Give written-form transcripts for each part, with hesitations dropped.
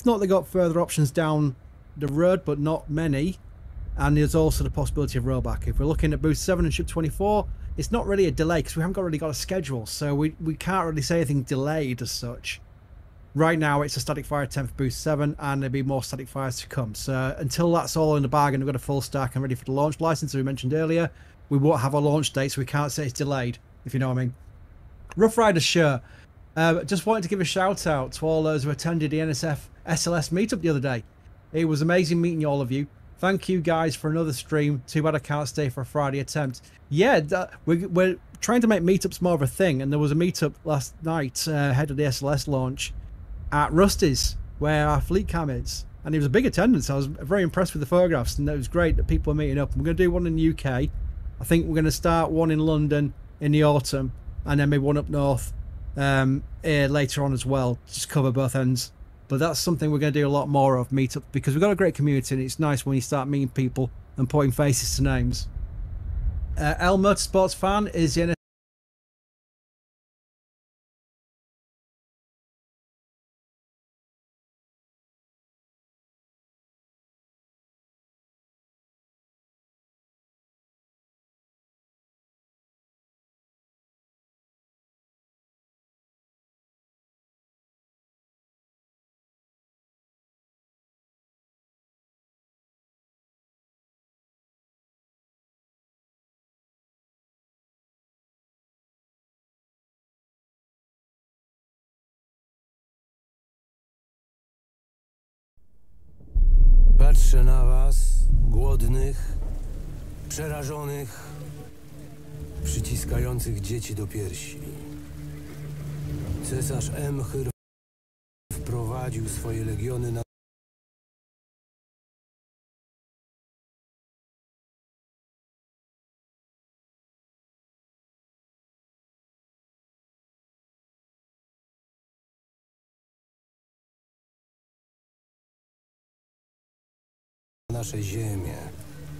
If not, they got further options down the road, but not many. And there's also the possibility of rollback. If we're looking at Boost 7 and Ship 24, it's not really a delay because we haven't really got a schedule. So we can't really say anything delayed as such. Right now, it's a static fire attempt for Boost 7, and there'll be more static fires to come. So until that's all in the bag and we've got a full stack and ready for the launch license, as we mentioned earlier, we won't have a launch date, so we can't say it's delayed, if you know what I mean. Rough Riders shirt. Just wanted to give a shout out to all those who attended the NSF SLS meetup the other day. It was amazing meeting all of you. Thank you guys for another stream. Too bad I can't stay for a Friday attempt. Yeah, we're trying to make meetups more of a thing, and there was a meetup last night ahead of the SLS launch at Rusty's, where our fleet cam is, and it was a big attendance. I was very impressed with the photographs, and it was great that people are meeting up. We're going to do one in the UK. I think we're going to start one in London in the autumn, and then maybe one up north later on as well, just cover both ends. But that's something we're going to do a lot more of, meetup, because we've got a great community, and it's nice when you start meeting people and putting faces to names. L Motorsports Fan is the Patrzę na was, głodnych, przerażonych, przyciskających dzieci do piersi. Cesarz Emchyr wprowadził swoje legiony na nasze ziemię.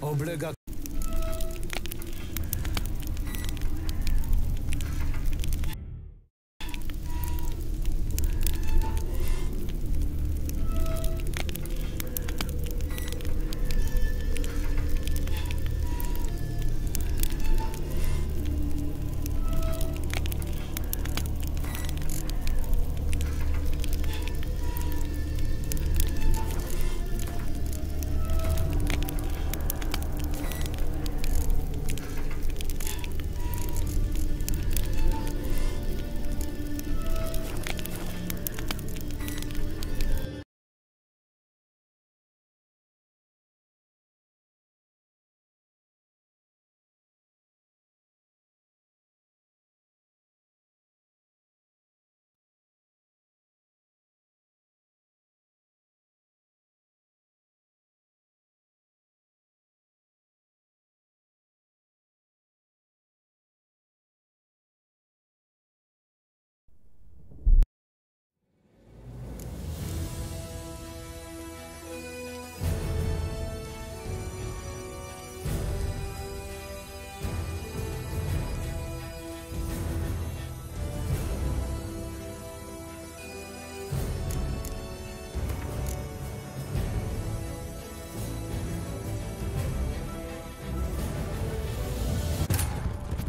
Oblega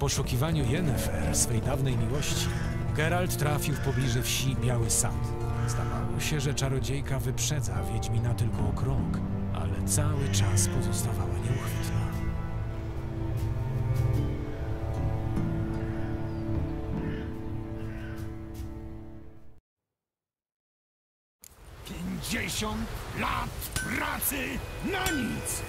W poszukiwaniu Yennefer, swej dawnej miłości, Geralt trafił w pobliże wsi Biały Sad. Zdawało się, że czarodziejka wyprzedza Wiedźmina tylko o krok, ale cały czas pozostawała nieuchwytna. Pięćdziesiąt lat pracy na nic!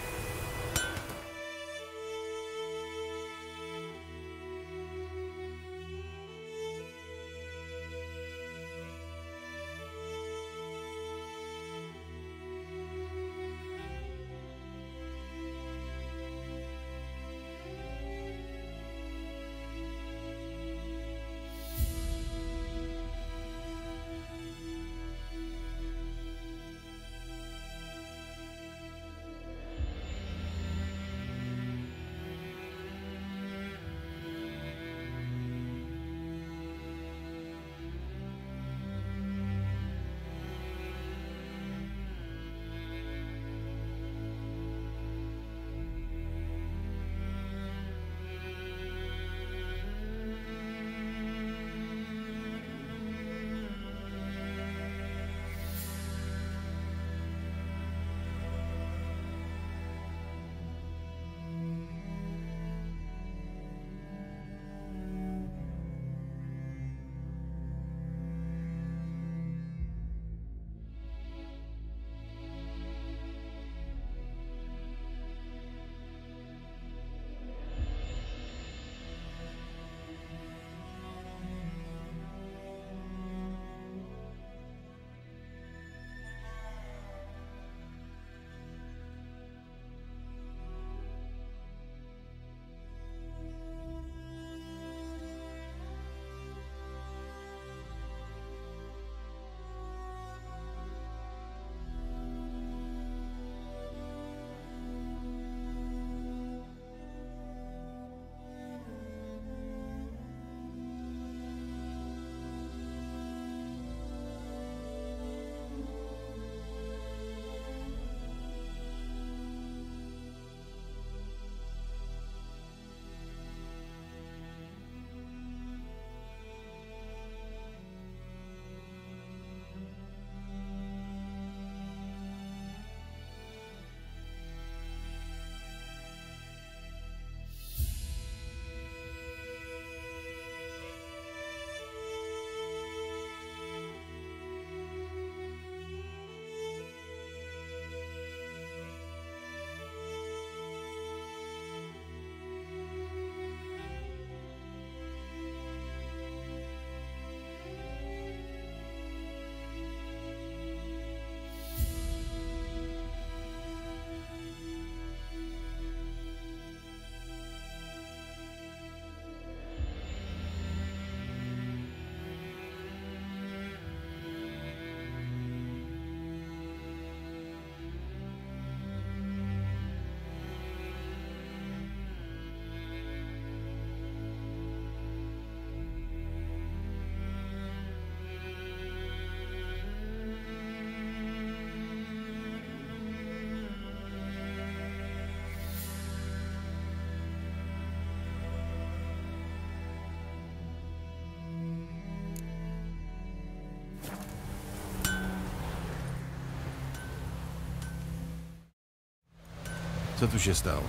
Co tu się stało?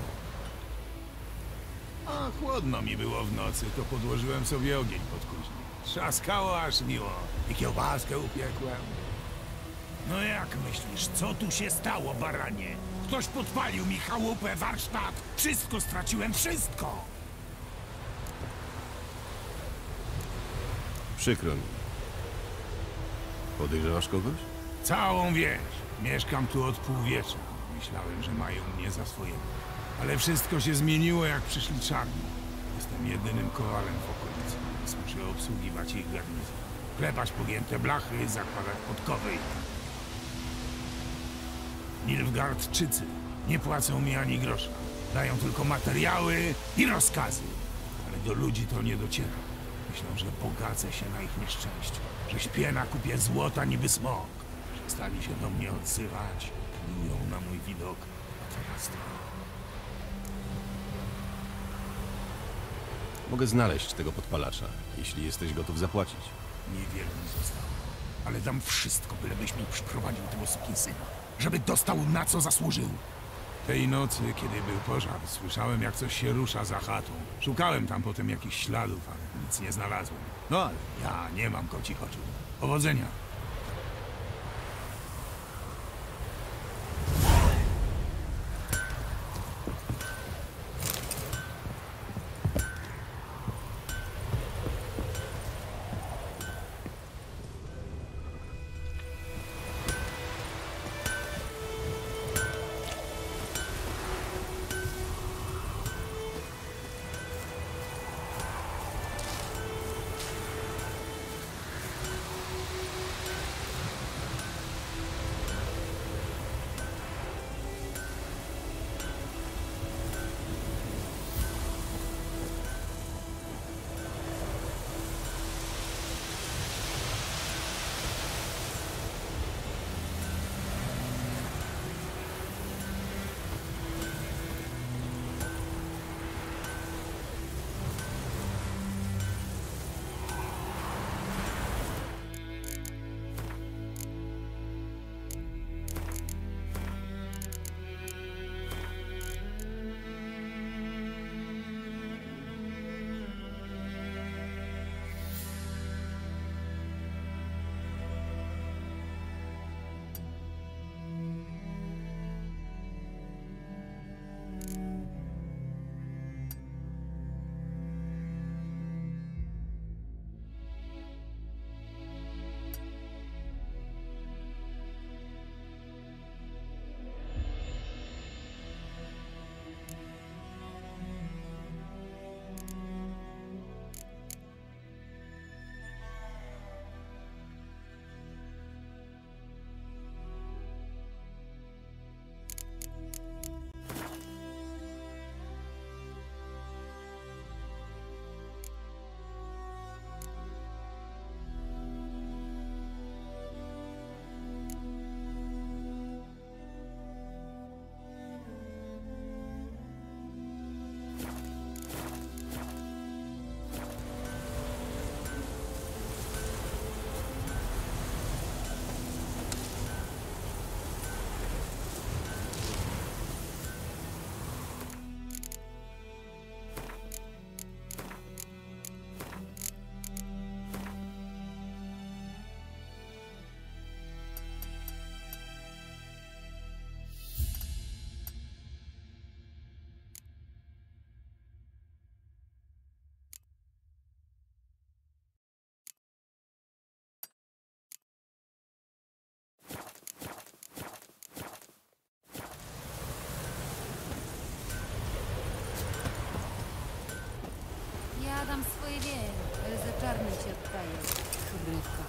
A chłodno mi było w nocy, to podłożyłem sobie ogień pod kuźnię. Trzaskało aż miło i kiełbaskę upiekłem. No jak myślisz, co tu się stało, baranie? Ktoś podpalił mi chałupę, warsztat. Wszystko straciłem, wszystko! Przykro mi. Podejrzewasz kogoś? Całą wieś. Mieszkam tu od półwiecza. Myślałem, że mają mnie za swojego. Ale wszystko się zmieniło, jak przyszli czarni. Jestem jedynym kowalem w okolicy, więc muszę obsługiwać ich garnizon. Klepać pogięte blachy, zakładać podkowy. Nilfgaardczycy nie płacą mi ani grosza. Dają tylko materiały i rozkazy. Ale do ludzi to nie dociera. Myślą, że bogacę się na ich nieszczęściu. Że śpię na kupie złota niby smok. Przestali się do mnie odsyłać. Plują na mój widok. A teraz to... Mogę znaleźć tego podpalacza, jeśli jesteś gotów zapłacić. Niewiele mi zostało. Ale dam wszystko, bylebyś mi przyprowadził tego sukinsyna. Żeby dostał na co zasłużył. Tej nocy, kiedy był pożar, słyszałem, jak coś się rusza za chatą. Szukałem tam potem jakichś śladów, ale nic nie znalazłem. No ale ja nie mam kocich oczu. Powodzenia. Dam swoje wiem, ale za czarny cię oddaję. Chybrydka.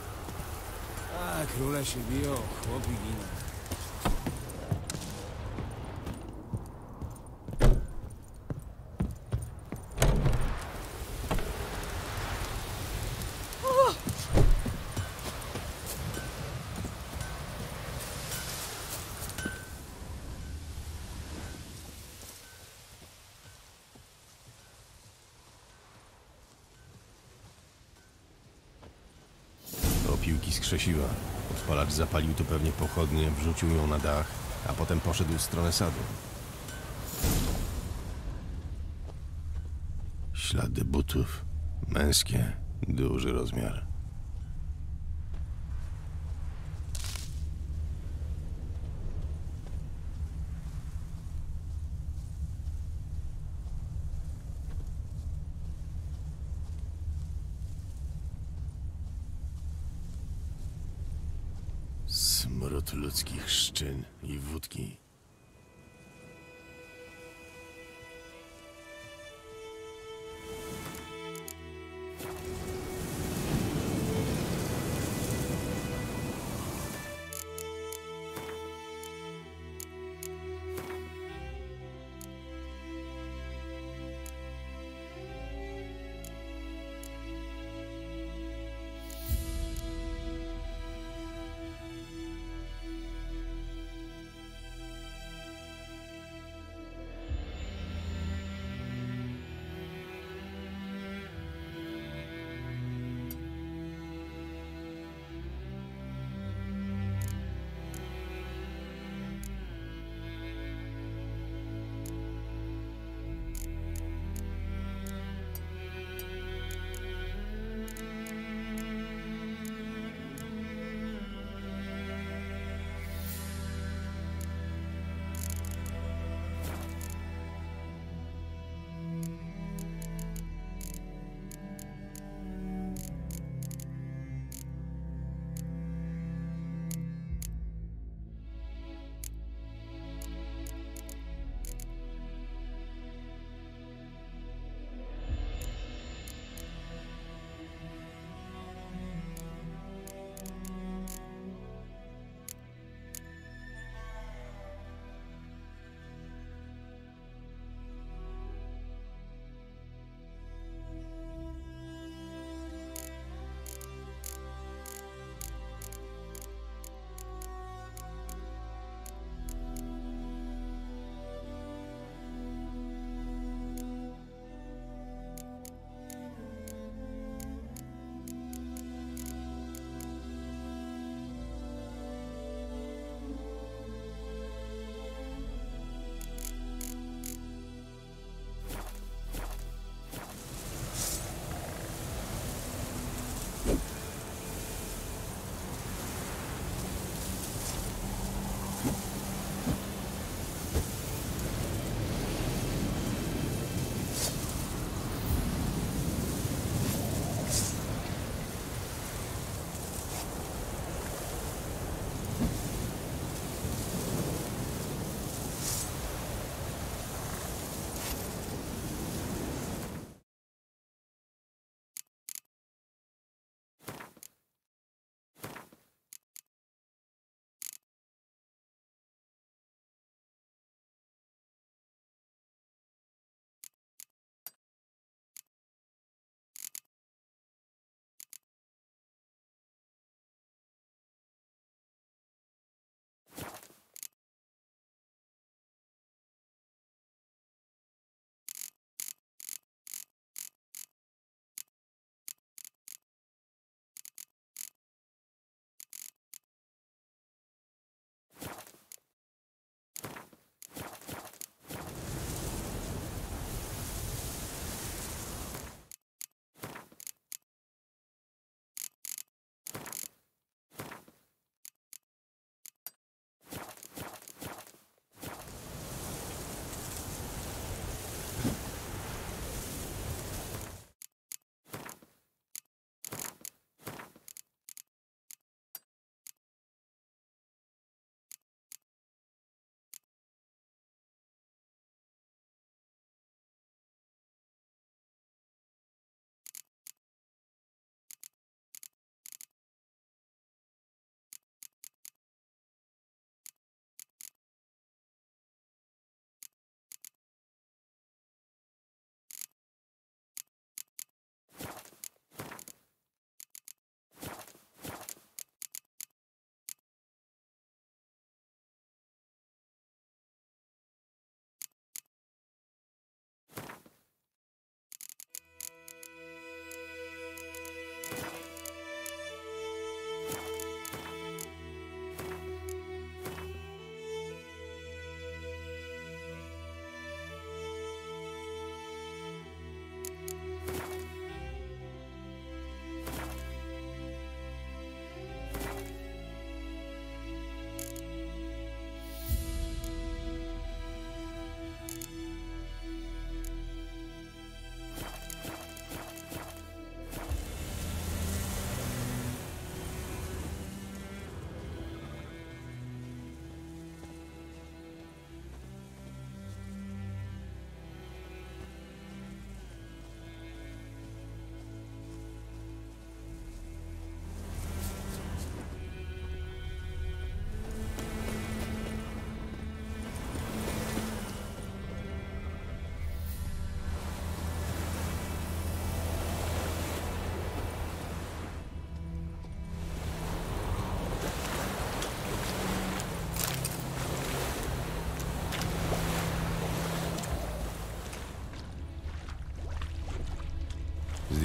A, króle się biją, chłopi giną. Piłki skrzesiła. Podpalacz zapalił tu pewnie pochodnie, wrzucił ją na dach, a potem poszedł w stronę sadu. Ślady butów. Męskie. Duży rozmiar. Smród ludzkich szczyn i wódki.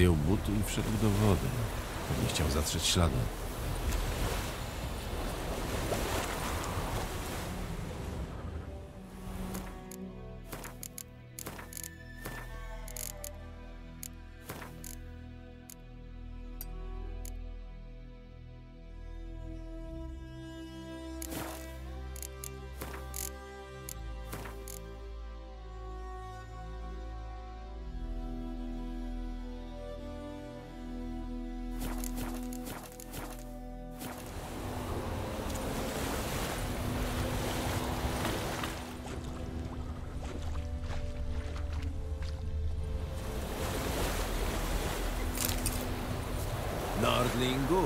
Zdjął buty i wszedł do wody. Pewnie chciał zatrzeć ślady. Nordlingu.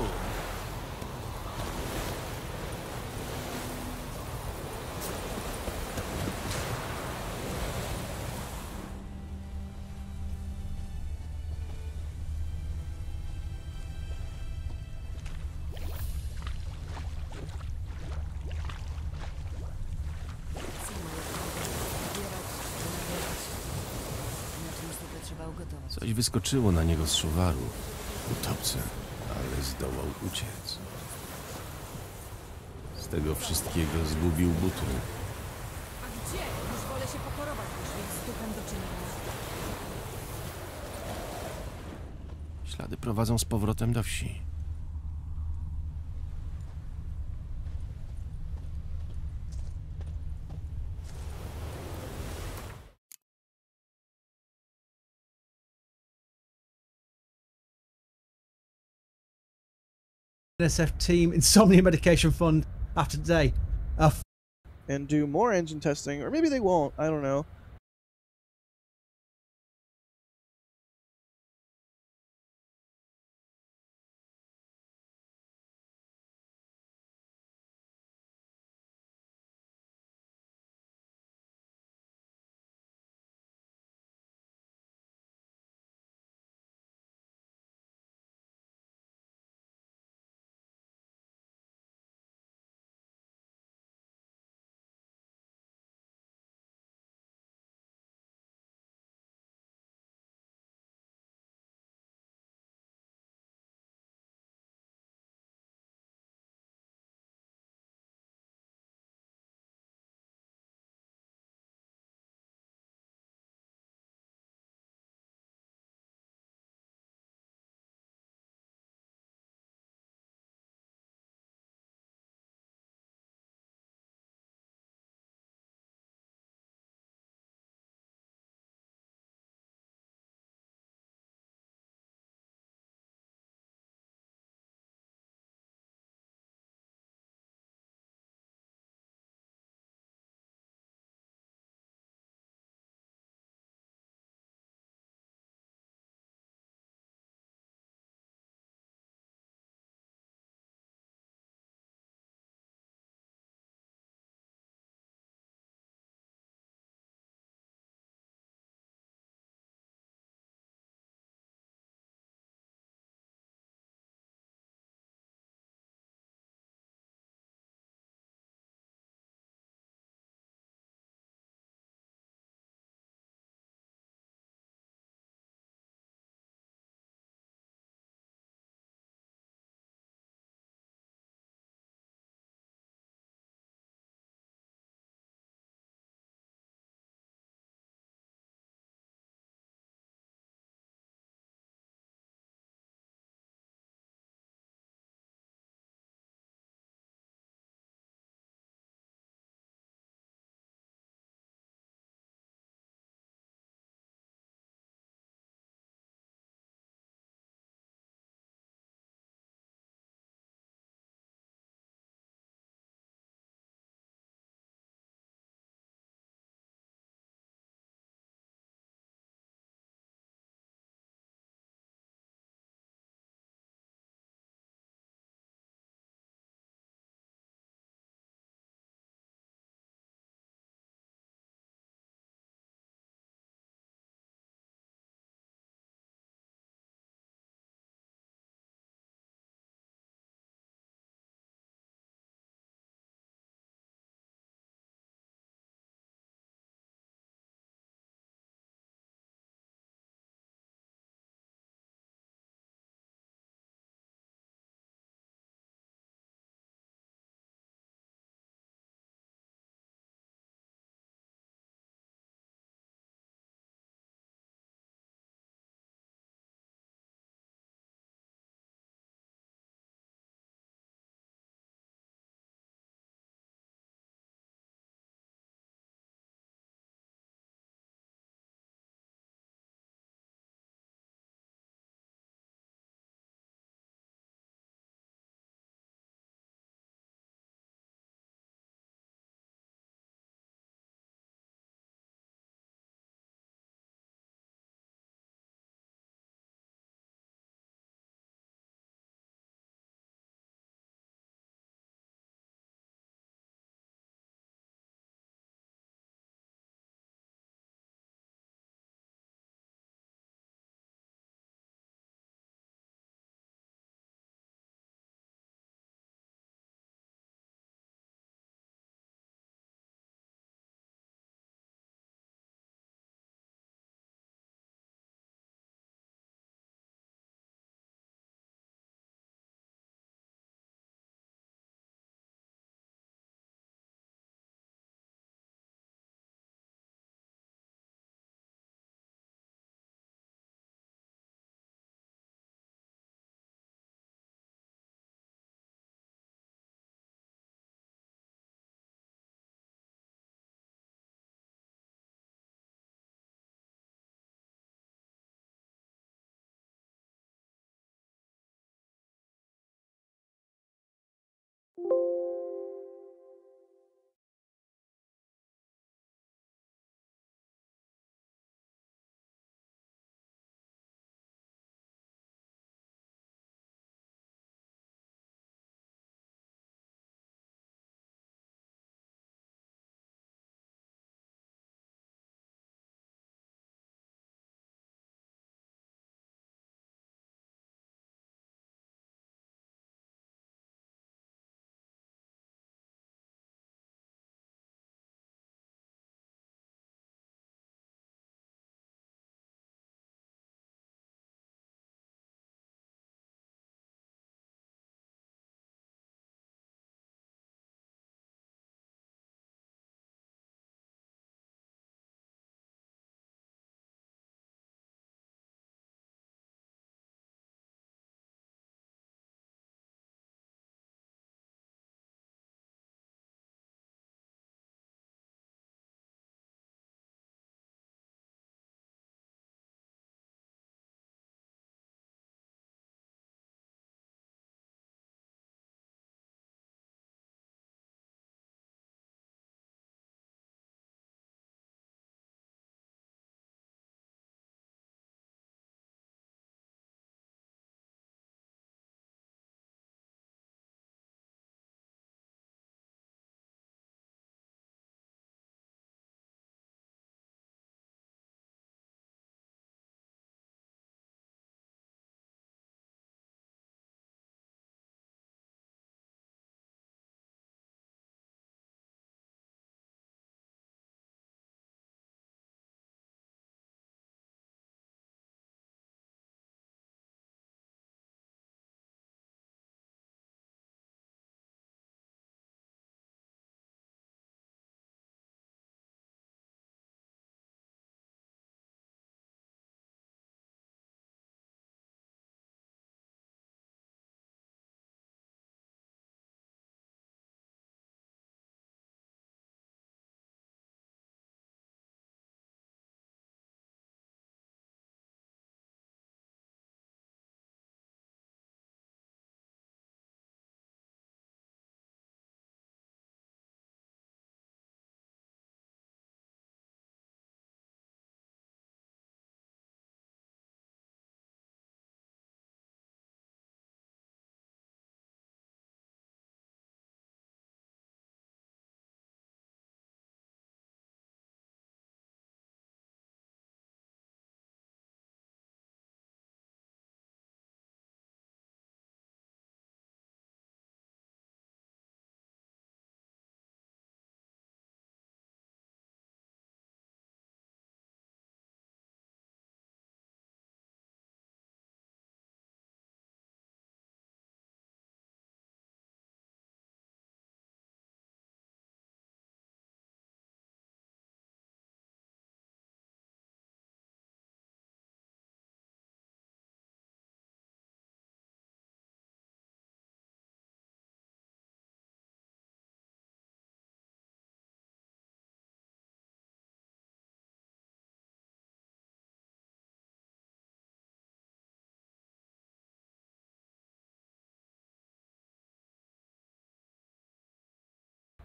Coś wyskoczyło na niego z szuwaru. Utopce, ale zdołał uciec. Z tego wszystkiego zgubił buty. A gdzie? Już wolę się pokorować, niż mieć z duchem do czynienia. Ślady prowadzą z powrotem do wsi. NSF team insomnia medication fund after today. And do more engine testing, or maybe they won't. I don't know.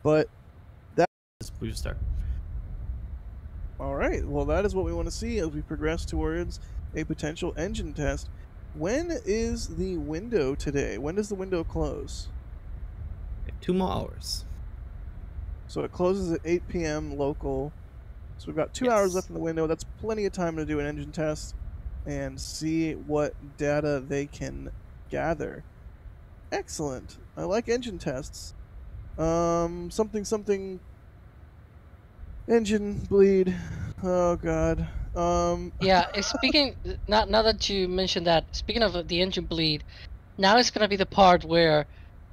But This booster. all right, well, that is what we want to see as we progress towards a potential engine test. When is the window today? When does the window close? 2 more hours. So it closes at 8 p.m. local. So we've got 2 hours left in the window. That's plenty of time to do an engine test and see what data they can gather. Excellent. I like engine tests. Something. Engine bleed. Oh god. Yeah, speaking now that you mentioned that, speaking of the engine bleed, now it's gonna be the part where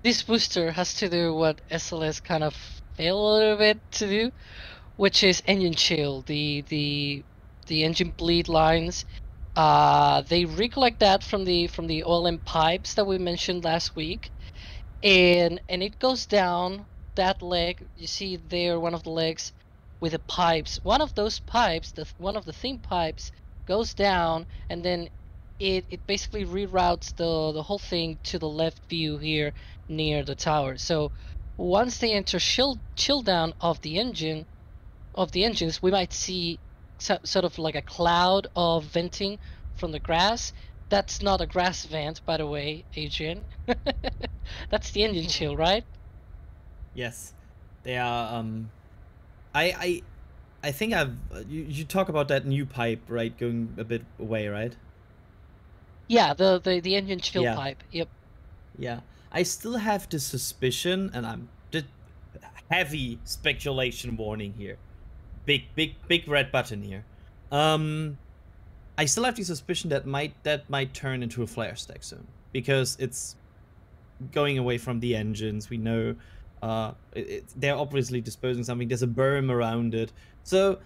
this booster has to do what SLS kind of failed a little bit to do, which is engine chill. The engine bleed lines. They recollect that from the oil and pipes that we mentioned last week, and it goes down that leg. You see there one of the legs with the pipes. One of those pipes, one of the thin pipes, goes down, and then it basically reroutes the whole thing to the left view here near the tower. So once they enter chill down of the engines, we might see sort of like a cloud of venting from the grass. That's not a grass vent, by the way, Adrian. That's the engine chill, right? Yes, they are. I think you talk about that new pipe, right? Going a bit away, right? Yeah, the engine chill Yeah. pipe. Yep. Yeah, I still have the suspicion, and I'm just heavy speculation warning here. Big red button here. I still have the suspicion that might turn into a flare stack soon, because it's going away from the engines. We know they're obviously disposing something. There's a berm around it, so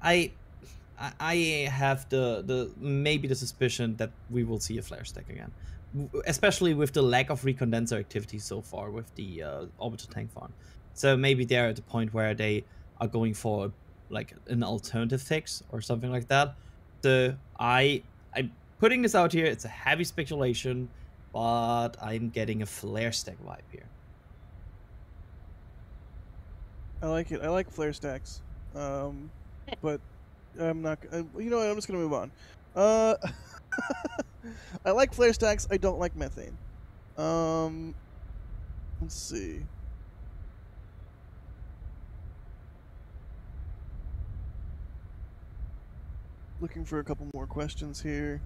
I have the maybe the suspicion that we will see a flare stack again, especially with the lack of recondenser activity so far with the orbital tank farm. So maybe they're at the point where they are going for like an alternative fix or something like that. So I'm putting this out here. It's a heavy speculation, but I'm getting a flare stack vibe here. I like it. I like flare stacks. But I'm not. You know what? I'm just gonna move on. I like flare stacks. I don't like methane. Let's see. Looking for a couple more questions here.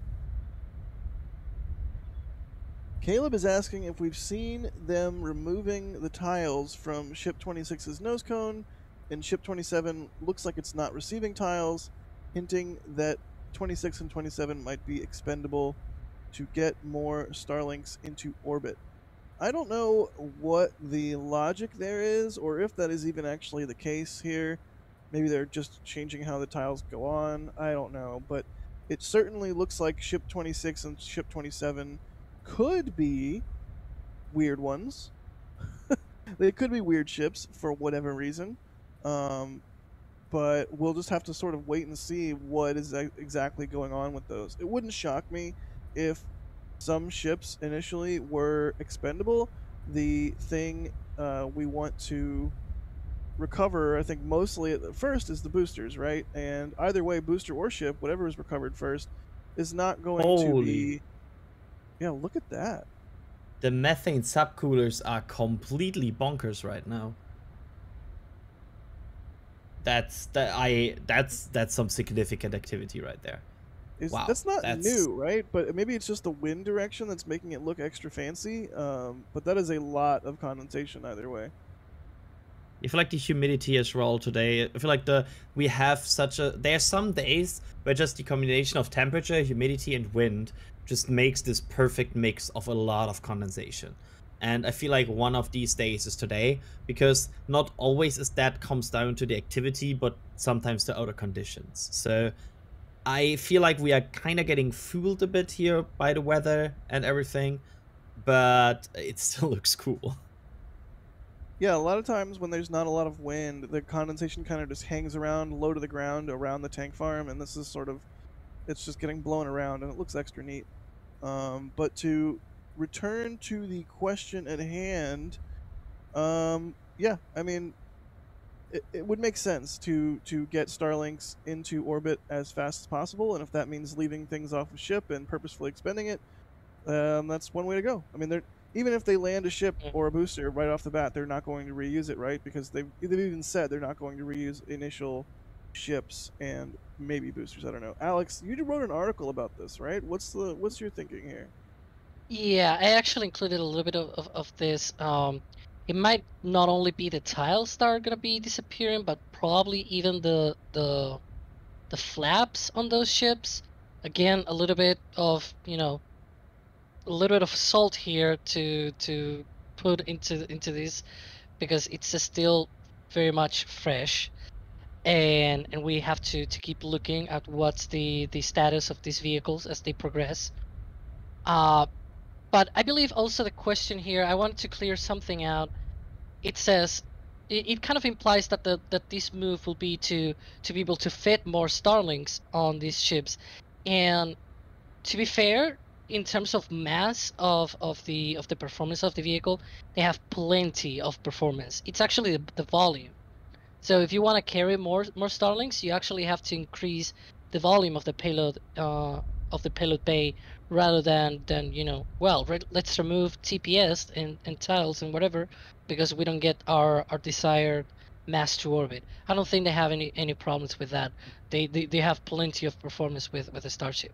Caleb is asking if we've seen them removing the tiles from Ship 26's nose cone, and Ship 27 looks like it's not receiving tiles, hinting that 26 and 27 might be expendable to get more Starlinks into orbit. I don't know what the logic there is, or if that is even actually the case here. Maybe they're just changing how the tiles go on. I don't know, but it certainly looks like Ship 26 and Ship 27 could be weird ones. They could be weird ships for whatever reason. But we'll just have to sort of wait and see what is exactly going on with those. It wouldn't shock me if some ships initially were expendable. The thing we want to recover, I think mostly at first, is the boosters, right? And either way, booster or ship, whatever is recovered first, is not going to be... Yeah, look at that. The methane subcoolers are completely bonkers right now. That's some significant activity right there. Wow, that's not new, right? But maybe it's just the wind direction that's making it look extra fancy. But that is a lot of condensation either way. I feel like the humidity as well today. I feel like we have such a... There are some days where just the combination of temperature, humidity, and wind just makes this perfect mix of a lot of condensation. And I feel like one of these days is today, because not always is that comes down to the activity, but sometimes the outer conditions. So I feel like we are kind of getting fooled a bit here by the weather and everything, but it still looks cool. Yeah, a lot of times when there's not a lot of wind, the condensation kind of just hangs around low to the ground around the tank farm, and this is sort of, it's just getting blown around, and it looks extra neat. But to return to the question at hand, yeah, I mean, it would make sense to get Starlinks into orbit as fast as possible, and if that means leaving things off a ship and purposefully expending it, that's one way to go. I mean, they're even if they land a ship or a booster right off the bat, they're not going to reuse it, right? Because they've even said they're not going to reuse initial ships and maybe boosters. I don't know. Alex, you wrote an article about this, right? What's your thinking here? Yeah, I actually included a little bit of this. It might not only be the tiles that are gonna be disappearing, but probably even the flaps on those ships. Again, a little bit of, you know, a little bit of salt here to put into this, because it's still very much fresh, and we have to keep looking at what's the status of these vehicles as they progress. But I believe also the question here, I wanted to clear something out. It says, it kind of implies that that this move will be to be able to fit more Starlinks on these ships. And to be fair, in terms of mass of the performance of the vehicle, they have plenty of performance. It's actually the volume. So if you want to carry more Starlinks, you actually have to increase the volume of the payload bay, rather than you know, well, let's remove TPS and tiles and whatever, because we don't get our desired mass to orbit. I don't think they have any problems with that. They have plenty of performance with a Starship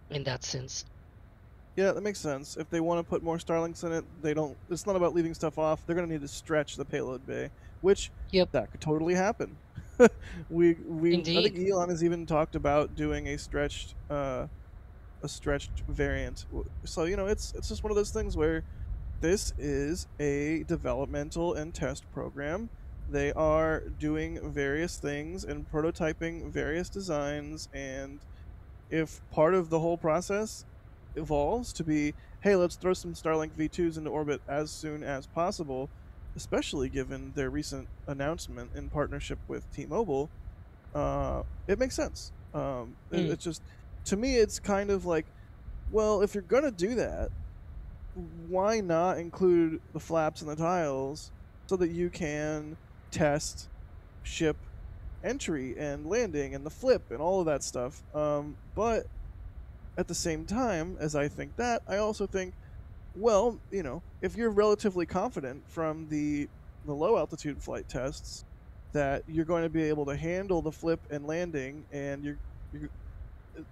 in that sense. Yeah, that makes sense. If they want to put more Starlinks in it, they don't. It's not about leaving stuff off. They're going to need to stretch the payload bay, which that could totally happen. we Indeed. I think Elon has even talked about doing a stretched variant. So you know, it's just one of those things where this is a developmental and test program. They are doing various things and prototyping various designs, and if part of the whole process evolves to be, hey, let's throw some Starlink V2s into orbit as soon as possible, especially given their recent announcement in partnership with T-Mobile, it makes sense. It's just, to me, it's kind of like, well, if you're going to do that, why not include the flaps and the tiles so that you can test ship entry and landing and the flip and all of that stuff? But at the same time, as I think that, I also think, well, you know, if you're relatively confident from the low altitude flight tests that you're going to be able to handle the flip and landing, and you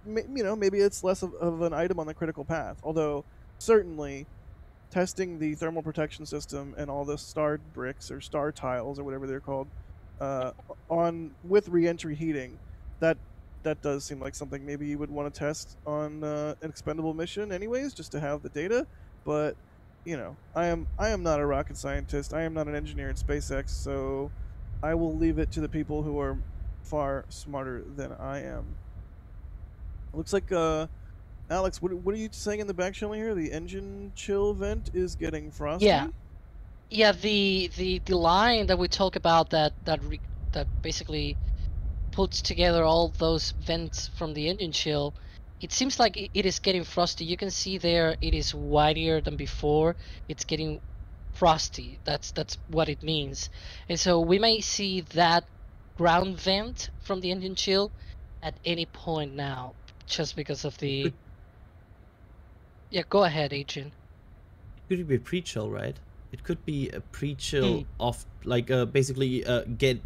know, maybe it's less of an item on the critical path. Although certainly testing the thermal protection system and all the star bricks or star tiles or whatever they're called with re-entry heating, that does seem like something maybe you would want to test on an expendable mission anyways, just to have the data. But you know, I am not a rocket scientist. I am not an engineer at SpaceX, so I will leave it to the people who are far smarter than I am. Looks like Alex, what are you saying in the back channel here? The engine chill vent is getting frosty. Yeah, the line that we talk about that basically puts together all those vents from the engine chill, it seems like it is getting frosty. You can see there it is whiter than before. It's getting frosty. That's what it means. And so we may see that ground vent from the engine chill at any point now, just because of the... Yeah, go ahead, Adrian. It could be a pre-chill, right? It could be a pre-chill of, like, basically get...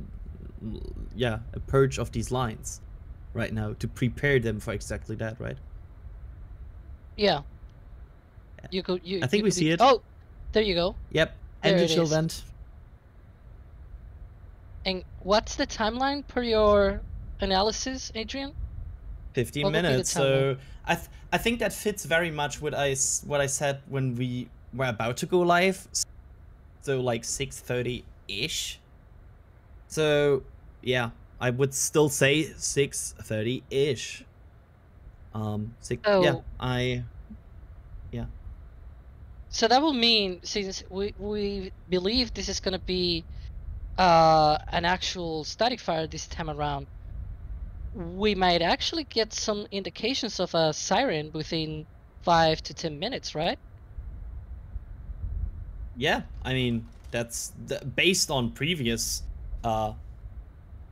yeah, a purge of these lines right now to prepare them for exactly that, right? Yeah. I think we see it. Oh, there you go. Yep, there engine chill vent. And what's the timeline per your analysis, Adrian? 15 minutes. So I think that fits very much what I said when we were about to go live. So like 6:30-ish. So yeah, I would still say 6:30-ish. Yeah. So that will mean, since we believe this is gonna be an actual static fire this time around, we might actually get some indications of a siren within 5 to 10 minutes, right? Yeah, I mean, that's based on previous the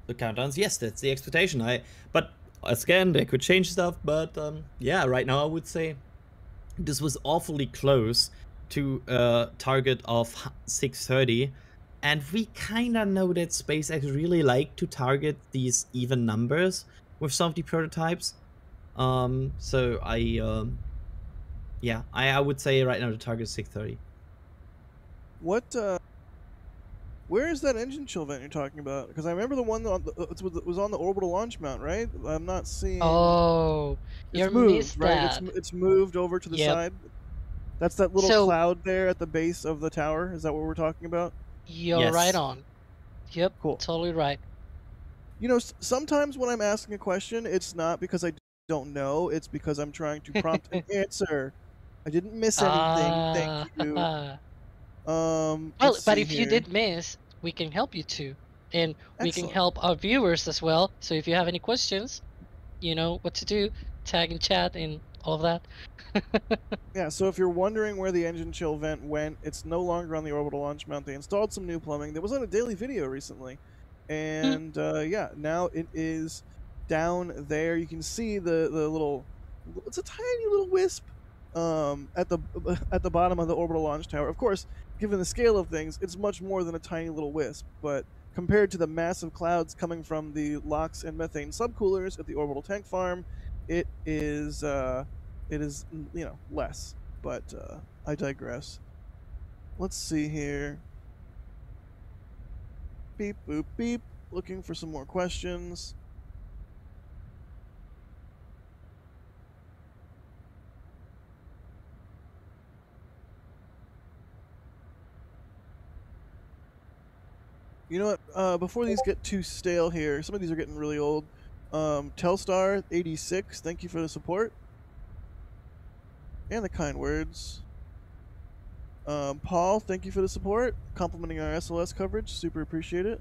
countdowns. Yes, that's the expectation. But again, they could change stuff. But yeah, right now I would say this was awfully close to a target of 630, and we kind of know that SpaceX really like to target these even numbers with some of the prototypes. So yeah, I would say right now the target is 630. What? Where is that engine chill vent you're talking about? Because I remember the one that was on the orbital launch mount, right? I'm not seeing. Oh, you it's moved, missed right? that. It's moved over to the Yep. side. That's that little So- cloud there at the base of the tower. Is that what we're talking about? You're Yes. right on. Yep, Cool. totally right. You know, sometimes when I'm asking a question, it's not because I don't know. It's because I'm trying to prompt an answer. I didn't miss anything. Thank you. Well, let's but see if you here. did miss, we can help you too. And we can Excellent. help our viewers as well. So if you have any questions, you know what to do. Tag in chat and all of that. Yeah, so if you're wondering where the engine chill vent went, it's no longer on the orbital launch mount. They installed some new plumbing. That was on a daily video recently. And yeah, now it is down there. You can see the little, it's a tiny little wisp at the bottom of the orbital launch tower. Of course, given the scale of things, it's much more than a tiny little wisp, but compared to the massive clouds coming from the LOX and methane subcoolers at the orbital tank farm, it is you know, less. But I digress. Let's see here. Beep boop beep. Looking for some more questions. You know what? Before these get too stale here, some of these are getting really old. Telstar 86, thank you for the support and the kind words. Paul, thank you for the support, complimenting our SLS coverage. Super appreciate it.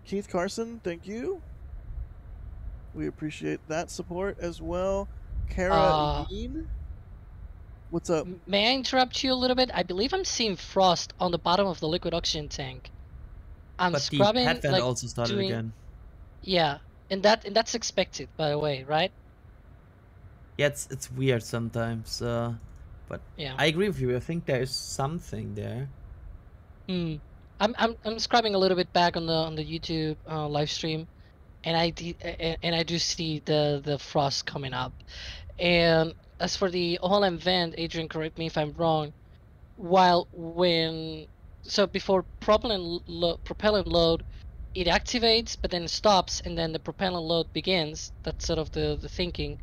Keith Carson, thank you. We appreciate that support as well. Kara Yeen, what's up? May I interrupt you a little bit? I believe I'm seeing frost on the bottom of the liquid oxygen tank. I'm But the scrubbing, pad vent like, also started again. Yeah, and that's expected, by the way, right? Yeah, it's weird sometimes. But Yeah. I agree with you. I think there is something there. I'm scrubbing a little bit back on the YouTube live stream, and I do see the frost coming up. And as for the Holland vent, Adrian, correct me if I'm wrong. Before propellant load, it activates, but then it stops, and then the propellant load begins. That's sort of the thinking.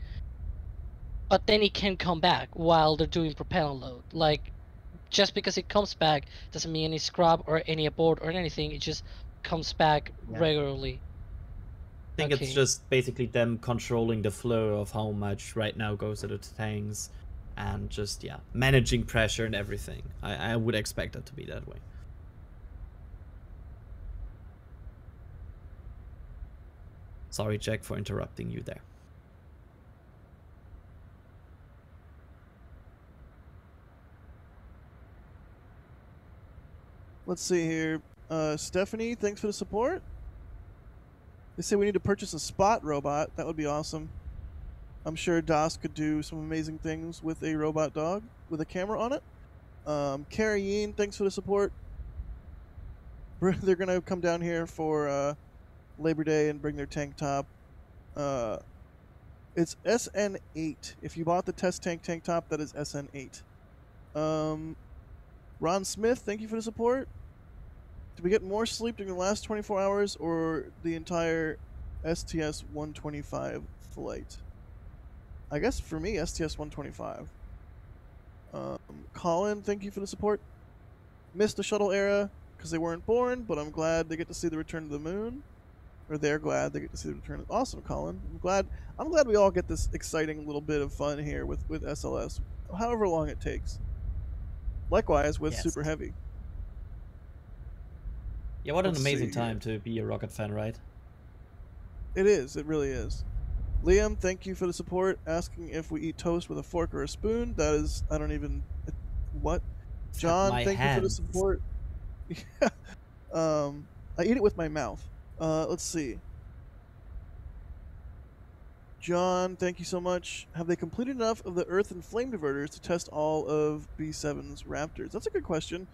But then it can come back while they're doing propellant load. Like, just because it comes back doesn't mean any scrub or any abort or anything. It just comes back regularly. I think it's just basically them controlling the flow of how much right now goes into the tanks, and just, yeah, managing pressure and everything. I would expect it to be that way. Sorry, Jack, for interrupting you there. Let's see here. Stephanie, thanks for the support. They say we need to purchase a spot robot. That would be awesome. I'm sure DOS could do some amazing things with a robot dog with a camera on it. Carrie Yeen, thanks for the support. They're going to come down here for Labor Day and bring their tank top. It's SN8. If you bought the test tank top, that is SN8. Ron Smith, thank you for the support. Did we get more sleep during the last 24 hours or the entire STS-125 flight? I guess for me, STS-125. Colin, thank you for the support. Missed the shuttle era because they weren't born, but I'm glad they get to see the return to the moon. Or they're glad they get to see the return. Awesome, Colin. I'm glad we all get this exciting little bit of fun here with SLS, however long it takes. Likewise with Super Heavy. Yeah, what an amazing time to be a rocket fan, right? It is. It really is. Liam, thank you for the support. Asking if we eat toast with a fork or a spoon. That is, I don't even. What? John, My thank you for the hands. support. Yeah. I eat it with my mouth. Let's see. John, thank you so much. Have they completed enough of the Earth and Flame diverters to test all of B7's Raptors? That's a good question.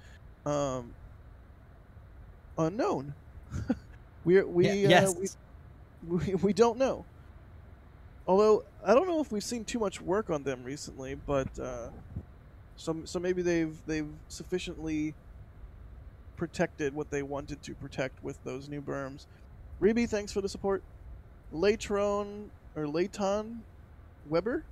Unknown. Yes. We don't know. Although I don't know if we've seen too much work on them recently, but so maybe they've sufficiently protected what they wanted to protect with those new berms. Reby, thanks for the support. Latron Weber,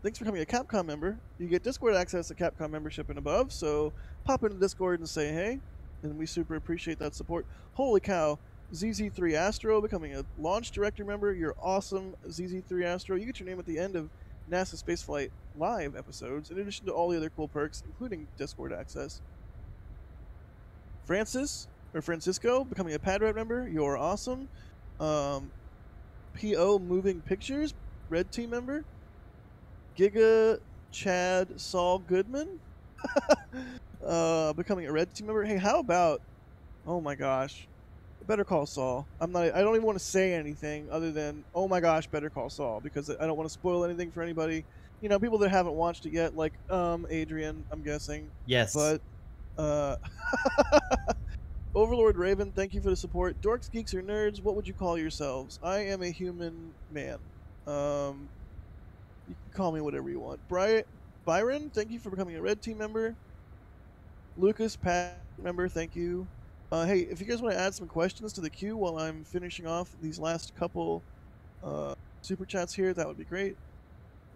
thanks for becoming a Capcom member. You get Discord access to Capcom membership and above, so pop into Discord and say hey, and we super appreciate that support. Holy cow, ZZ3 Astro becoming a launch director member. You're awesome, ZZ3 Astro. You get your name at the end of NASA Spaceflight Live episodes, in addition to all the other cool perks, including Discord access. Francisco becoming a Padrat member. You're awesome. PO Moving Pictures, Red Team member. Giga Chad Saul Goodman becoming a Red Team member. Hey, how about, oh my gosh, Better Call Saul. I don't even want to say anything other than, oh my gosh, Better Call Saul, because I don't want to spoil anything for anybody. You know, people that haven't watched it yet, like Adrian, I'm guessing. Yes. But Overlord Raven, thank you for the support. Dorks, geeks, or nerds, what would you call yourselves? I am a human man. You can call me whatever you want. Byron, thank you for becoming a Red Team member. Lucas, Pat member, thank you. Hey, if you guys want to add some questions to the queue while I'm finishing off these last couple super chats here, that would be great.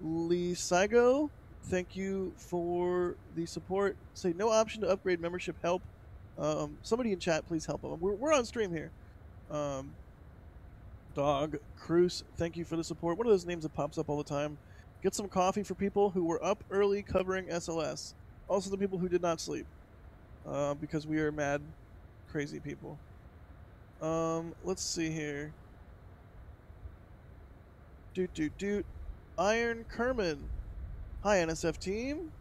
Lee Saigo, thank you for the support. Say no option to upgrade membership help. Somebody in chat, please help them. We're on stream here. Dog Cruz, thank you for the support. One of those names that pops up all the time. Get some coffee for people who were up early covering SLS. Also the people who did not sleep. Because we are mad, crazy people. Let's see here. Doot. Iron Kerman. Hi, NSF team.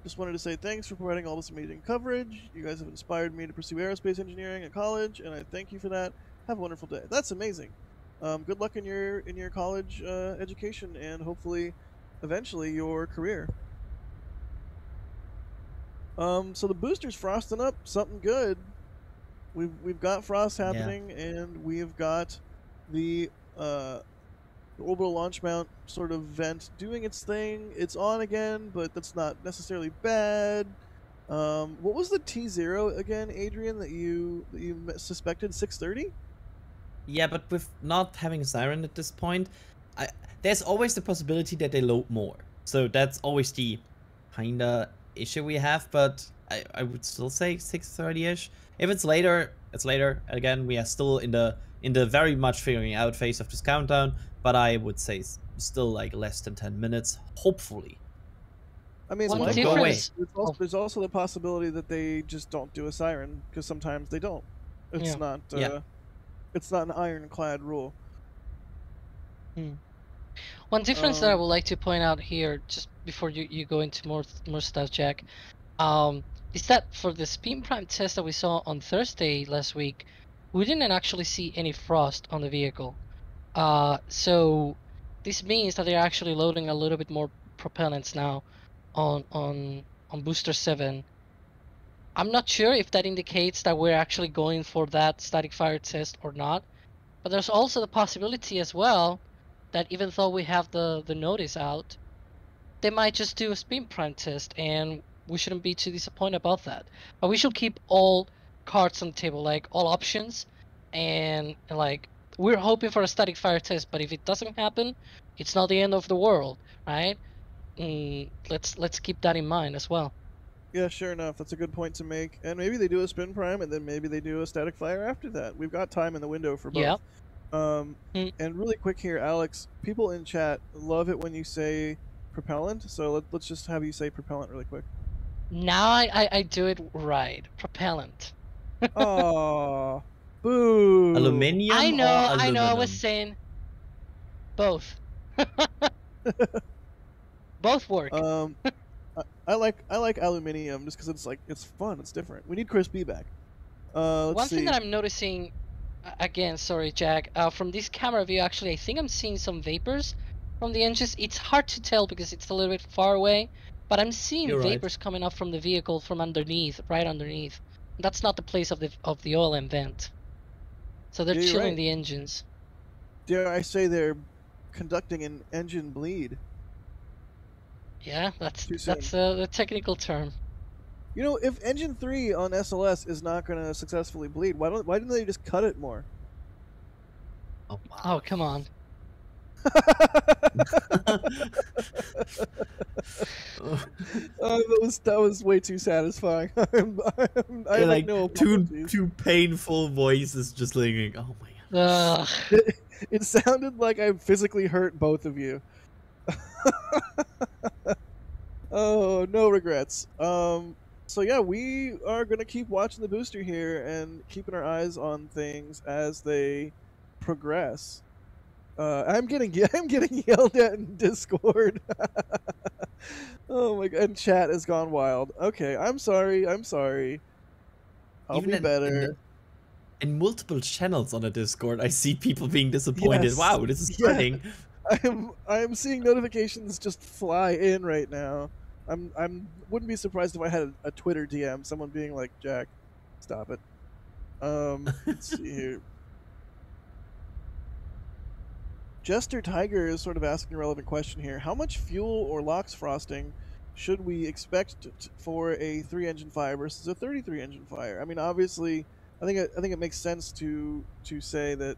Just wanted to say thanks for providing all this amazing coverage. You guys have inspired me to pursue aerospace engineering at college, and I thank you for that. Have a wonderful day. That's amazing. Good luck in your college education, and hopefully, eventually, your career. So the booster's frosting up something good. We've got frost happening, and we've got the orbital launch mount sort of vent doing its thing. It's on again, but that's not necessarily bad. What was the T0 again, Adrian, that you suspected? 630? Yeah, but with not having a siren at this point, there's always the possibility that they load more. So that's always the kinda issue we have, but I would still say 630-ish. If it's later, it's later. Again, we are still in the very much figuring out phase of this countdown, but I would say still like less than 10 minutes, hopefully. I mean, One like, difference- there's also the possibility that they just don't do a siren, because sometimes they don't. It's not it's not an ironclad rule. One difference that I would like to point out here, just before you go into more stuff, Jack, is that for the Spin Prime test that we saw on Thursday last week, we didn't actually see any frost on the vehicle. So this means that they're actually loading a little bit more propellants now on Booster 7. I'm not sure if that indicates that we're actually going for that static fire test or not, but there's also the possibility as well that even though we have the notice out, they might just do a Spin Prime test, and we shouldn't be too disappointed about that. But we should keep all cards on the table, like all options, and like we're hoping for a static fire test, but if it doesn't happen, it's not the end of the world, right? Let's keep that in mind as well. Yeah, sure enough. That's a good point to make. And maybe they do a Spin Prime, and then maybe they do a static fire after that. We've got time in the window for both. Yeah. And really quick here, Alex, people in chat love it when you say propellant, so let's just have you say propellant really quick. Now I do it right. Propellant. Oh, boo. Aluminium. I know. I Aluminum? was saying both. Both work. I like aluminium just because it's fun, it's different. We need Chris B back. Let's One see. thing that I'm noticing, again, sorry, Jack, from this camera view, actually, I think I'm seeing some vapors from the engines. It's hard to tell because it's a little bit far away, but I'm seeing You're right. vapors coming up from the vehicle from underneath, right underneath. That's not the place of the oil and vent. So they're Yeah, you're chilling right. the engines. Dare I say they're conducting an engine bleed? Yeah, that's Too soon. the technical term. You know, if engine 3 on SLS is not going to successfully bleed, why didn't they just cut it more? Oh, wow. Oh, come on. That was way too satisfying. I like no two apologies. painful voices just like, oh my god. Ugh. It sounded like I physically hurt both of you. Oh, no regrets. So yeah, we are gonna keep watching the booster here and keeping our eyes on things as they progress. I'm getting yelled at in Discord. Oh my god, and chat has gone wild. Okay, I'm sorry. I'll Even be better. In multiple channels on the Discord, I see people being disappointed. Yes. Wow, this is Yeah. spreading. I am seeing notifications just fly in right now. Wouldn't be surprised if I had a Twitter DM, someone being like, "Jack, stop it." Let's see here. Jester Tiger is sort of asking a relevant question here. How much fuel or LOX frosting should we expect for a 3-engine fire versus a 33-engine fire? I mean, obviously, I think it makes sense to say that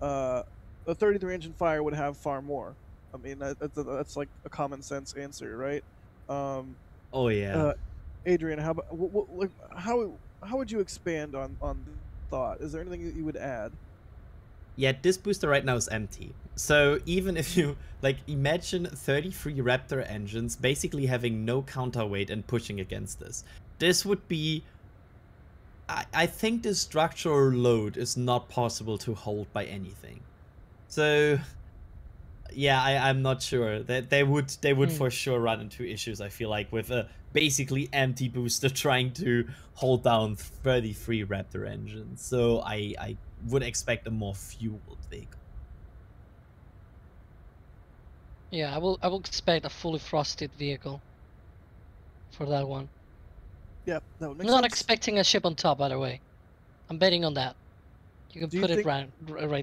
a 33-engine fire would have far more. I mean, that's like a common sense answer, right? Oh yeah. Adrian, how would you expand on the thought? Is there anything that you would add? Yeah, this booster right now is empty. So even if you, like, imagine 33 Raptor engines basically having no counterweight and pushing against this. This would be... I think the structural load is not possible to hold by anything. So... yeah, I'm not sure. They would for sure run into issues, I feel like, with a basically empty booster trying to hold down 33 Raptor engines. So I would expect a more fueled vehicle. Yeah, I will expect a fully frosted vehicle for that one. Yeah, that would make I'm not sense. expecting a ship on top, by the way. I'm betting on that. You can Do you put it think- right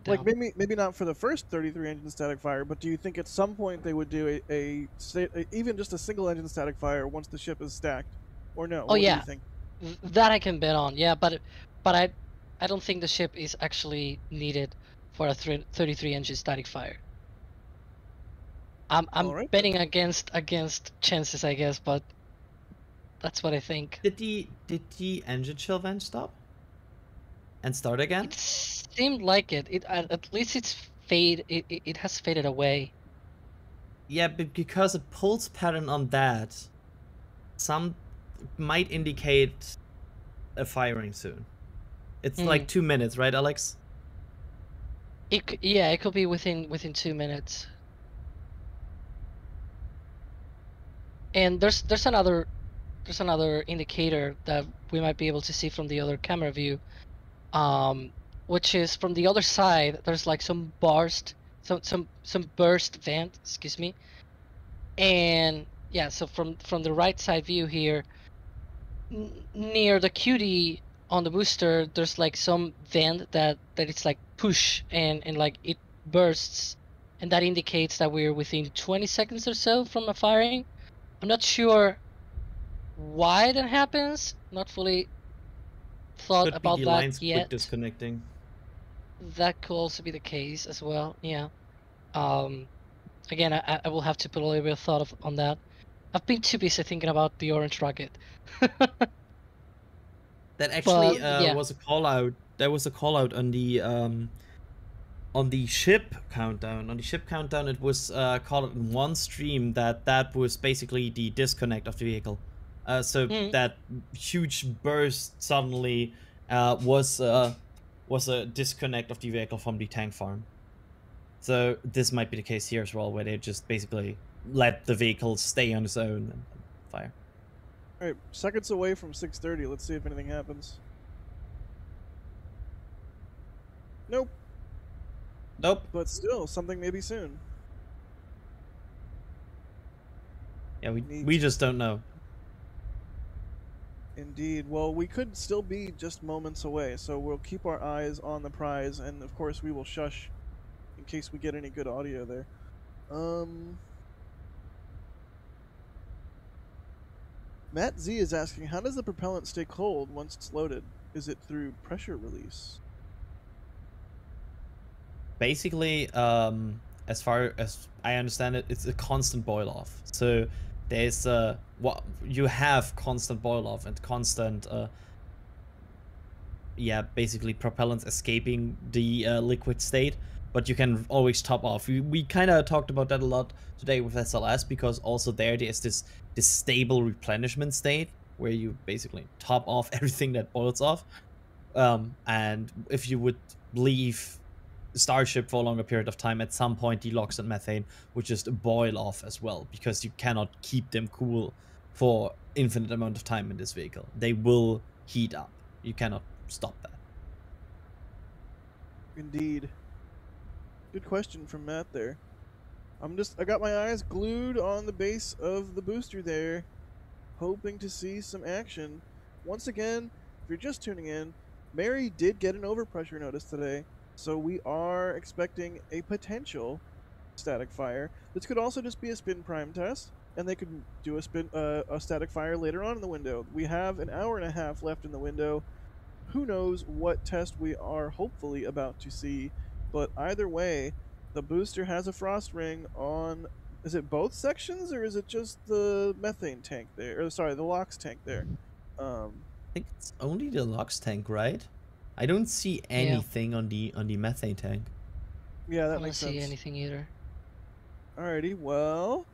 down. Like maybe not for the first 33 engine static fire, but do you think at some point they would do even just a single engine static fire once the ship is stacked, or no? Oh, What yeah. Do you think? That I can bet on. Yeah, but I don't think the ship is actually needed for a 33 engine static fire. I'm Alright. betting against chances, I guess, but that's what I think. Did the engine chill vent stop? And start again? It seemed like it. At least it has faded away. Yeah, but because a pulse pattern on that might indicate a firing soon. It's like 2 minutes, right, Alex? Yeah, it could be within 2 minutes. And there's another indicator that we might be able to see from the other camera view, which is from the other side. There's like some burst vent, excuse me, and yeah. So from the right side view here, near the QD on the booster, there's like some vent that it's like push and like it bursts, and that indicates that we're within 20 seconds or so from a firing. I'm not sure why that happens. Not fully thought Could about be the that lines quick yet. disconnecting. That could also be the case as well. Yeah. Again, I will have to put a little bit of thought on that. I've been too busy thinking about the orange rocket. That actually yeah. was a call out. There was a call out on the ship countdown. On the ship countdown, it was called in one stream that was basically the disconnect of the vehicle. So that huge burst suddenly was a disconnect of the vehicle from the tank farm. So this might be the case here as well, where they just basically let the vehicle stay on its own and fire. All right, seconds away from 6:30. Let's see if anything happens. Nope. Nope. But still, something maybe soon. Yeah, we just don't know. Indeed. Well, we could still be just moments away, so we'll keep our eyes on the prize, and of course we will shush in case we get any good audio there. Matt Z is asking, how does the propellant stay cold once it's loaded? Is it through pressure release? Basically, as far as I understand it, it's a constant boil off. So there's what you have constant boil off and constant basically propellants escaping the liquid state, but you can always top off. We kind of talked about that a lot today with SLS, because also there's this stable replenishment state where you basically top off everything that boils off, and if you would leave Starship for a longer period of time, at some point the LOX and methane would just boil off as well, because you cannot keep them cool for infinite amount of time in this vehicle. They will heat up. You cannot stop that. Indeed. Good question from Matt there. I got my eyes glued on the base of the booster there, hoping to see some action. Once again, if you're just tuning in, Mary did get an overpressure notice today. So we are expecting a potential static fire. This could also just be a spin prime test, and they could do a static fire later on in the window. We have an hour and a half left in the window. Who knows what test we are hopefully about to see, but either way, the booster has a frost ring on. Is it both sections, or is it just the methane tank there? Or sorry, the LOX tank there. I think it's only the LOX tank, right? I don't see anything on the methane tank. Yeah, that I don't makes sense. see anything either. Alrighty, well,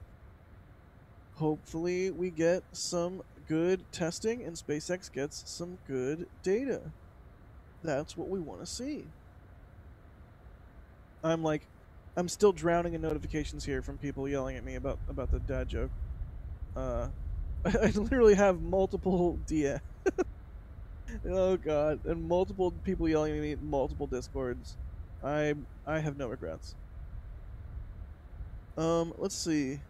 hopefully we get some good testing and SpaceX gets some good data. That's what we want to see. I'm still drowning in notifications here from people yelling at me about the dad joke. I literally have multiple DM. Oh god, and multiple people yelling at me, multiple discords. I have no regrets. Let's see.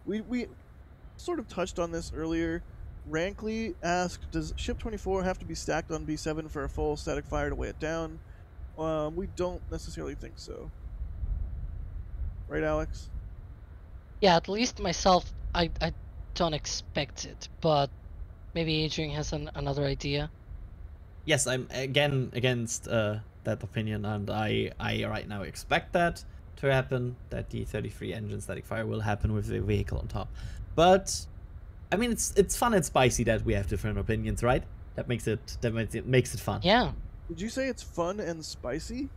We sort of touched on this earlier. Rankley asked, does Ship 24 have to be stacked on B7 for a full static fire to weigh it down? We don't necessarily think so. Right, Alex? Yeah, at least myself, I don't expect it, but maybe Adrian has another idea. Yes, I'm again against that opinion, and I right now expect that to happen, that the 33 engine static fire will happen with the vehicle on top. But I mean, it's fun and spicy that we have different opinions, right? That makes it fun. Yeah. Did you say it's fun and spicy?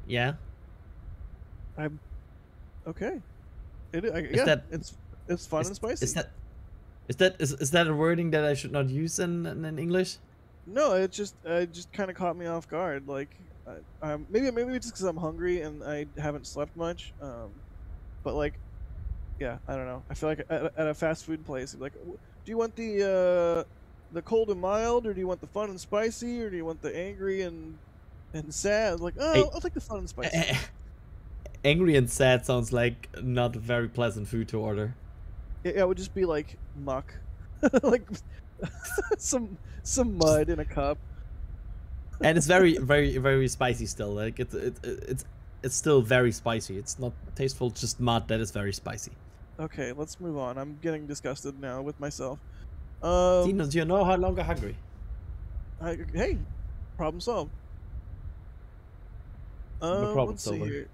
Yeah. I'm okay. It's fun and spicy. Is that a wording that I should not use in English? No, it just kind of caught me off guard. Like, maybe it's because I'm hungry and I haven't slept much. But like, yeah, I don't know. I feel like at a fast food place, like, do you want the cold and mild, or do you want the fun and spicy, or do you want the angry and sad? Like, oh, hey, I'll take the fun and spicy. Angry and sad sounds like not a very pleasant food to order. Yeah, it would just be like muck, like some mud in a cup. And it's very, very, very spicy still. Like it's still very spicy. It's not tasteful, just mud that is very spicy. Okay, let's move on. I'm getting disgusted now with myself. Tino, you're no longer hungry. Hey, problem solved. No problem let's see here.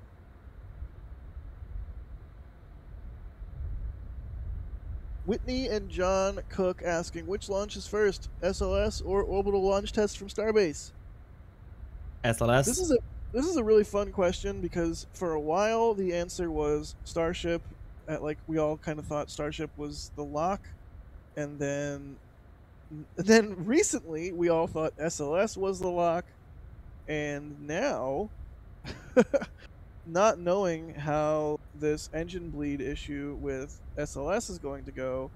Whitney and John Cook asking, which launch is first, SLS or orbital launch test from Starbase? SLS. This is a really fun question, because for a while the answer was Starship. We all kind of thought Starship was the lock, and then recently we all thought SLS was the lock, And now, not knowing how this engine bleed issue with SLS is going to go,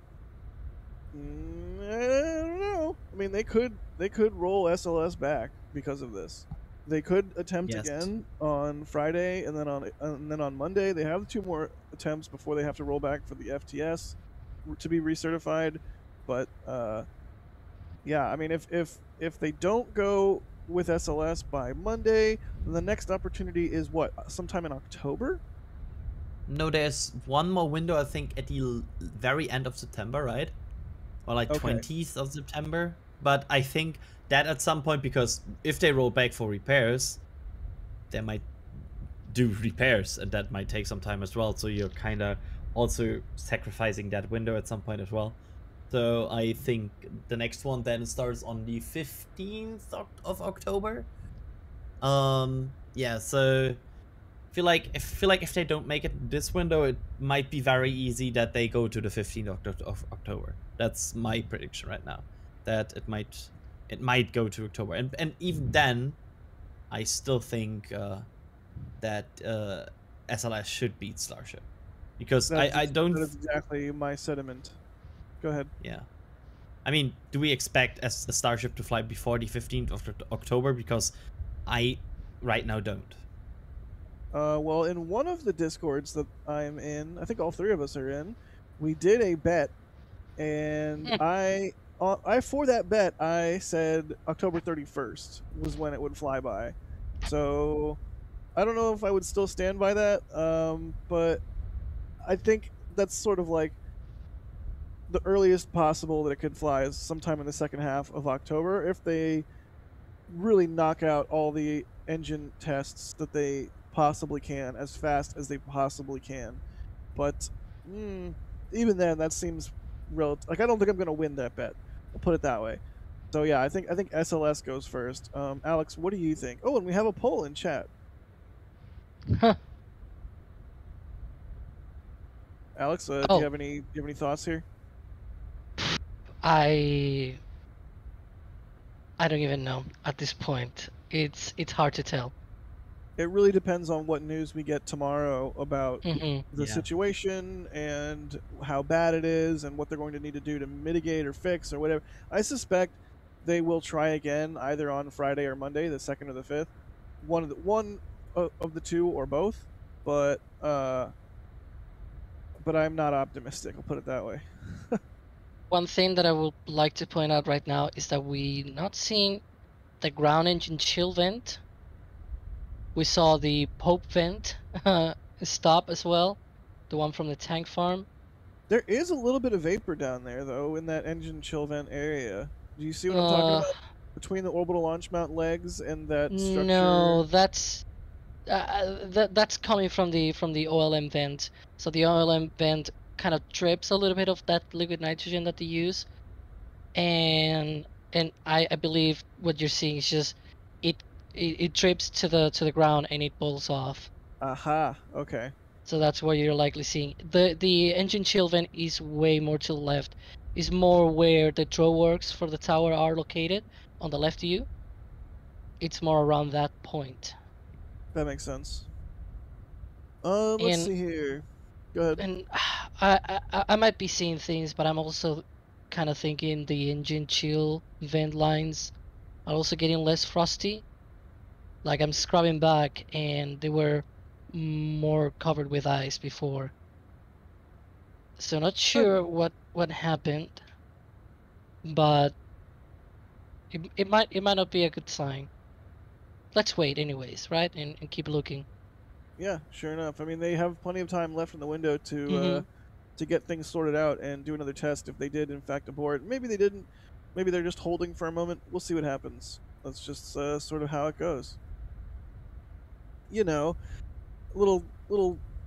I don't know. I mean, they could roll SLS back because of this. They could attempt Yes. again on Friday, and then on Monday they have 2 more attempts before they have to roll back for the FTS to be recertified. But yeah, I mean, if they don't go with SLS by Monday, then the next opportunity is what? Sometime in October? No, there's one more window, I think, at the very end of September, right? Or like Okay. 20th of September. But I think that at some point, because if they roll back for repairs, they might do repairs, and that might take some time as well. So you're kind of also sacrificing that window at some point as well. So I think the next one then starts on the 15th of October. Yeah, so I feel like if they don't make it this window, it might be very easy that they go to the 15th of October. That's my prediction right now. That it might go to October, and even then, I still think that SLS should beat Starship, because I don't. That is exactly my sentiment. Go ahead. Yeah, I mean, do we expect a Starship to fly before the 15th of October? Because I right now don't. Well, in one of the Discords that I'm in, I think all 3 of us are in, we did a bet, and I for that bet I said October 31st was when it would fly by. So I don't know if I would still stand by that, but I think that's sort of like the earliest possible that it could fly is sometime in the second half of October, if they really knock out all the engine tests that they possibly can as fast as they possibly can. But even then, that seems like I don't think I'm going to win that bet. I'll put it that way. So yeah, I think SLS goes first. Alex, what do you think? Oh, and we have a poll in chat. Huh. Alex, do you have any thoughts here? I don't even know at this point. It's hard to tell. It really depends on what news we get tomorrow about the Yeah. situation and how bad it is and what they're going to need to do to mitigate or fix or whatever. I suspect they will try again either on Friday or Monday, the 2nd or the 5th. One of the 2 or both, but I'm not optimistic. I'll put it that way. One thing that I would like to point out right now is that we're not seeing the ground engine chill vent. We saw the Pope vent stop as well, the one from the tank farm. There is a little bit of vapor down there, though, in that engine chill vent area. Do you see what I'm talking about? Between the orbital launch mount legs and that structure? No, that's coming from the OLM vent. So the OLM vent kind of drips a little bit of that liquid nitrogen that they use, and I believe what you're seeing is just it drips to the ground and it boils off. Aha. Okay. So that's what you're likely seeing. The engine chill vent is way more to the left. Is more where the draw works for the tower are located on the left of you. It's more around that point. That makes sense. Let's see here. Go ahead. And I might be seeing things, but I'm also kind of thinking the engine chill vent lines are also getting less frosty. Like I'm scrubbing back and they were more covered with ice before. So not sure what happened, but it might not be a good sign. Let's wait anyways, right? And keep looking. Yeah, sure enough. I mean, they have plenty of time left in the window to get things sorted out and do another test if they did in fact abort. Maybe they didn't. Maybe they're just holding for a moment. We'll see what happens. That's just sort of how it goes. You know, little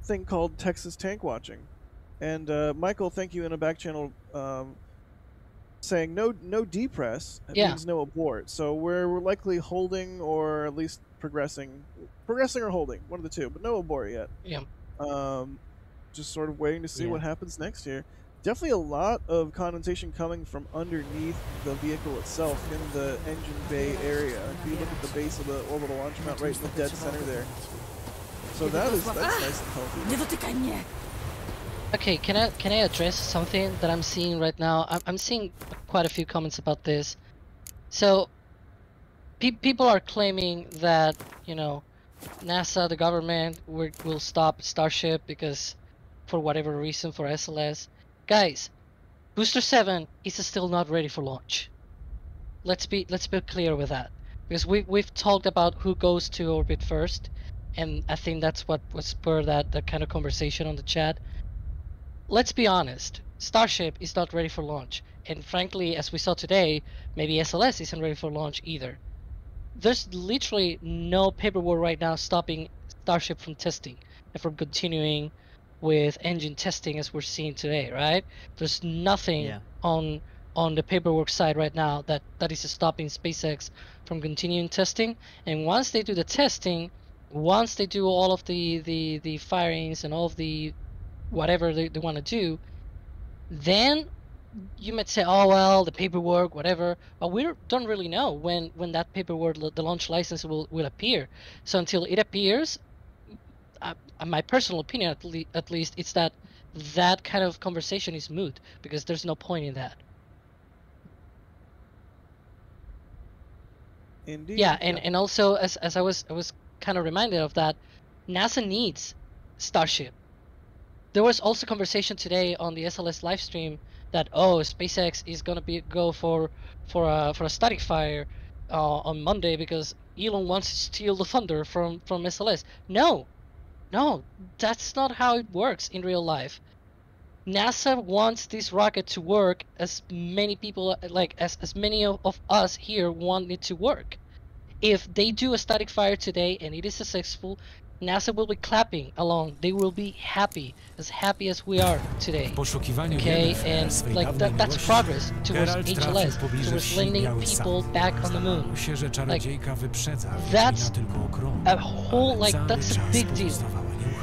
thing called Texas tank watching. And Michael, thank you in a back channel saying no depress means no abort. So we're likely holding or at least progressing or holding, one of the two, but no abort yet. Yeah. Just sort of waiting to see what happens next year. definitely a lot of condensation coming from underneath the vehicle itself in the engine bay area. If you look at the base of the orbital launch mount right in the dead center there. So that's nice and healthy. Okay, can I address something that I'm seeing right now? I'm seeing quite a few comments about this. So people are claiming that, you know, NASA, the government, will stop Starship because for whatever reason for SLS. Guys, Booster 7 is still not ready for launch. Let's be clear with that, because we've talked about who goes to orbit first, and I think that's what spurred that kind of conversation on the chat. Let's be honest, Starship is not ready for launch, and frankly, as we saw today, maybe SLS isn't ready for launch either. There's literally no paperwork right now stopping Starship from testing and from continuing with engine testing as we're seeing today, right? There's nothing on the paperwork side right now that is stopping SpaceX from continuing testing. And once they do the testing, once they do all of the firings and all of the whatever they want to do, then you might say, oh well, the paperwork, whatever, but we don't really know when that paperwork, the launch license will appear. So until it appears, my personal opinion at least, it's that kind of conversation is moot, because there's no point in that. Indeed. Yeah, and also as I was kind of reminded of that, NASA needs Starship. There was also conversation today on the SLS live stream that SpaceX is gonna go for a static fire on Monday because Elon wants to steal the thunder from SLS. No, that's not how it works in real life. NASA wants this rocket to work as many people, like as many of us here want it to work. If they do a static fire today and it is successful, NASA will be clapping along. They will be happy as we are today. Okay, and like that's progress towards HLS, towards landing people back on the moon. Like that's a whole, like that's a big deal.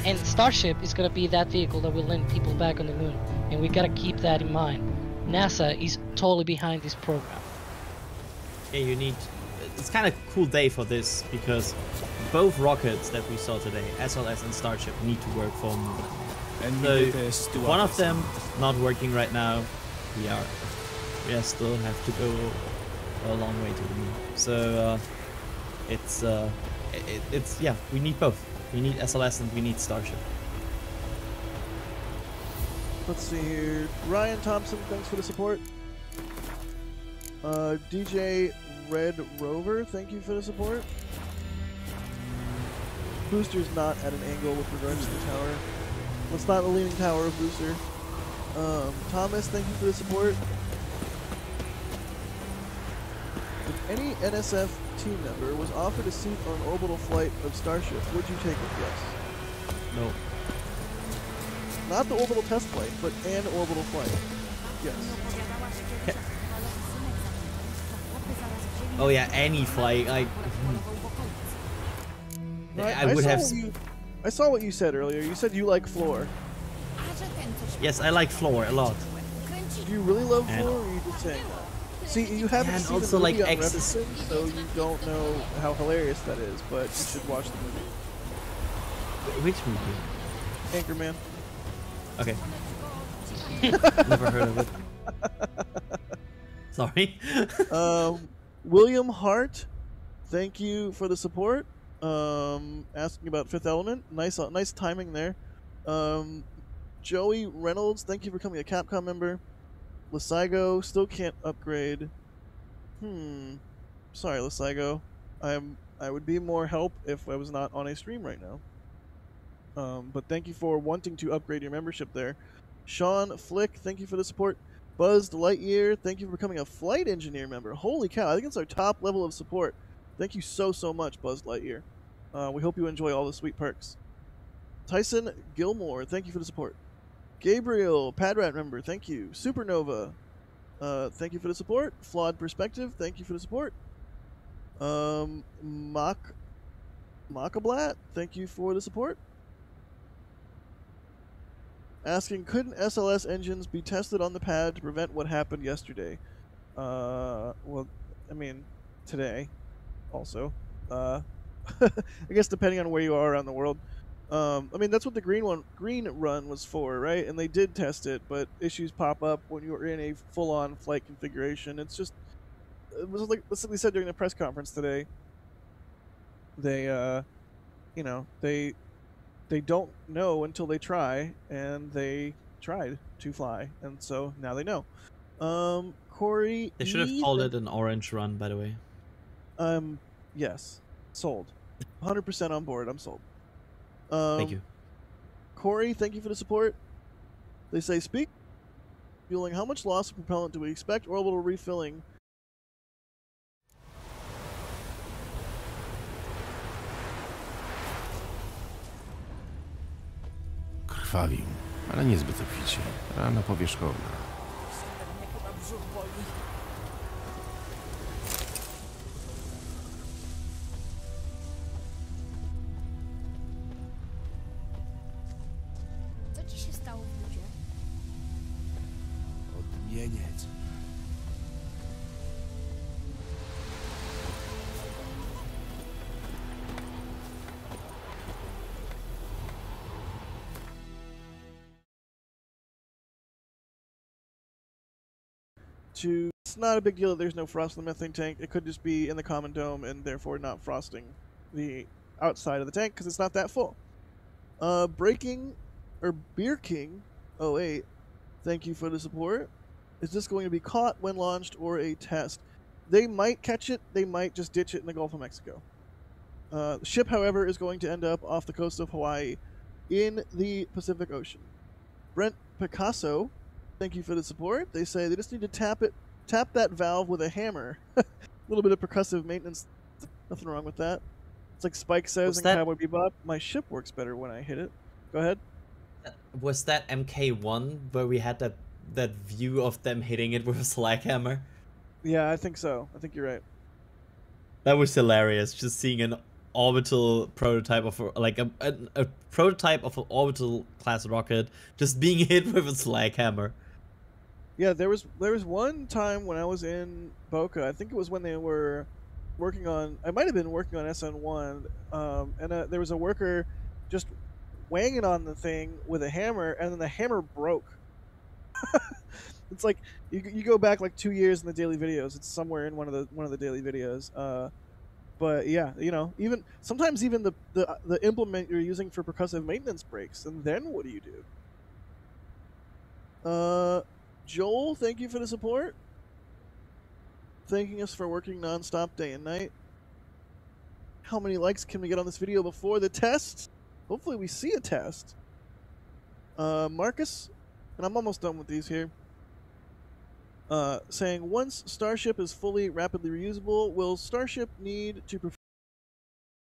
And Starship is gonna be that vehicle that will land people back on the moon, and we gotta keep that in mind. NASA is totally behind this program. Yeah, you need. It's kind of a cool day for this because both rockets that we saw today, SLS and Starship, need to work for moon. And so one of them not working right now. We still have to go a long way to the moon. So it's yeah, we need both. We need SLS and we need Starship. Let's see here. Ryan Thompson, thanks for the support. DJ Red Rover, thank you for the support. Booster's not at an angle with regards to the tower. Let's not the leaning tower of Booster. Thomas, thank you for the support. If any NSF team member was offered a seat on an orbital flight of Starship, would you take it? Yes. No. Not the orbital test flight, but an orbital flight. Yes. Oh yeah, any flight. Like, I would have. I saw what you said earlier. You said you like floor. Yes, I like floor a lot. Do you really love floor, or are you just saying that? See, you haven't seen also the movie like on Revenant, so you don't know how hilarious that is, but you should watch the movie. Which movie? Anchorman. Okay. Never heard of it. Sorry. William Hart, thank you for the support. Asking about Fifth Element. Nice timing there. Joey Reynolds, thank you for becoming a Capcom member. Lysigo, still can't upgrade. Sorry, Lysigo. I would be more help if I was not on a stream right now. But thank you for wanting to upgrade your membership there. Sean Flick, thank you for the support. Buzzed Lightyear, thank you for becoming a flight engineer member. Holy cow, I think it's our top level of support. Thank you so much, Buzzed Lightyear. We hope you enjoy all the sweet perks. Tyson Gilmore, thank you for the support. Gabriel, Padrat member, thank you. Supernova, thank you for the support. Flawed Perspective, thank you for the support. Makablat, thank you for the support. asking, couldn't SLS engines be tested on the pad to prevent what happened yesterday? Well, I mean, today, also. I guess depending on where you are around the world. I mean, that's what the green run was for, right? And they did test it, but issues pop up when you're in a full-on flight configuration. It was like they said during the press conference today. They, they don't know until they try, and they tried to fly, and so now they know. Corey, They should have called it an orange run, by the way. Yes, sold, 100% on board. I'm sold. Thank you. Corey, thank you for the support. They say, speak. Fueling, how much loss of propellant do we expect? Orbital refilling. Krwawił, ale niezbyt obficie. Rana powierzchowna. Co ci się stało w budzie? Odmieniec. It's not a big deal that there's no frost in the methane tank. It could just be in the common dome and therefore not frosting the outside of the tank because it's not that full. Breaking or Beer King 08, thank you for the support. Is this going to be caught when launched or a test? They might catch it. They might just ditch it in the Gulf of Mexico. The ship, however, is going to end up off the coast of Hawaii in the Pacific Ocean. Brent Picasso, thank you for the support. They say they just need to tap that valve with a hammer. A little bit of percussive maintenance. Nothing wrong with that. It's like Spike says in Cowboy Bebop, my ship works better when I hit it. Go ahead. Was that MK1 where we had that view of them hitting it with a slag hammer? Yeah, I think so. I think you're right. That was hilarious, just seeing an orbital prototype of a prototype of an orbital class rocket just being hit with a slag hammer. Yeah, there was one time when I was in Boca. I think it was when they were working on. I might have been working on SN1, and there was a worker just wanging on the thing with a hammer, and then the hammer broke. It's like you go back like 2 years in the daily videos. It's somewhere in one of the daily videos. But yeah, sometimes even the implement you're using for percussive maintenance breaks, and then what do you do? Joel, thank you for the support. Thanking us for working non-stop day and night. How many likes can we get on this video before the test? Hopefully we see a test. Marcus, and I'm almost done with these here. Saying, once Starship is fully rapidly reusable, will Starship need to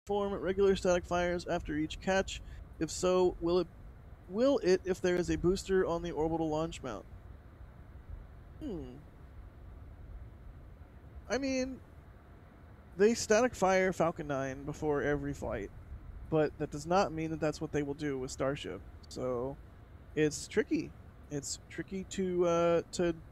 perform regular static fires after each catch? If so, will it if there is a booster on the orbital launch mount? I mean, they static fire Falcon 9 before every flight, but that does not mean that that's what they will do with Starship. So it's tricky. It's tricky to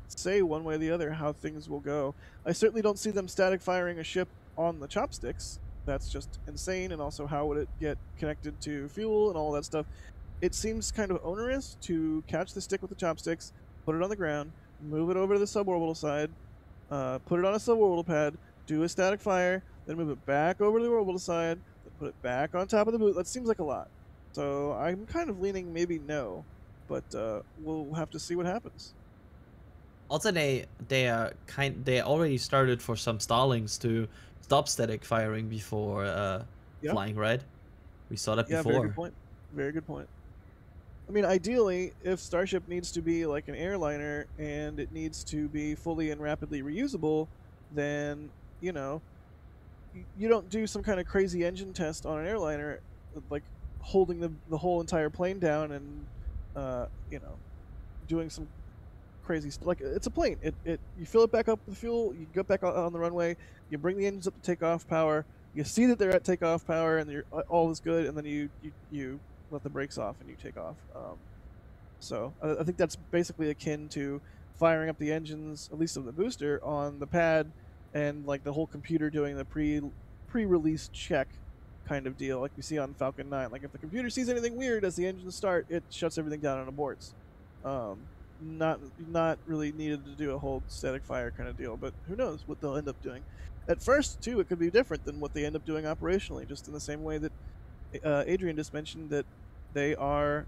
say one way or the other how things will go. I certainly don't see them static firing a ship on the chopsticks. That's just insane, and also how would it get connected to fuel and all that stuff. It seems kind of onerous to catch the stick with the chopsticks, put it on the ground, move it over to the suborbital side, put it on a suborbital pad, do a static fire, then move it back over to the orbital side, then put it back on top of the boot. That seems like a lot. So I'm kind of leaning maybe no, but we'll have to see what happens. Also, they already started for some stallings to stop static firing before flying, right? We saw that before. Yeah, very good point. Very good point. I mean, ideally, if Starship needs to be like an airliner and it needs to be fully and rapidly reusable, then, you don't do some kind of crazy engine test on an airliner, like holding the whole entire plane down and, doing some crazy stuff. Like, it's a plane. You fill it back up with fuel, you go back on the runway, you bring the engines up to takeoff power, you see that they're at takeoff power and all is good, and then you let the brakes off and you take off. So I think that's basically akin to firing up the engines, at least of the booster, on the pad, and like the whole computer doing the pre-release check kind of deal, like we see on Falcon 9. Like if the computer sees anything weird as the engines start, it shuts everything down on aborts. Not really needed to do a whole static fire kind of deal, but who knows what they'll end up doing. At first, too, it could be different than what they end up doing operationally, just in the same way that Adrian just mentioned that they are.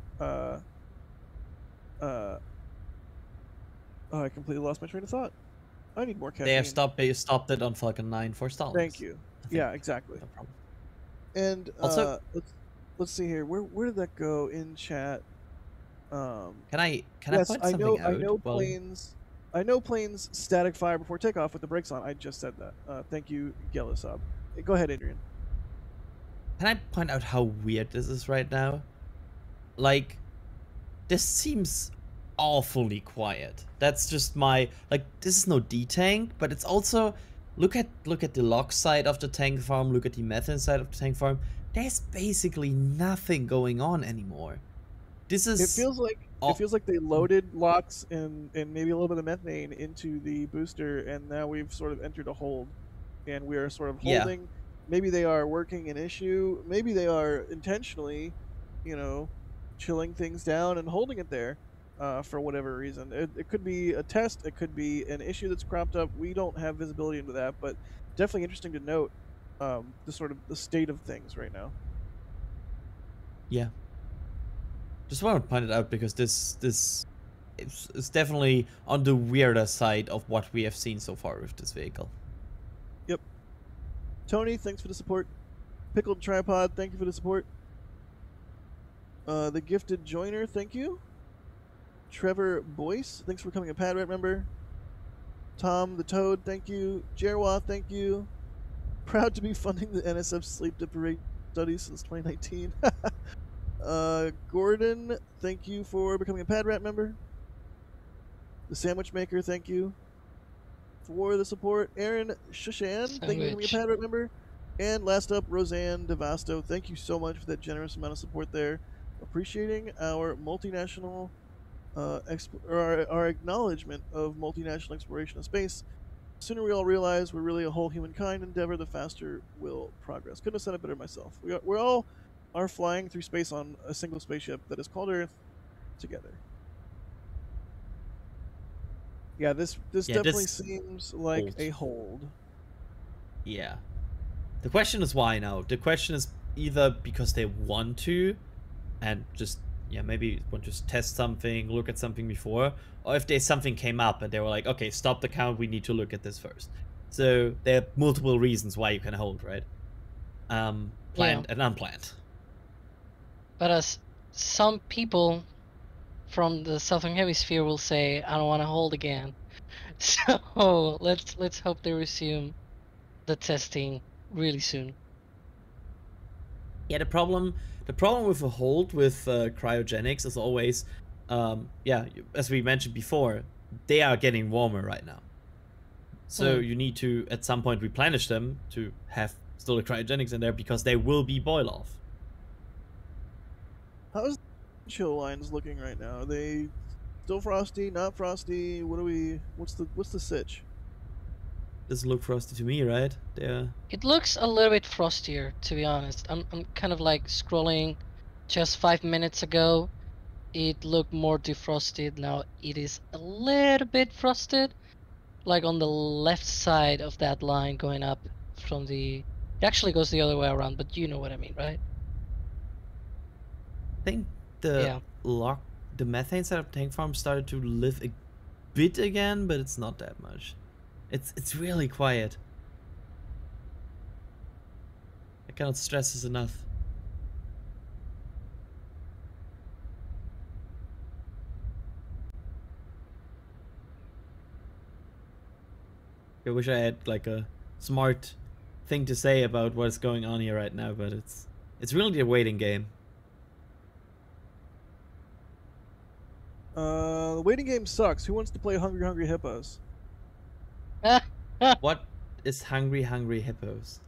Oh, I completely lost my train of thought. I need more caffeine. They stopped it on Falcon 9 for Stalin. Thank you. Yeah, exactly. No problem. And Also, let's see here. Where did that go in chat? Can I yes, point something out? I know planes static fire before takeoff with the brakes on. I just said that. Thank you, Gelisab. Go ahead, Adrian. Can I point out how weird this is right now? Like, this seems awfully quiet. That's just my, like, this is no D-tank, but it's also, look at the log side of the tank farm, look at the methane side of the tank farm. There's basically nothing going on anymore. This is... It feels like they loaded LOX and maybe a little bit of methane into the booster, and now we've sort of entered a hold, and we are sort of holding. Yeah. Maybe they are working an issue. Maybe they are intentionally, chilling things down and holding it there for whatever reason. It could be a test. It could be an issue that's cropped up. We don't have visibility into that, but definitely interesting to note the state of things right now. Yeah. Just want to point it out because this is definitely on the weirder side of what we have seen so far with this vehicle. Yep. Tony, thanks for the support. Pickled Tripod, thank you for the support. The Gifted Joiner, thank you. Trevor Boyce, thanks for becoming a Padrat member. Tom the Toad, thank you. Jerwa, thank you. Proud to be funding the NSF sleep deprivation study since 2019. Gordon, thank you for becoming a Padrat member. The Sandwich Maker, thank you for the support. Aaron Shushan, thank you for becoming a Padrat member. And last up, Roseanne Devasto, thank you so much for that generous amount of support there. Appreciating our multinational, our acknowledgement of multinational exploration of space. The sooner we all realize we're really a whole humankind endeavor, the faster we'll progress. Couldn't have said it better myself. We're all are flying through space on a single spaceship that is called Earth together. Yeah, this definitely seems like a hold. Yeah. The question is why now. The question is either because they want to and just, maybe want to just test something, look at something before, or if there's something came up and they were like, okay, stop the count, we need to look at this first. So there are multiple reasons why you can hold, right? Planned and unplanned. But as some people from the Southern Hemisphere will say, I don't want to hold again. So let's hope they resume the testing really soon. Yeah, the problem with a hold with cryogenics is always, as we mentioned before, they are getting warmer right now. So you need to, at some point, replenish them to have still the cryogenics in there because they will be boil off. How's chill lines looking right now? Are they still frosty, not frosty? What's the sitch? Doesn't look frosty to me, right? It looks a little bit frostier, to be honest. I'm kind of like scrolling just 5 minutes ago. It looked more defrosted. Now it is a little bit frosted, like on the left side of that line going up from the... It actually goes the other way around, but you know what I mean, right? I think the methane side of tank farm started to live a bit again, but it's not that much. It's really quiet. I cannot stress this enough. I wish I had like a smart thing to say about what's going on here right now, but it's really a waiting game. The waiting game sucks. Who wants to play Hungry Hungry Hippos? What is Hungry Hungry Hippos?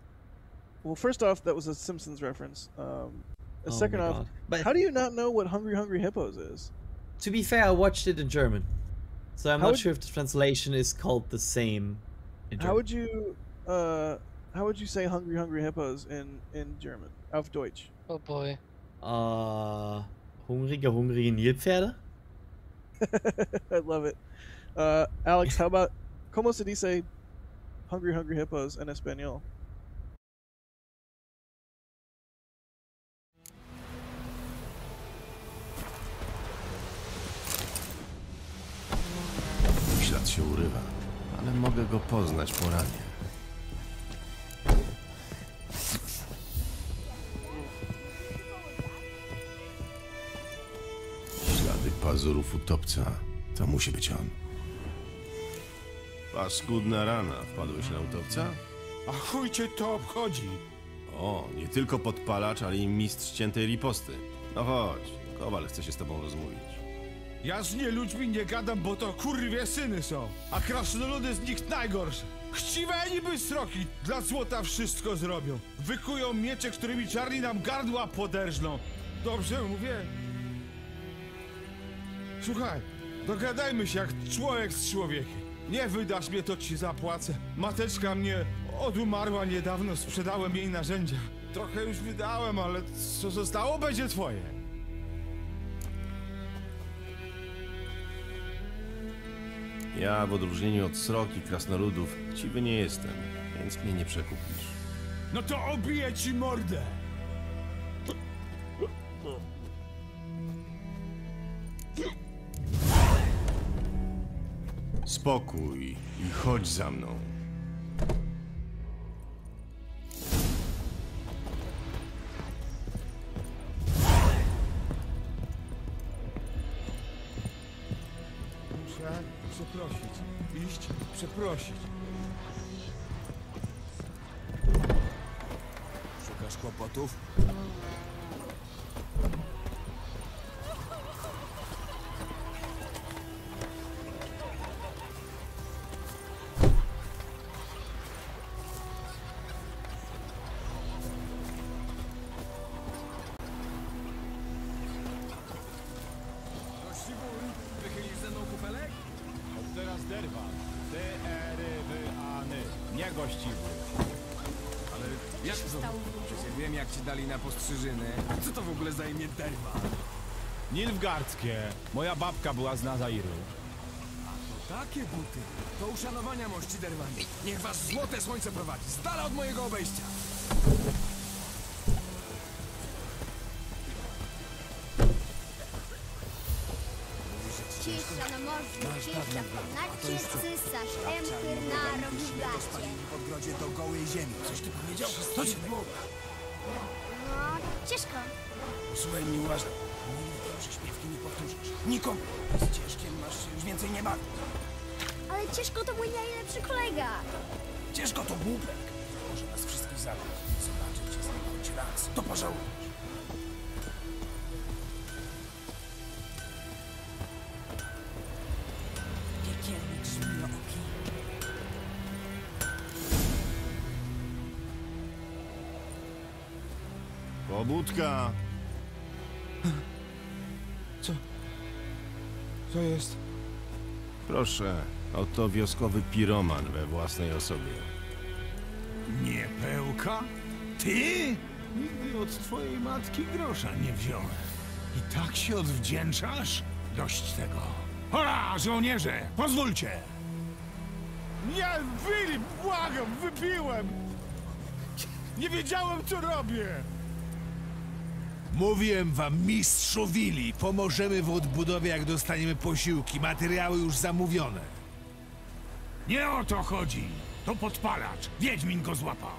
Well, first off, that was a Simpsons reference. Second off, but how do you not know what Hungry Hungry Hippos is? to be fair, I watched it in German, so I'm How not would- sure if the translation is called the same. In German. How would you say hungry hungry hippos in German? Auf Deutsch. Oh boy. Hungrige Nilpferde? I love it. Alex, how about como se dice hungry hungry hippos en español? Ślad się urywa, ale mogę go poznać po ranie. Ślady pazurów utopca. To musi być on. Paskudna rana. Wpadłeś na utopca? A chuj cię to obchodzi? O, nie tylko podpalacz, ale i mistrz ciętej riposty. No chodź, Kowal chce się z tobą rozmówić. Ja z nie ludźmi nie gadam, bo to kurwie syny są. A krasnoludy z nich najgorsze. Chciwe niby sroki, dla złota wszystko zrobią. Wykują miecze, którymi czarni nam gardła poderżną. Dobrze mówię? Słuchaj, dogadajmy się jak człowiek z człowiekiem. Nie wydasz mnie, to ci zapłacę. Mateczka mnie odumarła niedawno, sprzedałem jej narzędzia. Trochę już wydałem, ale co zostało, będzie twoje. Ja, w odróżnieniu od srok i krasnoludów, chciwy nie jestem, więc mnie nie przekupisz. No to obiję ci mordę! Spokój i chodź za mną. Muszę przeprosić. Iść, przeprosić. Szukasz kłopotów? Wychylisz ze mną kufelek? Od teraz derwan. D-E-R-W-A-N. Nie gościwy. Ale jak to? Przecież wiem, jak ci dali na postrzyżyny. Co to w ogóle za imię derwan? Nilfgaardzkie. Moja babka była z Nazairu. A to takie buty. To uszanowania mości derwani. Niech was złote słońce prowadzi. Z dala od mojego obejścia. Cisza na morzu, cisza w komnacie, cysarz Emhyr na rogu W odgrodzie do gołej ziemi. Coś ty powiedział? Co ci było? No, ciężko. Posłuchaj mnie uważnie. Nigdy te przyśpiewki nie powtórzysz. Nikomu. Z Cieszkiem masz się już więcej nie bawić. Ale ciężko to mój najlepszy kolega. Cieszko to głupek. Może nas wszystkich zabić. Zobaczę cię z nim choć raz. To pożałujesz. Piekielnik żmilooki. Pobudka! Co jest? Proszę, oto wioskowy piroman we własnej osobie. Nie pełka? Ty? Nigdy od twojej matki grosza nie wziąłem. I tak się odwdzięczasz? Dość tego. Hora, żołnierze! Pozwólcie! Nie, Filip, błagam, wypiłem! Nie wiedziałem, co robię! Mówiłem wam, mistrzu Willi, pomożemy w odbudowie, jak dostaniemy posiłki. Materiały już zamówione. Nie o to chodzi. To podpalacz. Wiedźmin go złapał.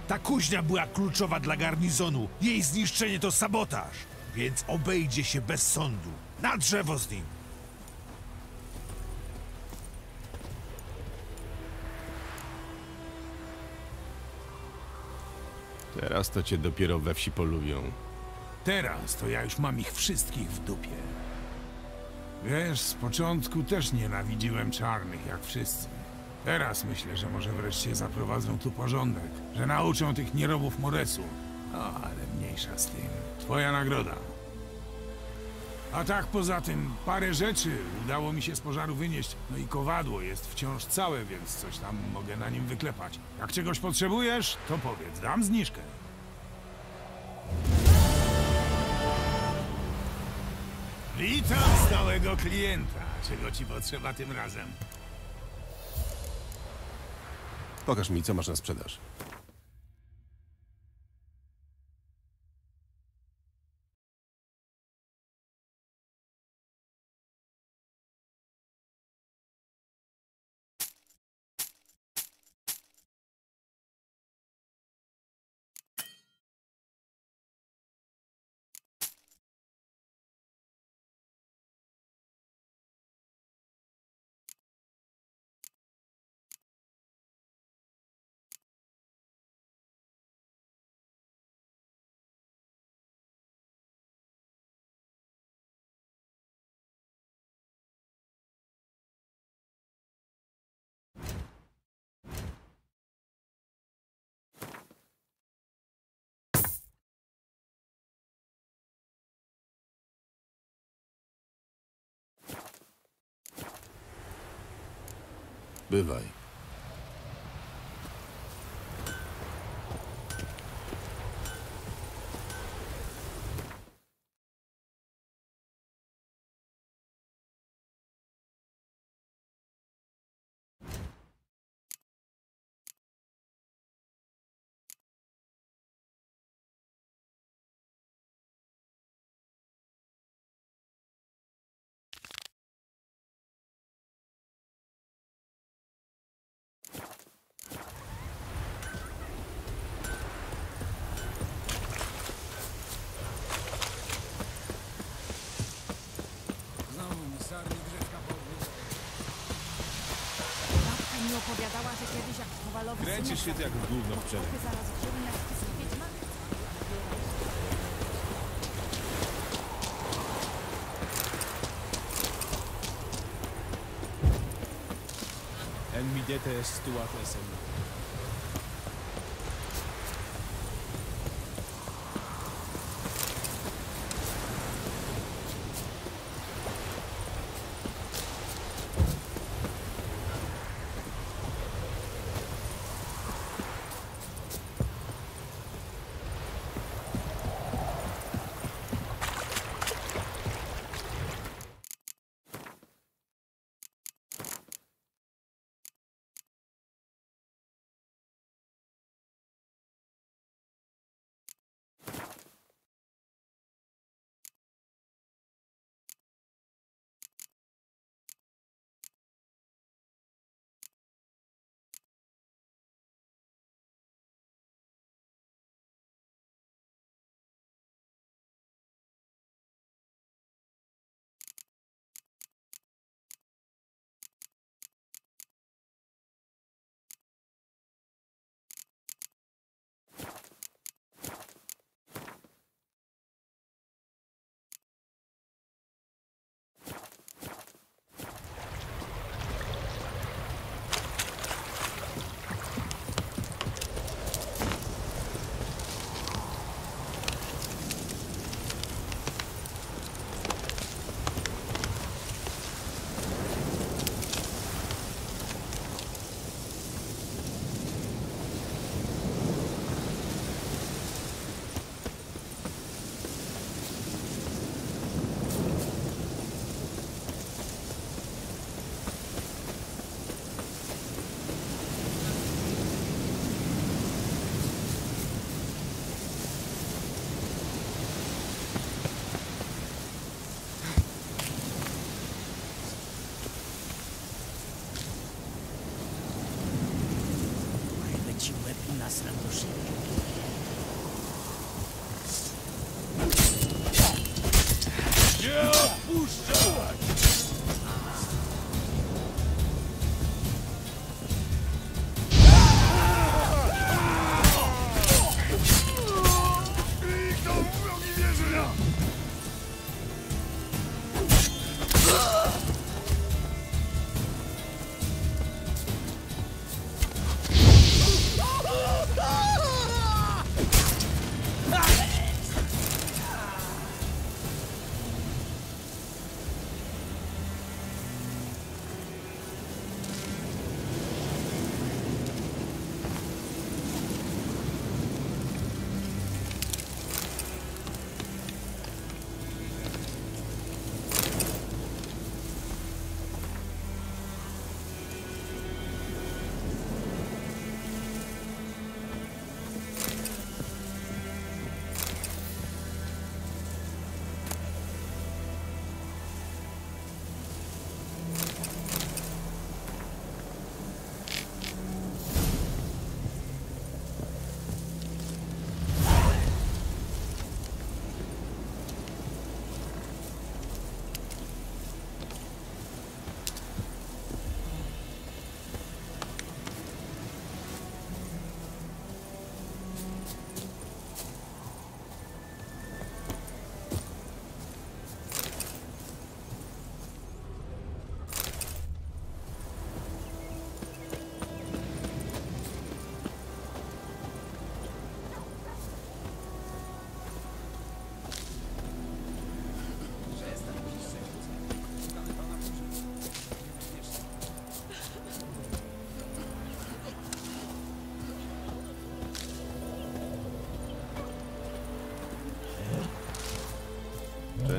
Ta kuźnia była kluczowa dla garnizonu. Jej zniszczenie to sabotaż. Więc obejdzie się bez sądu. Na drzewo z nim. Teraz to cię dopiero we wsi polubią. Teraz to ja już mam ich wszystkich w dupie. Wiesz, z początku też nienawidziłem czarnych, jak wszyscy. Teraz myślę, że może wreszcie zaprowadzą tu porządek, że nauczą tych nierobów moresu. No, ale mniejsza z tym. Twoja nagroda. A tak poza tym, parę rzeczy udało mi się z pożaru wynieść. No i kowadło jest wciąż całe, więc coś tam mogę na nim wyklepać. Jak czegoś potrzebujesz, to powiedz, dam zniżkę. Witam stałego klienta. Czego ci potrzeba tym razem? Pokaż mi, co masz na sprzedaż. Bywaj. Opowiadała, że kiedyś jak kowalowy Kręcisz się jak w gówno w przerwie. zaraz grzyby jak wiedźma. En mi diete stuatesem. nas na duszy. Nie odpuszczać! Kliknął wrogi wierzenia!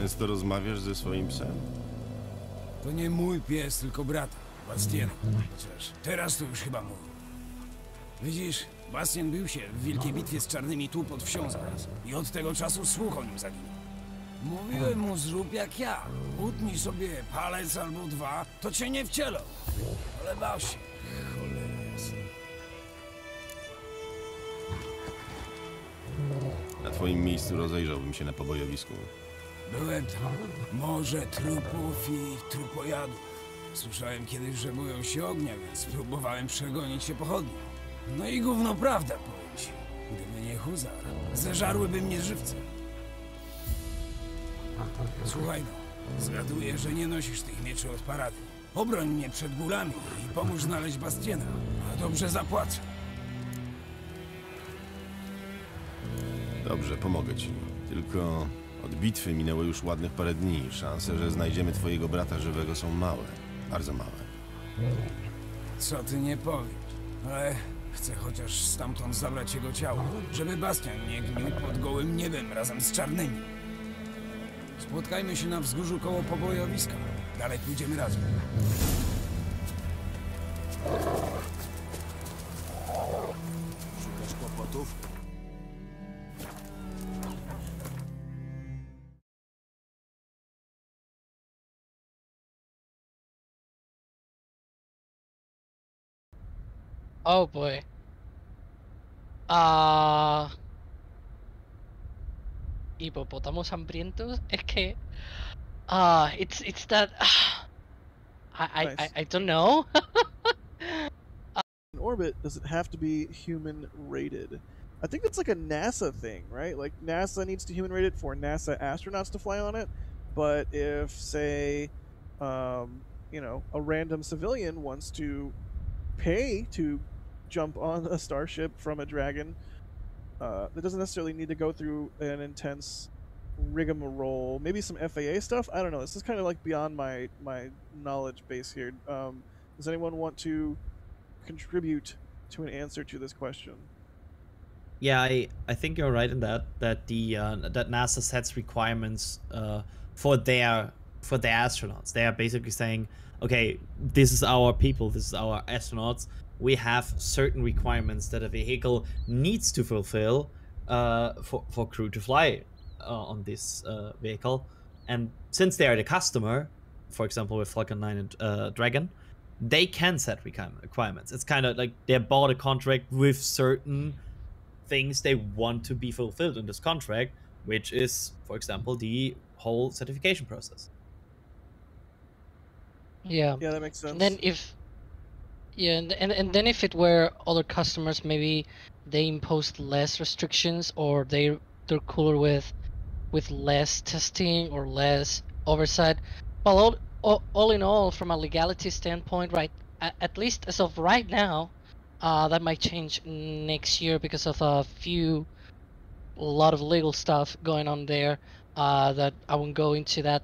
Często rozmawiasz ze swoim psem? To nie mój pies, tylko brata, Bastiena. Chociaż teraz to już chyba mój. Widzisz, Bastien bił się w wielkiej bitwie z czarnymi tu pod wsią zaraz. I od tego czasu słuch o nim zaginął. Mówiłem mu, zrób jak ja. Utnij sobie palec albo dwa, to cię nie wcielą. Ale bał się. Cholera jasna. Na twoim miejscu rozejrzałbym się na pobojowisku. Byłem tam. Morze trupów i trupojadów. Słyszałem kiedyś, że boją się ognia, więc próbowałem przegonić się pochodnią. No i gówno prawda, powiem ci. Gdyby nie huzar, zeżarłyby mnie żywcem. Słuchaj no, zgaduję, że nie nosisz tych mieczy od parady. Obroń mnie przed gulami i pomóż znaleźć Bastiena, a dobrze zapłacę. Dobrze, pomogę ci. Tylko od bitwy minęło już ładnych parę dni. Szanse, że znajdziemy twojego brata żywego są małe. Bardzo małe. Co ty nie powiesz, ale chcę chociaż stamtąd zabrać jego ciało, żeby Bastian nie gnił pod gołym niebem razem z czarnymi. Spotkajmy się na wzgórzu koło pobojowiska. Dalej pójdziemy razem. Szukasz kłopotów? Oh boy. Hipopótamos hambrientos. Es que. It's that. I don't know. In orbit, does it have to be human rated? I think it's like a NASA thing, right? Like NASA needs to human rate it for NASA astronauts to fly on it. But if, say, you know, a random civilian wants to pay to jump on a starship from a dragon, that doesn't necessarily need to go through an intense rigmarole. Maybe some FAA stuff. I don't know. This is kind of like beyond my knowledge base here. Does anyone want to contribute to an answer to this question? Yeah, I think you're right in that that NASA sets requirements for their astronauts. They are basically saying, okay, this is our people, this is our astronauts. We have certain requirements that a vehicle needs to fulfill for crew to fly on this vehicle. And since they are the customer, for example with Falcon 9 and Dragon, they can set requirements. It's kind of like they bought a contract with certain things they want to be fulfilled in this contract, which is, for example, the whole certification process. Yeah. Yeah, that makes sense. And then if and then if it were other customers, maybe they imposed less restrictions, or they're cooler with less testing or less oversight. Well, all in all, from a legality standpoint, right, at least as of right now, that might change next year because of a lot of legal stuff going on there, that I won't go into that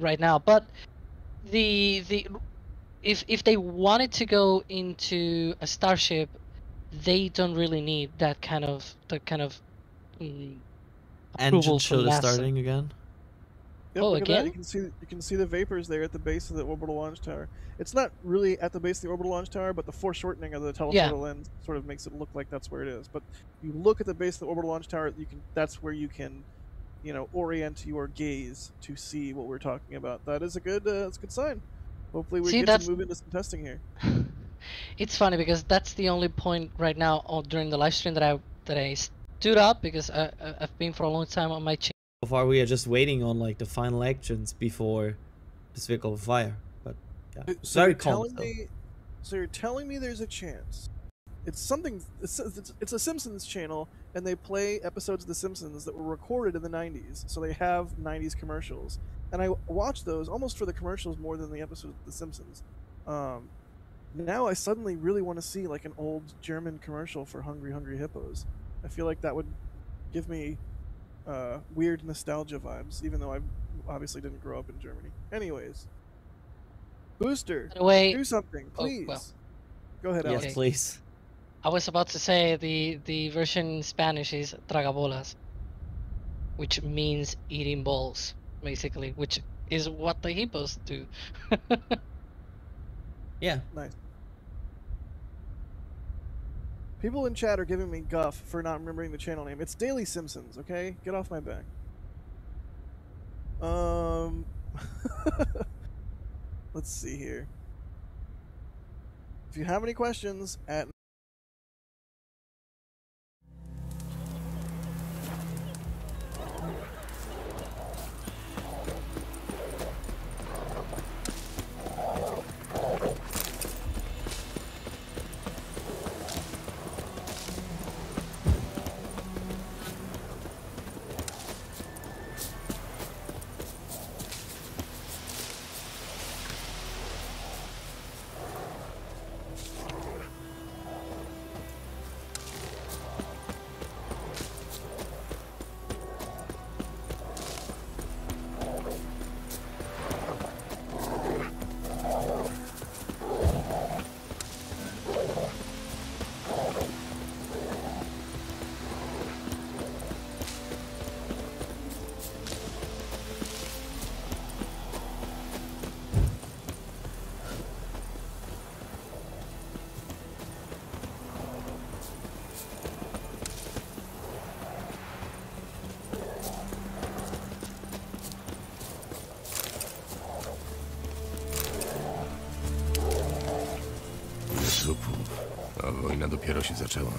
right now. But if they wanted to go into a starship, they don't really need that kind of Engine chill is NASA. starting again. Yep, Oh, look at again? that. You can see the vapors there at the base of the orbital launch tower. It's not really at the base of the orbital launch tower, but the foreshortening of the telephoto lens sort of makes it look like that's where it is. But you look at the base of the orbital launch tower, that's where you can, you know, orient your gaze to see what we're talking about. That is a good it's a good sign. Hopefully we get to move into some testing here. It's funny because that's the only point right now during the live stream that I stood up, because I've been for a long time on my channel. So far we are just waiting on like the final actions before this vehicle will fire. But yeah, So very you're calm. so you're telling me there's a chance. It's something. It's a Simpsons channel, and they play episodes of The Simpsons that were recorded in the 90s. So they have 90s commercials, and I watch those almost for the commercials more than the episodes of The Simpsons. Now I suddenly really want to see like an old German commercial for Hungry Hungry Hippos. I feel like that would give me weird nostalgia vibes, even though I obviously didn't grow up in Germany. Anyways, Booster, do something, please. Oh, well. Go ahead, Alex. Yes, please. I was about to say the version in Spanish is tragabolas, which means eating balls. basically, which is what the hippos do. Yeah. Nice. People in chat are giving me guff for not remembering the channel name. It's Daily Simpsons, okay? Get off my back. Let's see here. If you have any questions at trupów, a wojna dopiero się zaczęła.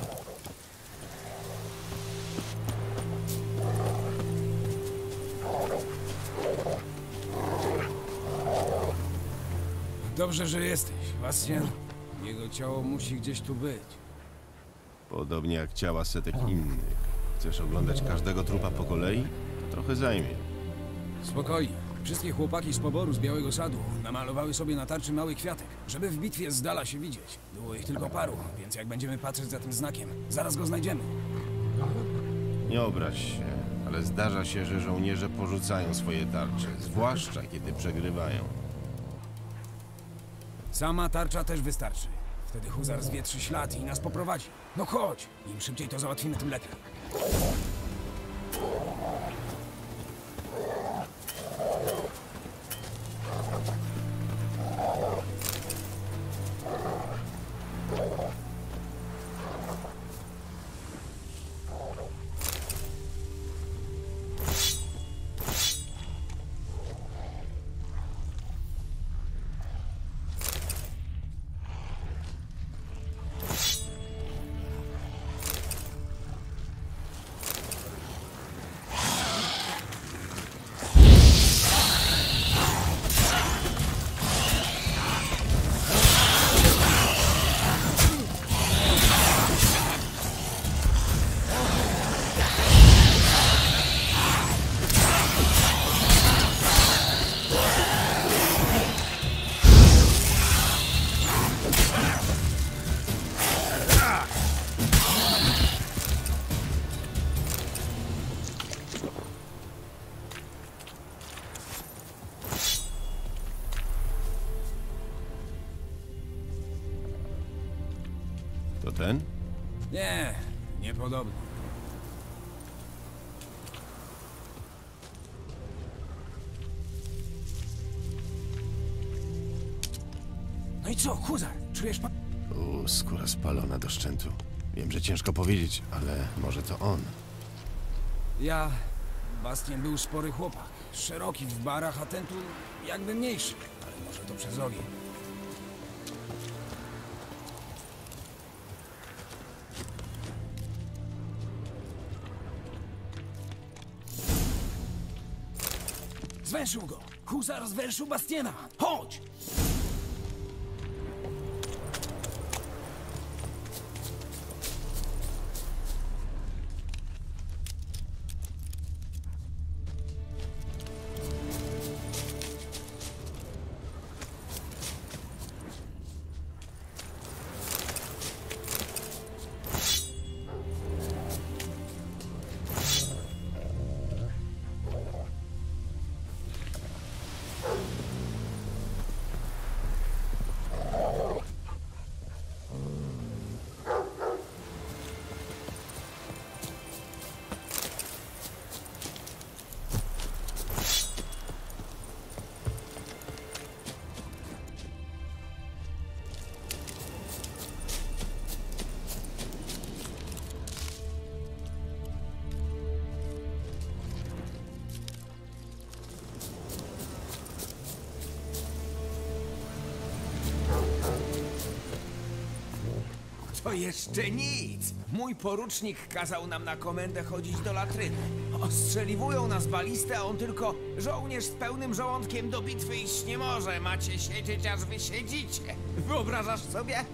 Dobrze, że jesteś, Bastian. Jego ciało musi gdzieś tu być. Podobnie jak ciała setek innych. Chcesz oglądać każdego trupa po kolei? To trochę zajmie. Spokojnie. Wszystkie chłopaki z poboru z Białego Sadu namalowały sobie na tarczy mały kwiatek, żeby w bitwie z dala się widzieć. Było ich tylko paru, więc jak będziemy patrzeć za tym znakiem, zaraz go znajdziemy. Nie obraź się, ale zdarza się, że żołnierze porzucają swoje tarcze, zwłaszcza kiedy przegrywają. Sama tarcza też wystarczy. Wtedy huzar zwietrzy ślad i nas poprowadzi. No chodź! Im szybciej to załatwimy, tym lepiej. To ten? Nie, niepodobny. No i co, huzar? Czujesz pan? Skóra spalona do szczętu. Wiem, że ciężko powiedzieć, ale może to on. Bastian był spory chłopak. Szeroki w barach, a ten tu jakby mniejszy. Ale może to przez ogień. Zwęszył go! Huzar zwęszył Bastiana! Chodź! To jeszcze nic. Mój porucznik kazał nam na komendę chodzić do latryny. Ostrzeliwują nas balisty, a on tylko żołnierz z pełnym żołądkiem do bitwy iść nie może. Macie siedzieć, aż wy siedzicie. Wyobrażasz sobie?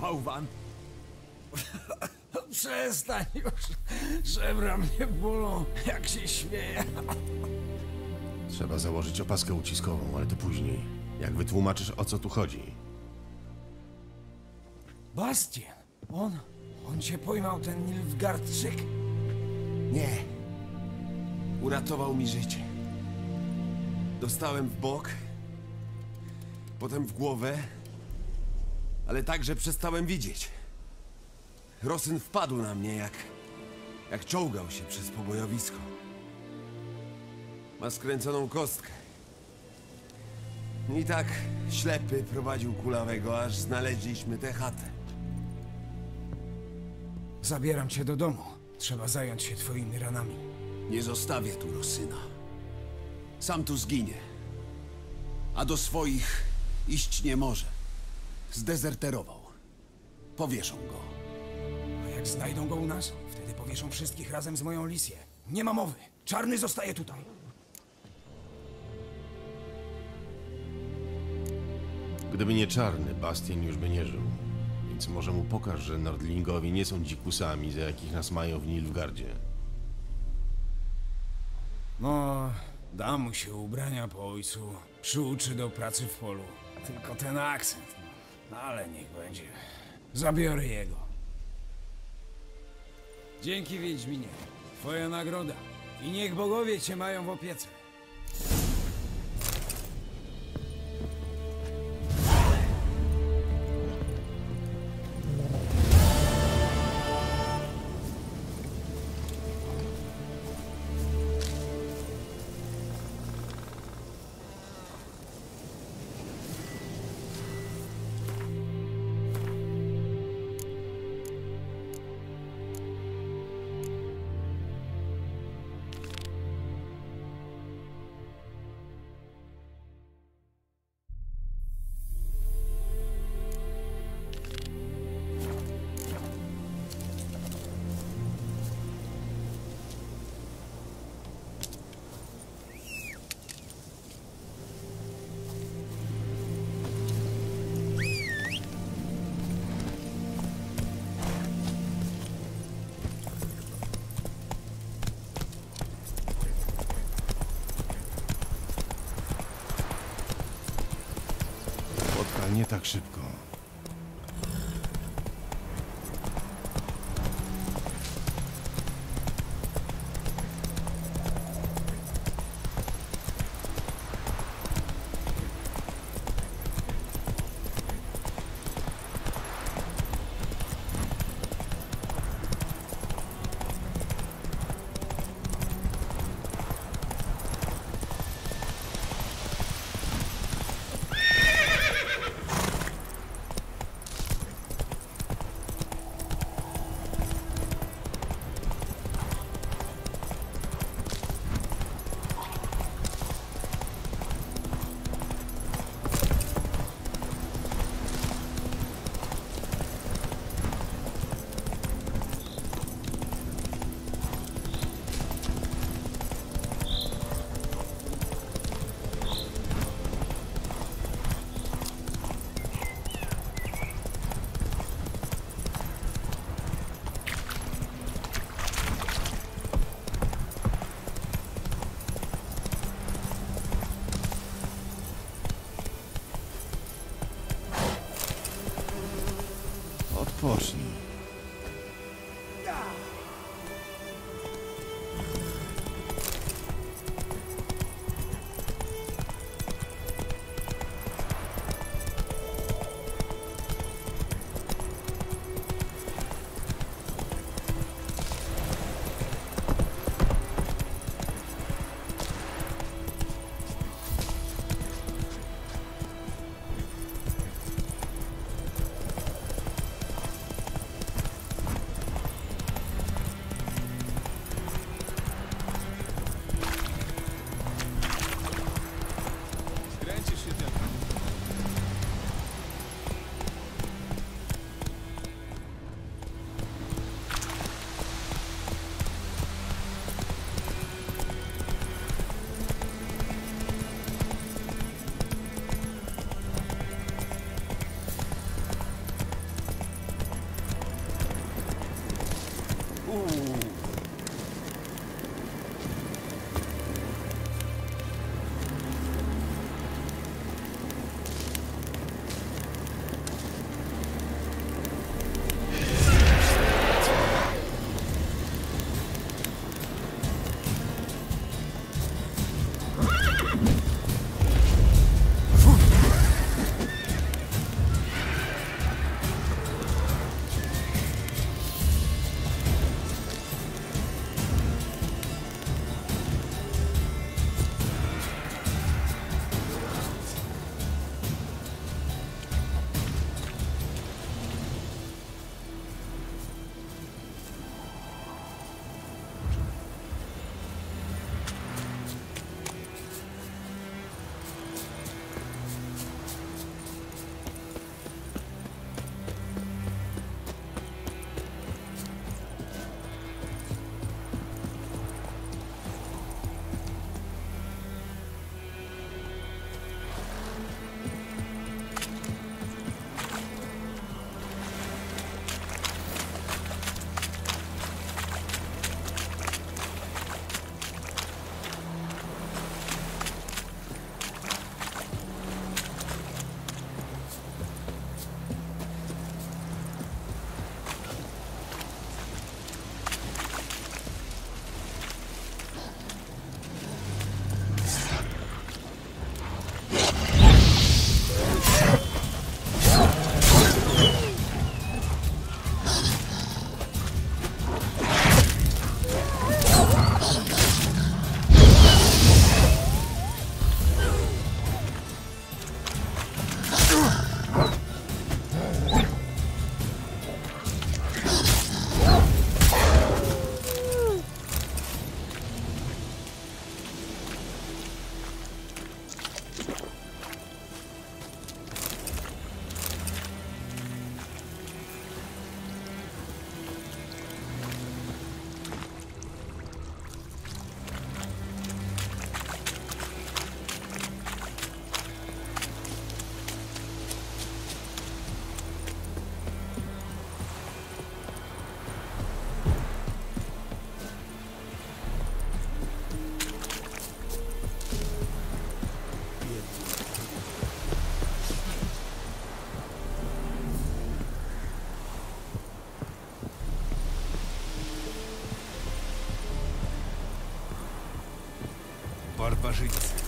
Bałwan. Przestań już. Żebra mnie bolą, jak się śmieję. Trzeba założyć opaskę uciskową, ale to później. Jak wytłumaczysz, o co tu chodzi? Bastian, on cię pojmał, ten Nilfgaardczyk? Nie. Uratował mi życie. Dostałem w bok, potem w głowę, ale także przestałem widzieć. Rosyn wpadł na mnie, jak czołgał się przez pobojowisko. Ma skręconą kostkę. I tak ślepy prowadził kulawego, aż znaleźliśmy tę chatę. Zabieram cię do domu. Trzeba zająć się twoimi ranami. Nie zostawię tu Rosyna. Sam tu zginie. A do swoich iść nie może. Zdezerterował. Powieszą go. A jak znajdą go u nas, wtedy powieszą wszystkich razem z moją Lisję. Nie ma mowy. Czarny zostaje tutaj. Gdyby nie Czarny, Bastian już by nie żył. Więc może mu pokaż, że Nordlingowie nie są dzikusami, za jakich nas mają w Nilfgaardzie. No, da mu się ubrania po ojcu. Przyuczy do pracy w polu. Tylko ten akcent. No, ale niech będzie. Zabiorę jego. Dzięki, Wiedźminie. Twoja nagroda. I niech bogowie cię mają w opiece. Nie tak szybko. Odpocznij. Barbarzyńcy.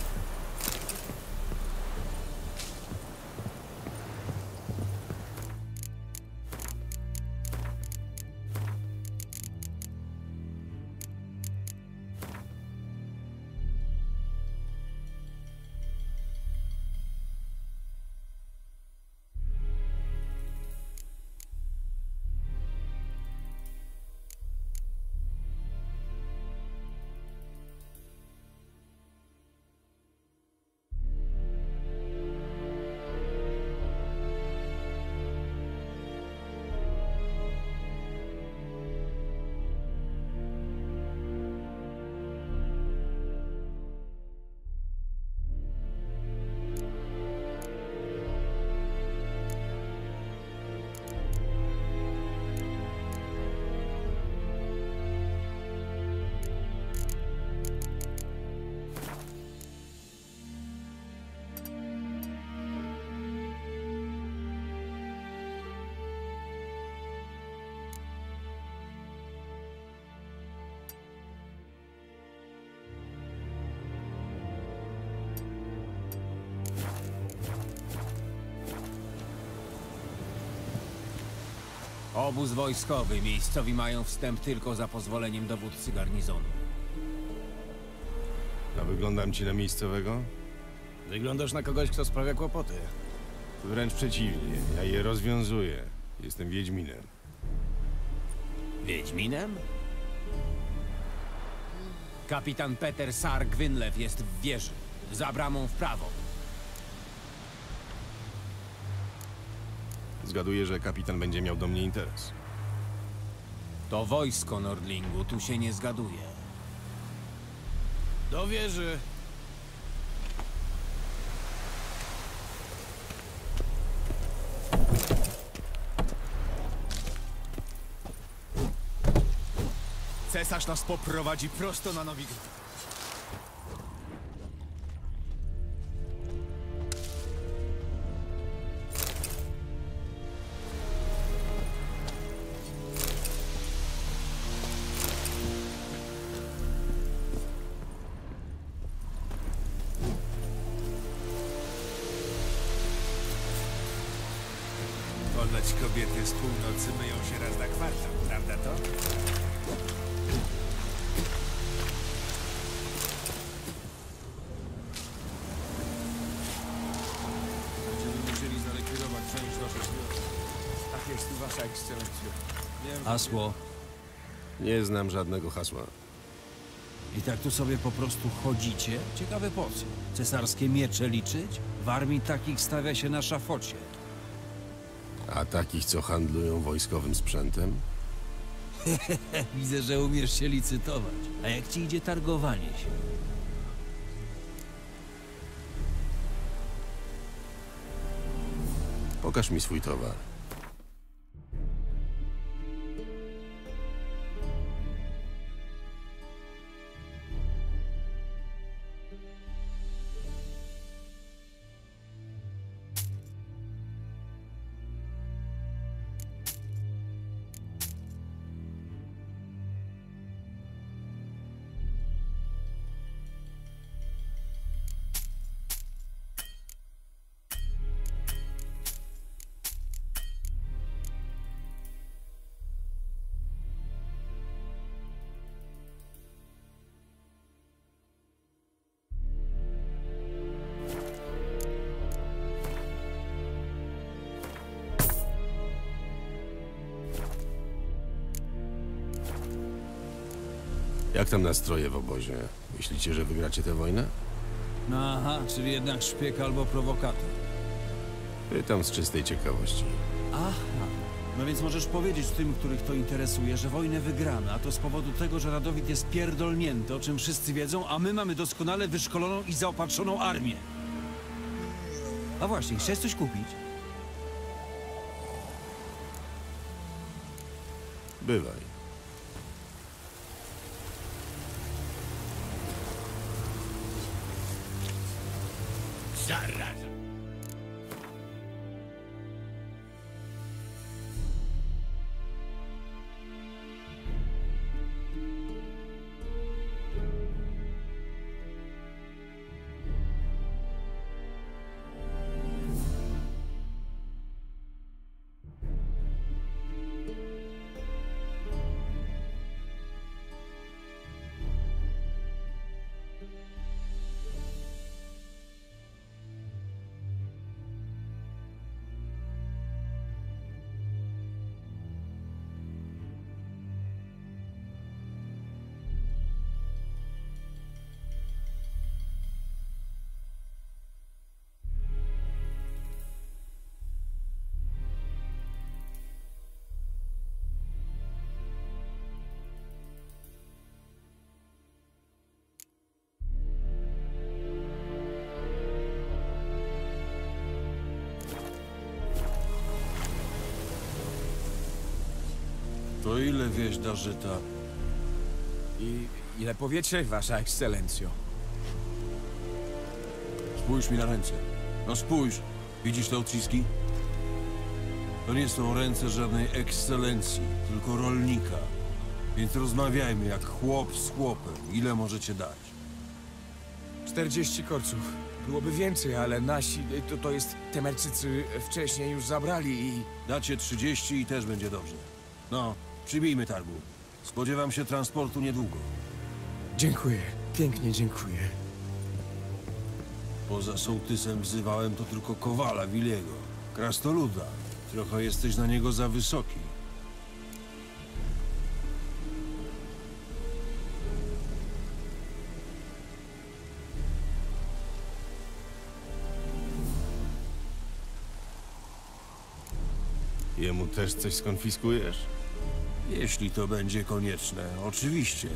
Obóz wojskowy. Miejscowi mają wstęp tylko za pozwoleniem dowódcy garnizonu. A wyglądam ci na miejscowego? Wyglądasz na kogoś, kto sprawia kłopoty. Wręcz przeciwnie, ja je rozwiązuję. Jestem Wiedźminem. Wiedźminem? Kapitan Peter Sar Gwynlew jest w wieży. Za bramą w prawo. Zgaduję, że kapitan będzie miał do mnie interes. To wojsko Nordlingu, tu się nie zgaduje. Do wieży. Cesarz nas poprowadzi prosto na Nowi Gra. Ponoć kobiety z północy myją się raz na kwartał, prawda to? Będziemy musieli zarekwirować część naszych miast. Tak jest, wasza ekscelencjo. Wiem, Hasło. Nie znam żadnego hasła. I tak tu sobie po prostu chodzicie? Ciekawe po co? Cesarskie miecze liczyć? W armii takich stawia się na szafocie. A takich, co handlują wojskowym sprzętem? Widzę, że umiesz się licytować. A jak ci idzie targowanie się? Pokaż mi swój towar. Jak tam nastroje w obozie? Myślicie, że wygracie tę wojnę? No aha, czyli jednak szpieg albo prowokator. Pytam z czystej ciekawości. Aha, no więc możesz powiedzieć tym, których to interesuje, że wojnę wygramy, a to z powodu tego, że Radowid jest pierdolnięty, o czym wszyscy wiedzą, a my mamy doskonale wyszkoloną i zaopatrzoną armię. A właśnie, chcesz coś kupić? Bywaj. Zaraz! To ile wieś da żyta? I ile powiecie, wasza ekscelencjo? Spójrz mi na ręce. No spójrz. Widzisz te odciski? To nie są ręce żadnej ekscelencji, tylko rolnika. Więc rozmawiajmy jak chłop z chłopem. Ile możecie dać? 40 korców. Byłoby więcej, ale nasi, to jest Temerczycy wcześniej już zabrali i... Dacie 30 i też będzie dobrze. No, przybijmy targu. Spodziewam się transportu niedługo. Dziękuję. Pięknie dziękuję. Poza sołtysem wzywałem to tylko Kowala Wiliego. Krasnoluda. Trochę jesteś na niego za wysoki. Jemu też coś skonfiskujesz? Jeśli to będzie konieczne, oczywiście.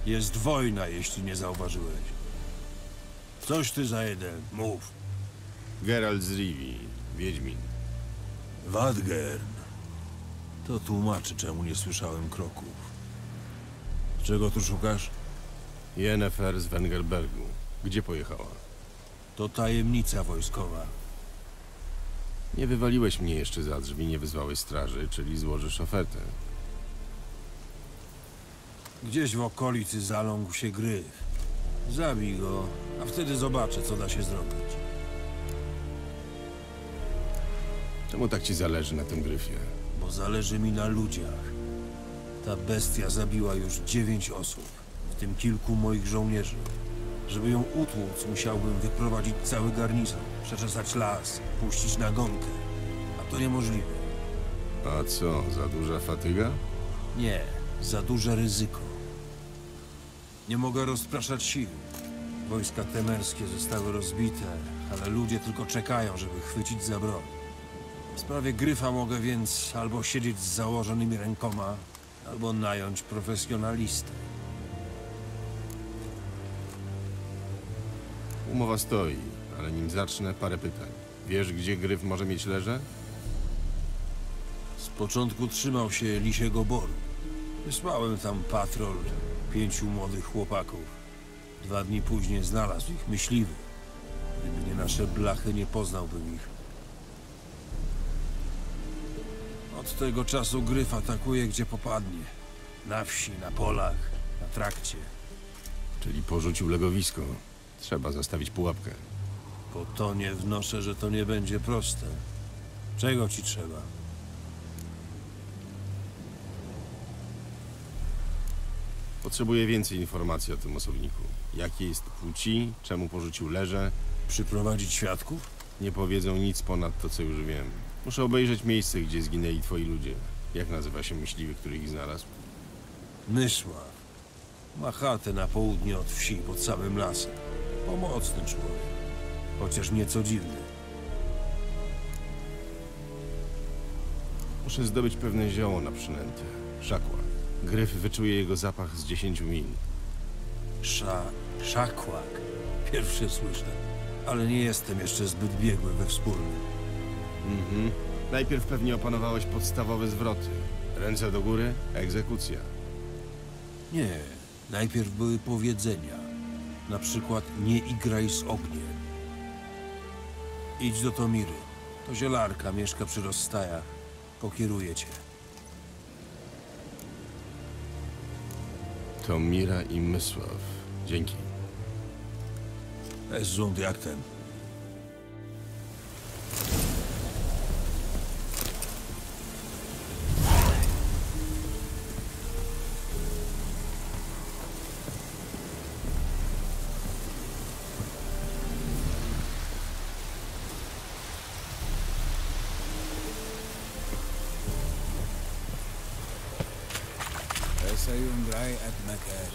Jest wojna, jeśli nie zauważyłeś. Coś ty za jeden, mów. Geralt z Rivii, Wiedźmin. Wadgern. To tłumaczy, czemu nie słyszałem kroków. Czego tu szukasz? Yennefer z Wengerbergu. Gdzie pojechała? To tajemnica wojskowa. Nie wywaliłeś mnie jeszcze za drzwi, nie wyzwałeś straży, czyli złożysz ofertę. Gdzieś w okolicy zaląkł się gryf. Zabij go, a wtedy zobaczę, co da się zrobić. Czemu tak ci zależy na tym gryfie? Bo zależy mi na ludziach. Ta bestia zabiła już 9 osób, w tym kilku moich żołnierzy. Żeby ją utłuc, musiałbym wyprowadzić cały garnizon, przeczesać las, puścić nagonkę. A to niemożliwe. A co, za duża fatyga? Nie, za duże ryzyko. Nie mogę rozpraszać sił. Wojska temerskie zostały rozbite, ale ludzie tylko czekają, żeby chwycić za broń. W sprawie gryfa mogę więc albo siedzieć z założonymi rękoma, albo nająć profesjonalistę. Umowa stoi, ale nim zacznę, parę pytań. Wiesz, gdzie gryf może mieć leże? Z początku trzymał się Lisiego Boru. Wysłałem tam patrol 5 młodych chłopaków. 2 dni później znalazł ich myśliwy. Gdyby nie nasze blachy, nie poznałbym ich. Od tego czasu gryf atakuje, gdzie popadnie. Na wsi, na polach, na trakcie. Czyli porzucił legowisko. Trzeba zastawić pułapkę. Po to nie wnoszę, że to nie będzie proste. Czego ci trzeba? Potrzebuję więcej informacji o tym osobniku. Jakiej jest płci, czemu porzucił leże. Przyprowadzić świadków? Nie powiedzą nic ponad to, co już wiem. Muszę obejrzeć miejsce, gdzie zginęli twoi ludzie. Jak nazywa się myśliwy, który ich znalazł? Mysław. Ma chatę na południe od wsi, pod samym lasem. Pomocny człowiek. Chociaż nieco dziwny. Muszę zdobyć pewne zioło na przynętę. Szakła. Gryf wyczuje jego zapach z 10 mil. Szakłak. Pierwszy słyszę. Ale nie jestem jeszcze zbyt biegły we wspólnym. Najpierw pewnie opanowałeś podstawowe zwroty. Ręce do góry, egzekucja. Nie. Najpierw były powiedzenia. Na przykład nie igraj z ogniem. Idź do Tomiry. To zielarka, mieszka przy rozstajach. Pokieruje cię. To Mira i Mysław. Dzięki. Zund jak ten. سيمضي مكان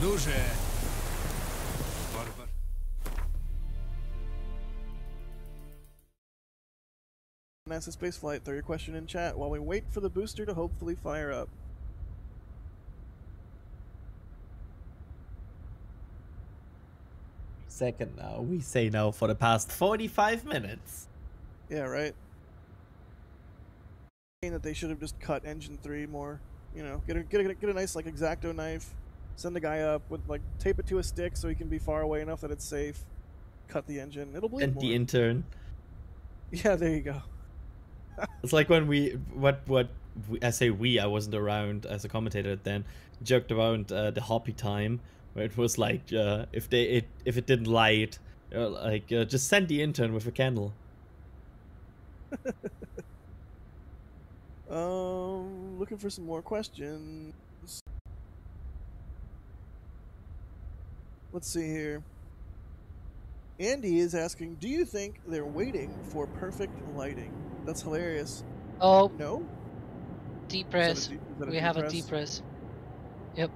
Duże! NASA spaceflight, throw your question in chat while we wait for the booster to hopefully fire up. Second now, we say no for the past 45 minutes. Yeah, right. That they should have just cut engine 3 more. You know, get a nice like X-Acto knife, send the guy up with like tape it to a stick so he can be far away enough that it's safe. Cut the engine. It'll bleed And more. the intern. Yeah, there you go. It's like when I say we, I wasn't around as a commentator then, joked around the hoppy time where it was like if it didn't light, just send the intern with a candle. Looking for some more questions. Let's see here. Andy is asking, do you think they're waiting for perfect lighting? That's hilarious. Oh. No? D-press. We have a D-press. Yep.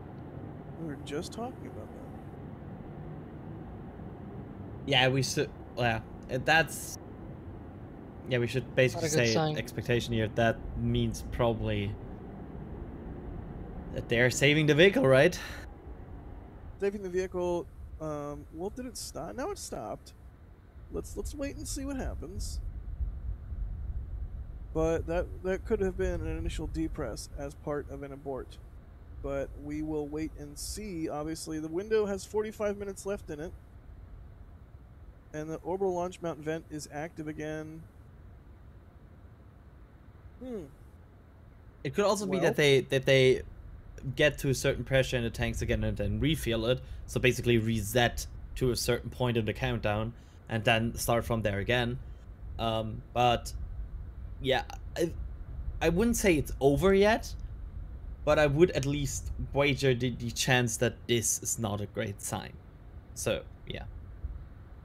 We were just talking about that. Yeah, we should. Yeah, that's. Yeah, we should basically Not a good say sign. expectation here. That means probably that they're saving the vehicle, right? Saving the vehicle. Well, did it stop? Now it stopped. Let's wait and see what happens. But that could have been an initial depress as part of an abort. But we will wait and see. Obviously, the window has 45 minutes left in it. And the orbital launch mount vent is active again. It could also be that they get to a certain pressure in the tanks again and then refill it. So basically reset to a certain point in the countdown and then start from there again. But yeah, I wouldn't say it's over yet, but I would at least wager the chance that this is not a great sign. So yeah.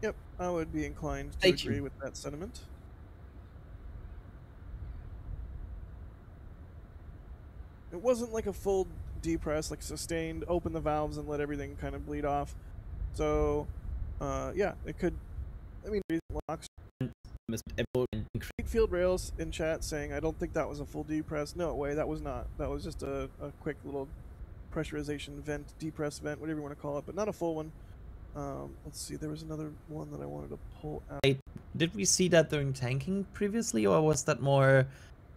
Yep, I would be inclined to agree with that sentiment. It wasn't like a full depress, like sustained, open the valves and let everything kind of bleed off. So, yeah, it could. I mean, locks. Field Rails in chat saying, I don't think that was a full depress. No way, that was not. That was just a quick little pressurization vent, depress vent, whatever you want to call it, but not a full one. Let's see, there was another one that I wanted to pull out. Did we see that during tanking previously, or was that more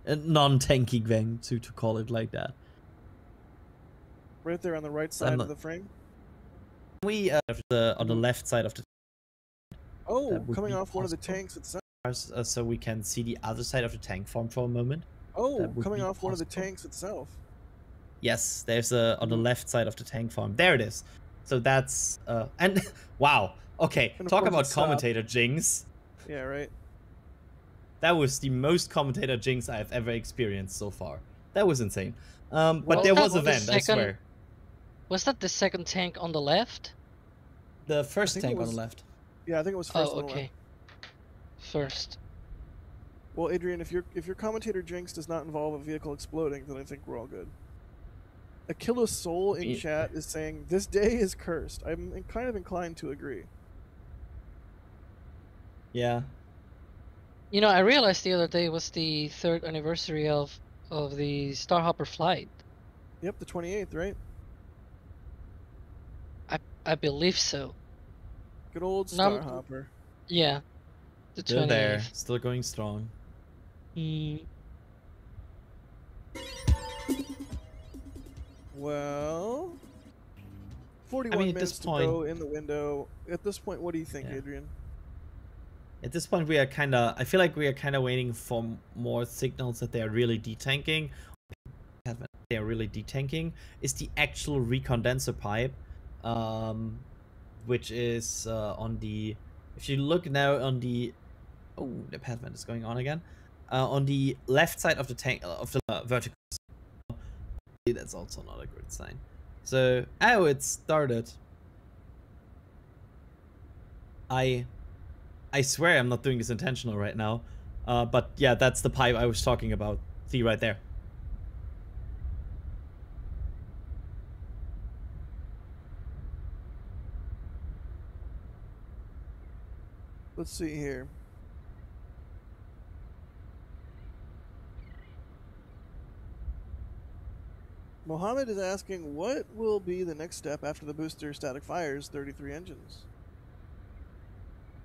non-tanking then, to call it like that? Right there on the right side of the frame. We on the left side of the. Oh, coming off one of the tanks itself. So we can see the other side of the tank farm for a moment. Oh, coming off one of the tanks itself. Yes, there's on the left side of the tank farm. There it is. So that's and wow. Okay, talk about commentator jinx. Yeah, right. That was the most commentator jinx I have ever experienced so far. That was insane. But Well, there was that a vent, I swear. Was that the second tank on the left? The first tank on the left. Yeah, I think it was first. Oh, okay. First. Well, Adrian, if your commentator jinx does not involve a vehicle exploding, then I think we're all good. Achilles Soul in chat is saying this day is cursed. I'm kind of inclined to agree. Yeah. You know, I realized the other day was the 3rd anniversary of the Starhopper flight. Yep, the 28th, right? I believe so. Good old Starhopper. Yeah. The 28th. Still there, still going strong. Well, 41 minutes to go in the window. At this point, what do you think, Adrian? At this point, we are kind of. I feel like we are kind of waiting for more signals that they are really detanking. They are really detanking. Is the actual recondenser pipe, which is on the. If you look now on the. Oh, the path vent is going on again. On the left side of the tank of the vertical. That's also not a good sign. So, oh, it started. I swear I'm not doing this intentional right now. But yeah, that's the pipe I was talking about. See right there. Let's see here. Mohammed is asking, what will be the next step after the booster static fires 33 engines?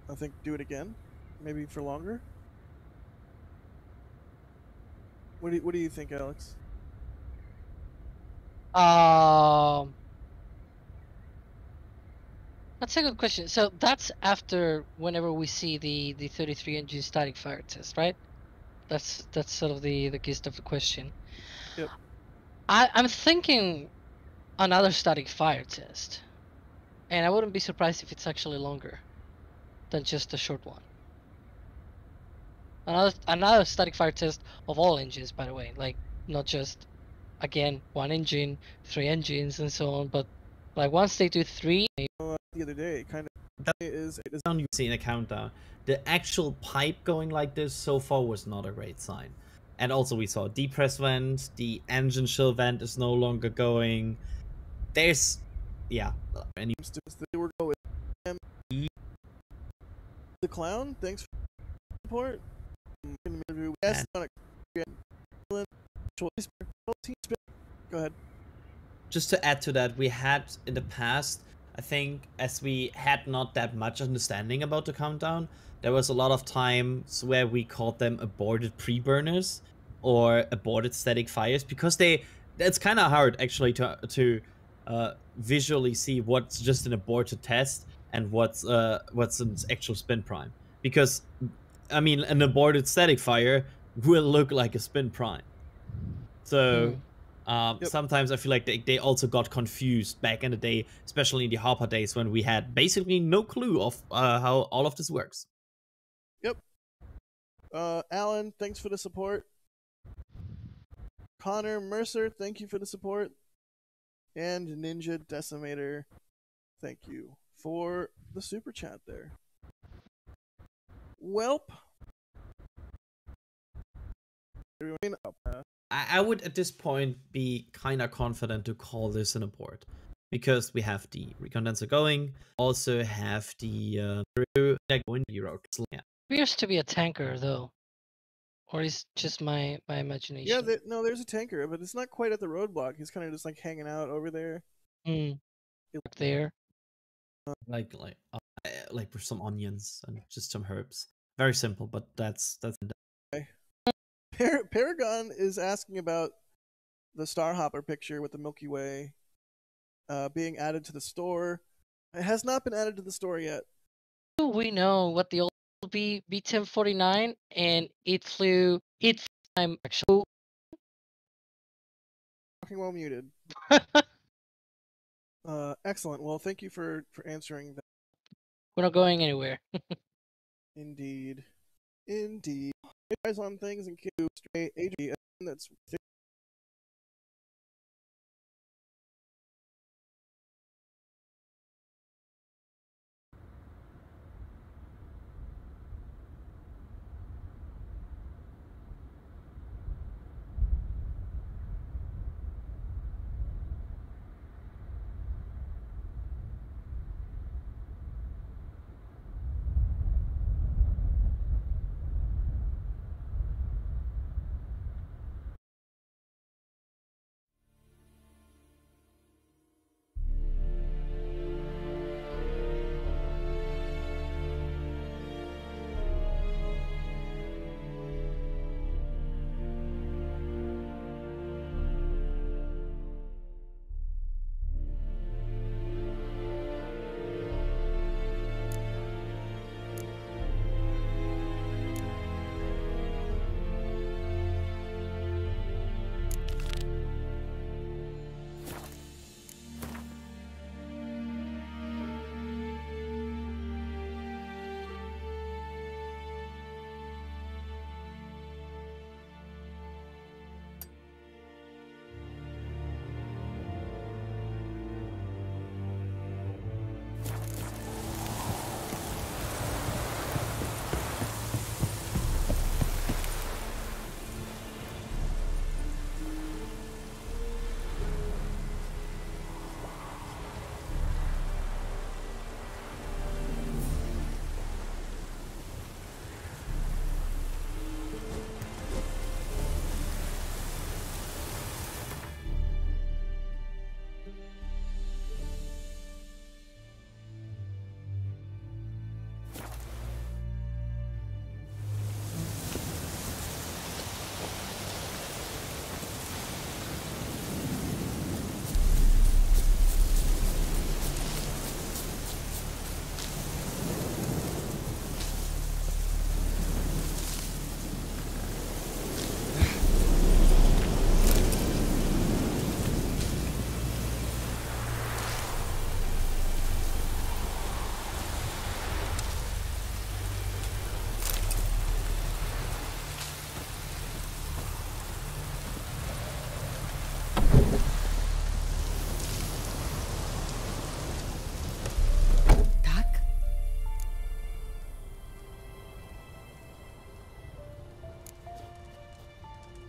I think do it again, maybe for longer. What do you think, Alex? That's a good question. So that's after whenever we see the 33 engine static fire test, right? That's sort of the gist of the question. Yep. I'm thinking another static fire test, and I wouldn't be surprised if it's actually longer than just a short one. Another static fire test of all engines, by the way, like not just again one engine, 3 engines, and so on, but like once they do 3. The other day, kind of is you've seen a countdown. The actual pipe going like this so far was not a great sign. And also we saw depress vent, the engine chill vent is no longer going. There's, yeah. We're going. The clown, thanks for the support. the interview. We asked on Go ahead. Just to add to that, we had in the past, I think, as we had not that much understanding about the countdown, there was a lot of times where we called them aborted pre-burners or aborted static fires, because it's kind of hard actually to visually see what's just an aborted test and what's an actual spin prime. Because, I mean, an aborted static fire will look like a spin prime. So sometimes I feel like they also got confused back in the day, especially in the Hopper days when we had basically no clue of how all of this works. Yep. Alan, thanks for the support. Connor Mercer, thank you for the support. And Ninja Decimator, thank you for the super chat there. Welp. I would at this point be kind of confident to call this an abort, because we have the recondenser going, also have the Appears to be a tanker though, or is just my imagination? Yeah, no, there's a tanker, but it's not quite at the roadblock. He's kind of just like hanging out over there. There, like with some onions and just some herbs. Very simple, but that's. Okay. Paragon is asking about the Starhopper picture with the Milky Way being added to the store. It has not been added to the store yet. We know what the old B1049, and it flew. I'm actually talking while muted. Excellent. Well, thank you for answering that. We're not going anywhere. Indeed. Guys on things and Q straight AG. That's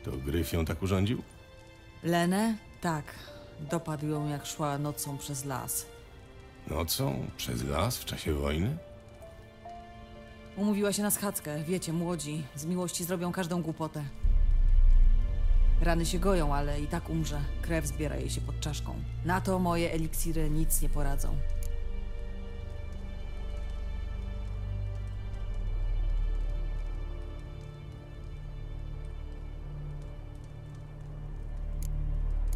To Gryf ją tak urządził? Lenę? Tak. Dopadł ją, jak szła nocą przez las. Nocą? Przez las? W czasie wojny? Umówiła się na schadzkę. Wiecie, młodzi. Z miłości zrobią każdą głupotę. Rany się goją, ale i tak umrze. Krew zbiera jej się pod czaszką. Na to moje eliksiry nic nie poradzą.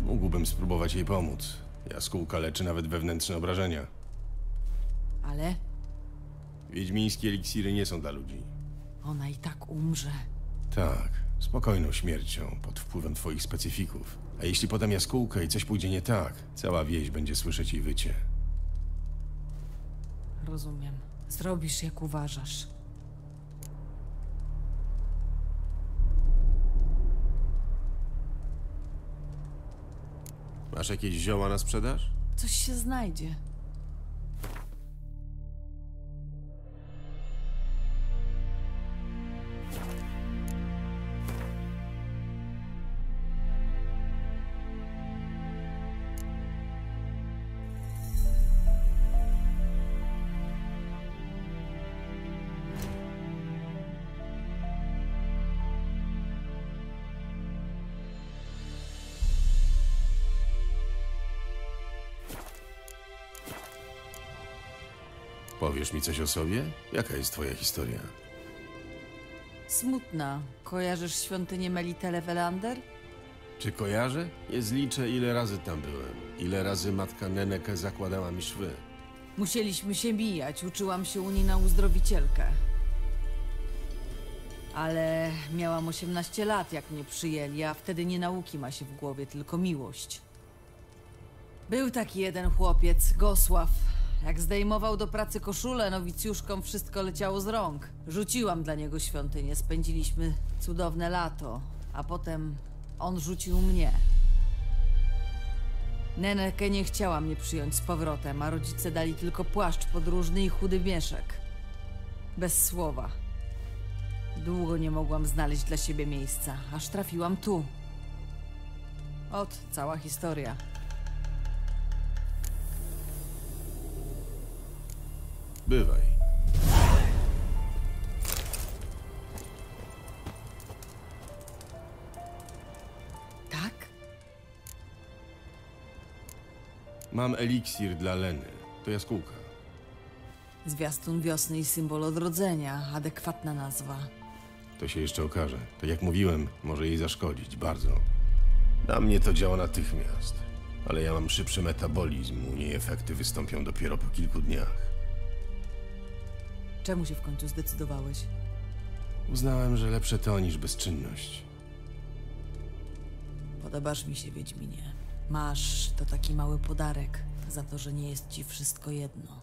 Mógłbym spróbować jej pomóc. Jaskółka leczy nawet wewnętrzne obrażenia. Ale Wiedźmińskie eliksiry nie są dla ludzi. ona i tak umrze. Tak, spokojną śmiercią, pod wpływem twoich specyfików. A jeśli podam jaskółkę i coś pójdzie nie tak, cała wieś będzie słyszeć jej wycie. Rozumiem. Zrobisz jak uważasz. Masz jakieś zioła na sprzedaż? Coś się znajdzie. Powiesz mi coś o sobie? Jaka jest twoja historia? Smutna. Kojarzysz świątynię Melitele Welander? Czy kojarzę? Nie zliczę, ile razy tam byłem. Ile razy matka Neneke zakładała mi szwy. Musieliśmy się bijać. Uczyłam się u niej na uzdrowicielkę. Ale miałam 18 lat, jak mnie przyjęli, a wtedy nie nauki ma się w głowie, tylko miłość. Był taki jeden chłopiec, Gosław. Jak zdejmował do pracy koszulę, nowicjuszkom wszystko leciało z rąk. Rzuciłam dla niego świątynię, spędziliśmy cudowne lato, a potem on rzucił mnie. Neneke nie chciała mnie przyjąć z powrotem, a rodzice dali tylko płaszcz podróżny i chudy mieszek. Bez słowa. Długo nie mogłam znaleźć dla siebie miejsca, aż trafiłam tu. Ot, cała historia. Bywaj. Tak? Mam eliksir dla Leny. To jaskółka. Zwiastun wiosny i symbol odrodzenia. Adekwatna nazwa. To się jeszcze okaże. Tak jak mówiłem, może jej zaszkodzić. Bardzo. Na mnie to działa natychmiast. Ale ja mam szybszy metabolizm. U niej efekty wystąpią dopiero po kilku dniach. Czemu się w końcu zdecydowałeś? Uznałem, że lepsze to niż bezczynność. Podobasz mi się, Wiedźminie. Masz to taki mały podarek za to, że nie jest ci wszystko jedno.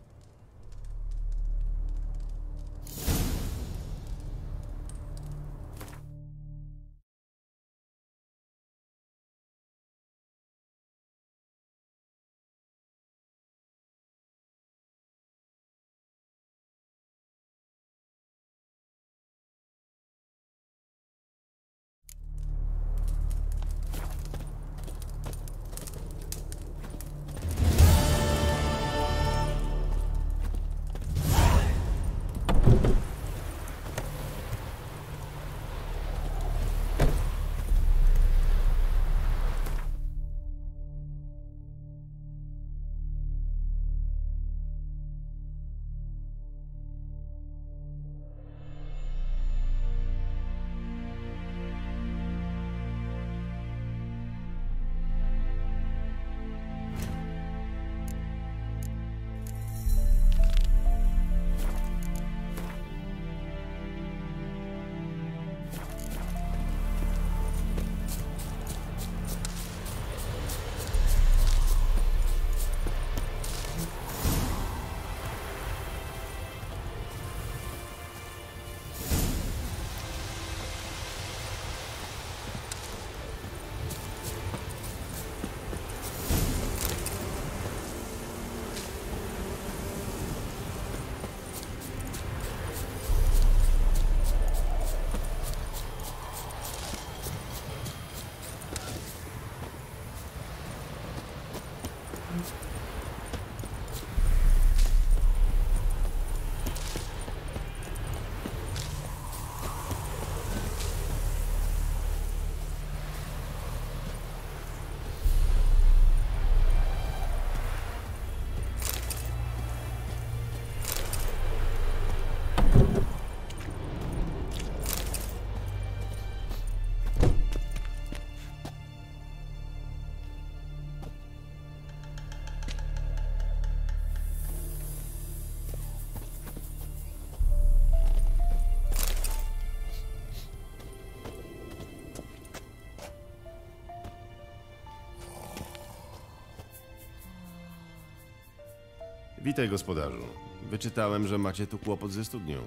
Witaj, gospodarzu. Wyczytałem, że macie tu kłopot ze studnią.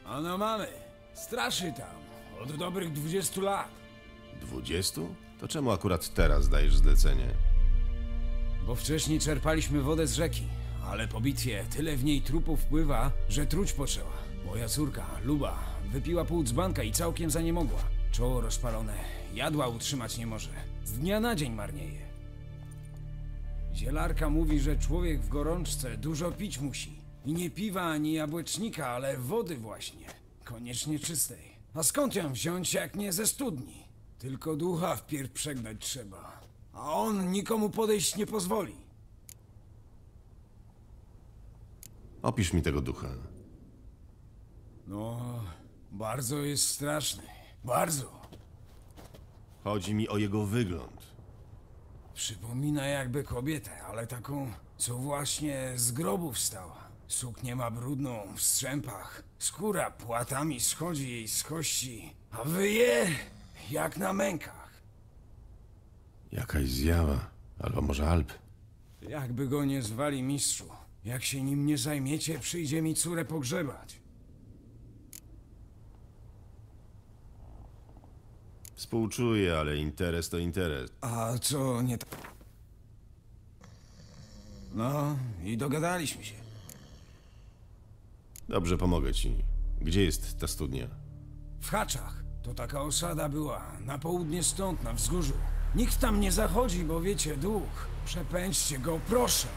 Ano mamy. Straszy tam. Od dobrych 20 lat. 20? To czemu akurat teraz dajesz zlecenie? Bo wcześniej czerpaliśmy wodę z rzeki. Ale po bitwie tyle w niej trupów wpływa, że truć poczęła. Moja córka, Luba, wypiła pół dzbanka i całkiem zaniemogła. Czoło rozpalone. Jadła utrzymać nie może. Z dnia na dzień marnieje. Zielarka mówi, że człowiek w gorączce dużo pić musi. I nie piwa ani jabłecznika, ale wody właśnie. Koniecznie czystej. A skąd ją wziąć, jak nie ze studni? Tylko ducha wpierw przegnać trzeba. A on nikomu podejść nie pozwoli. Opisz mi tego ducha. No, bardzo jest straszny. Bardzo. Chodzi mi o jego wygląd. Przypomina jakby kobietę, ale taką, co właśnie z grobu wstała. Suknię ma brudną, w strzępach. Skóra płatami schodzi jej z kości, a wyje jak na mękach. Jakaś zjawa, albo może Alp. Jakby go nie zwali, mistrzu. Jak się nim nie zajmiecie, przyjdzie mi córę pogrzebać. Współczuję, ale interes to interes. A co nie tak? No, i dogadaliśmy się. Dobrze, pomogę ci. Gdzie jest ta studnia? W Haczach. To taka osada była, na południe stąd, na wzgórzu. Nikt tam nie zachodzi, bo wiecie, duch. Przepędźcie go, proszę.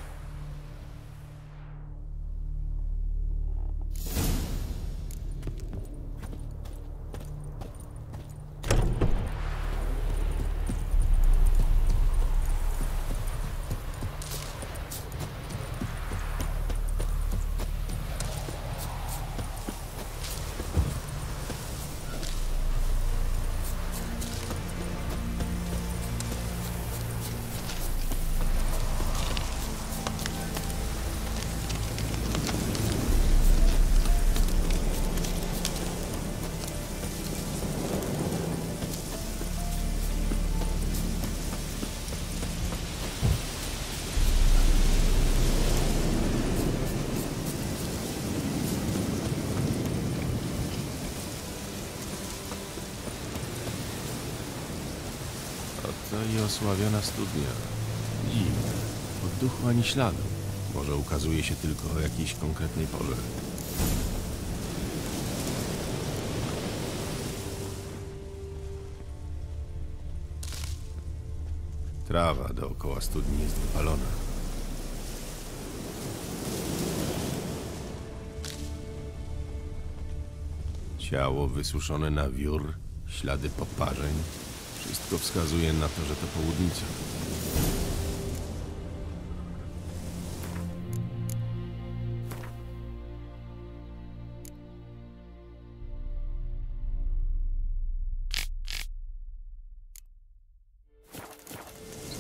Oto i osławiona studnia. Dziwne. Od duchu ani śladu. Może ukazuje się tylko o jakiejś konkretnej porze. Trawa dookoła studni jest wypalona. Ciało wysuszone na wiór, ślady poparzeń. Wszystko wskazuje na to, że to południca.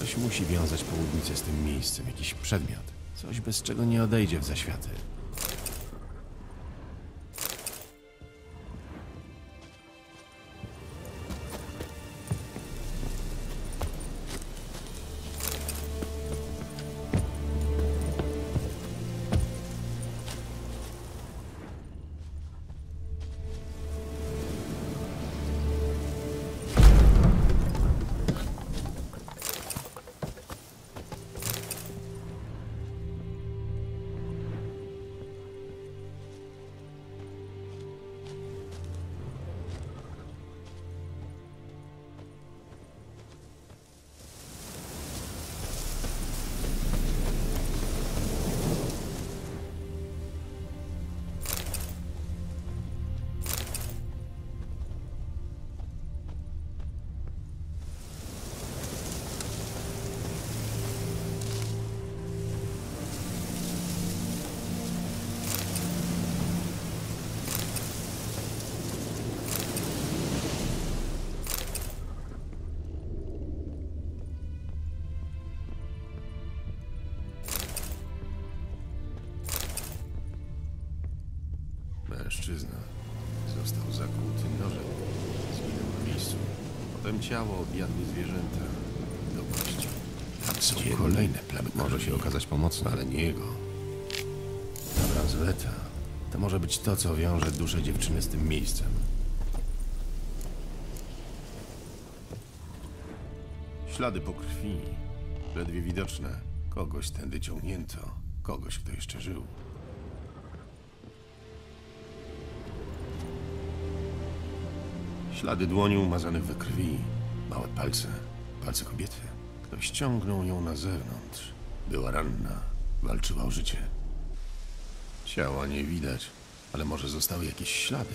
Coś musi wiązać południcę z tym miejscem, jakiś przedmiot. Coś, bez czego nie odejdzie w zaświaty. Mężczyzna został zakłuty nożem. Zginął na miejscu. Potem ciało objadły zwierzęta. Do kości. Tam są kolejne plamy. Może się okazać pomocne, ale nie jego. Bransoleta. To może być to, co wiąże duszę dziewczyny z tym miejscem. Ślady po krwi. Ledwie widoczne. Kogoś tędy ciągnięto. Kogoś, kto jeszcze żył. Ślady dłoni umazanych we krwi. Małe palce. Palce kobiety. Ktoś ciągnął ją na zewnątrz. Była ranna. Walczyła o życie. Ciała nie widać, ale może zostały jakieś ślady.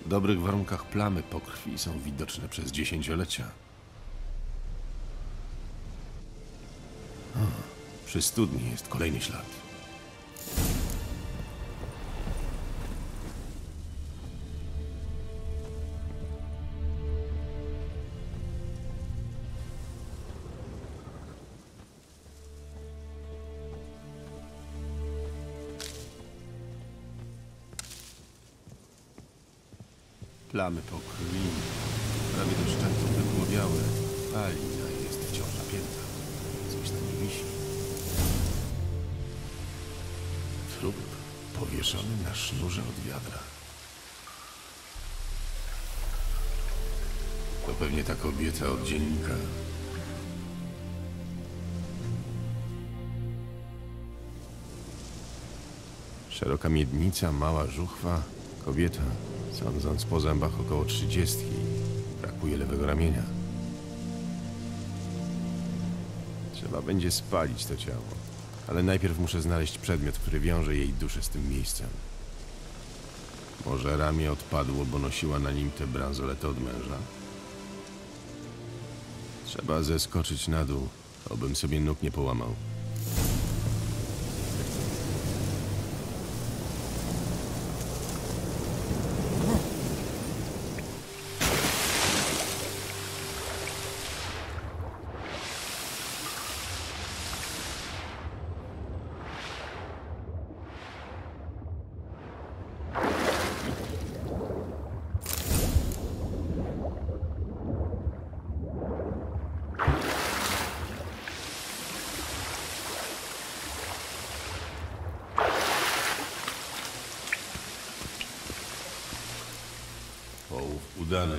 W dobrych warunkach plamy po krwi są widoczne przez dziesięciolecia. Przy studni jest kolejny ślad. Plamy po krwi, prawie do szczętu wypłowiałe. Palina jest wciąż napięta. Coś na niej wisi. Trup powieszony na sznurze od wiadra. To pewnie ta kobieta od dziennika. Szeroka miednica, mała żuchwa, kobieta. Sądząc po zębach około 30. Brakuje lewego ramienia. Trzeba będzie spalić to ciało. Ale najpierw muszę znaleźć przedmiot, który wiąże jej duszę z tym miejscem. Może ramię odpadło, bo nosiła na nim tę bransoletę od męża? Trzeba zeskoczyć na dół, obym sobie nóg nie połamał. Połów udany.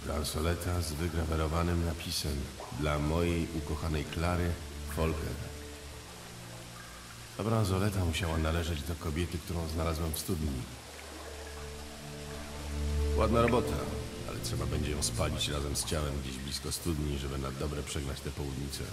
Bransoleta z wygrawerowanym napisem dla mojej ukochanej Klary, Folker. Ta bransoleta musiała należeć do kobiety, którą znalazłem w studni. Ładna robota, ale trzeba będzie ją spalić razem z ciałem gdzieś blisko studni, żeby na dobre przegnać tę południcę.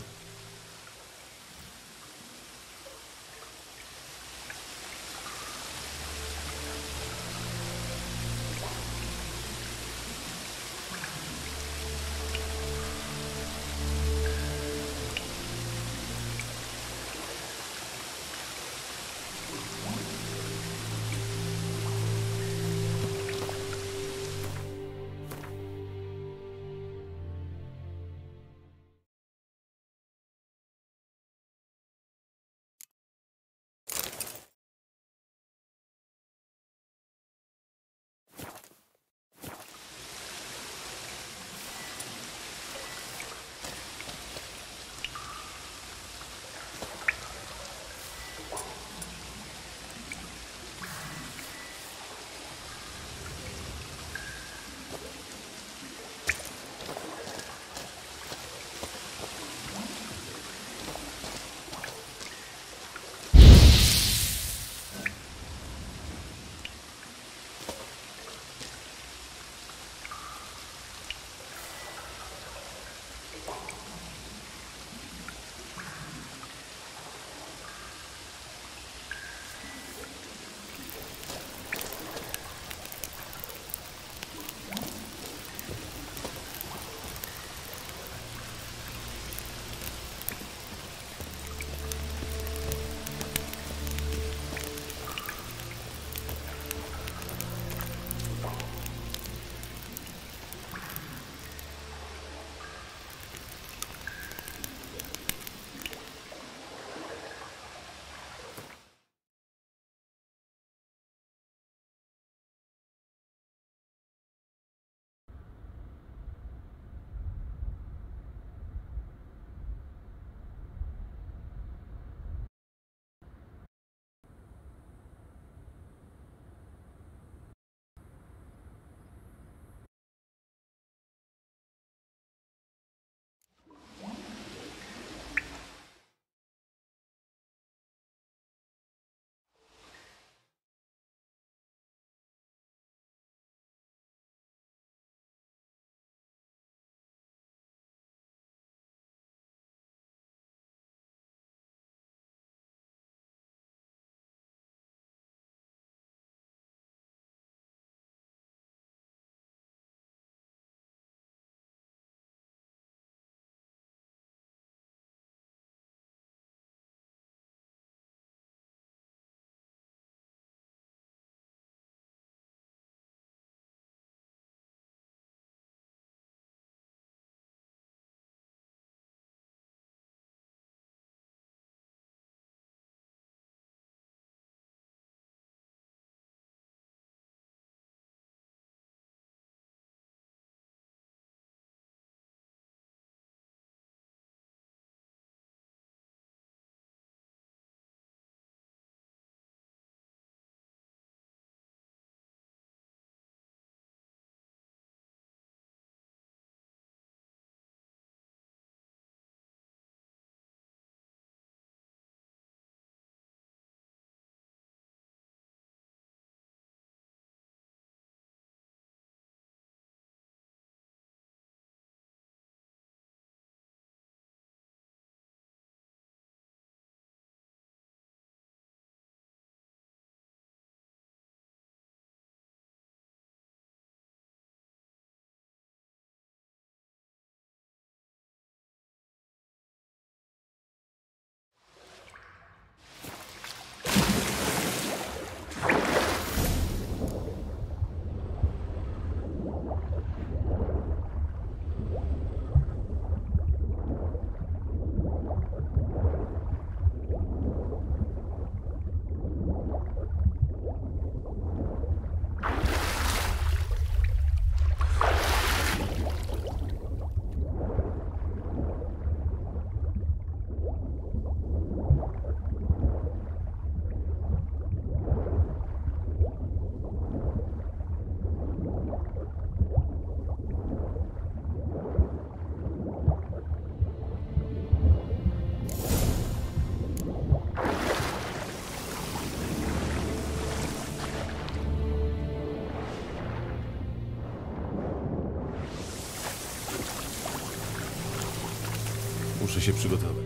Muszę się przygotować.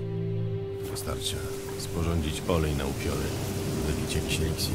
Wystarczy sporządzić olej na upiory, wylić jakiś eliksir.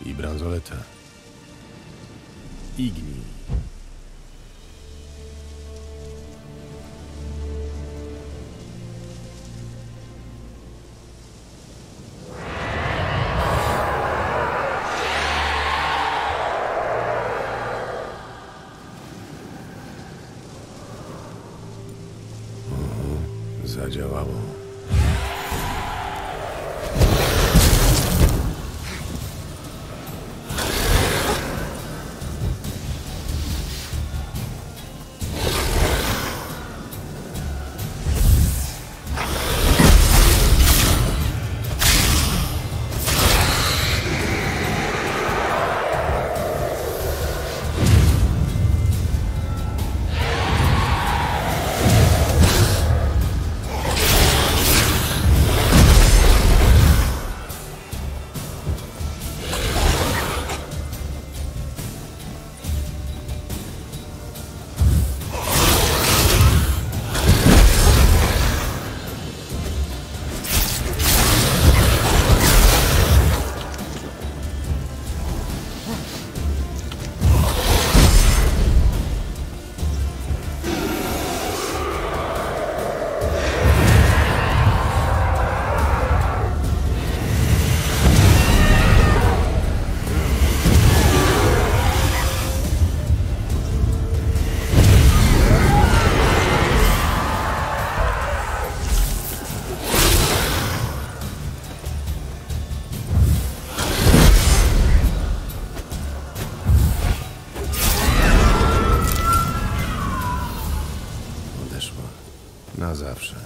I bransoletę. Ignij. Zadziałało. Na zawsze.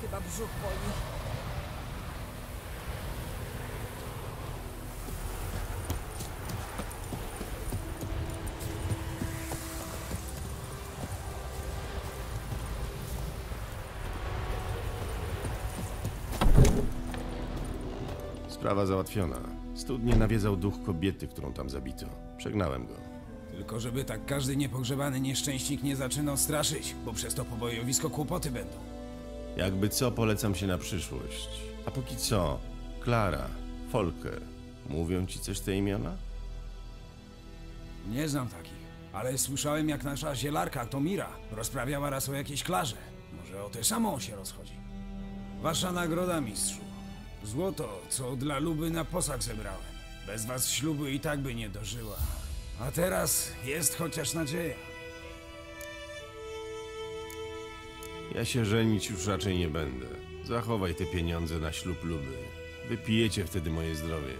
Chyba brzuch boli. Sprawa załatwiona. Studnie nawiedzał duch kobiety, którą tam zabito. Przegnałem go. Tylko żeby tak każdy niepogrzebany nieszczęśnik nie zaczynał straszyć, bo przez to pobojowisko kłopoty będą. Jakby co, polecam się na przyszłość. A póki co, Klara, Volker, mówią ci coś te imiona? Nie znam takich, ale słyszałem jak nasza zielarka Tomira rozprawiała raz o jakiejś Klarze. Może o tę samą się rozchodzi. Wasza nagroda, mistrzu. Złoto, co dla Luby na posag zebrałem. Bez was ślubu i tak by nie dożyła. A teraz jest chociaż nadzieja. Ja się żenić już raczej nie będę. Zachowaj te pieniądze na ślub Luby. Wypijecie wtedy moje zdrowie.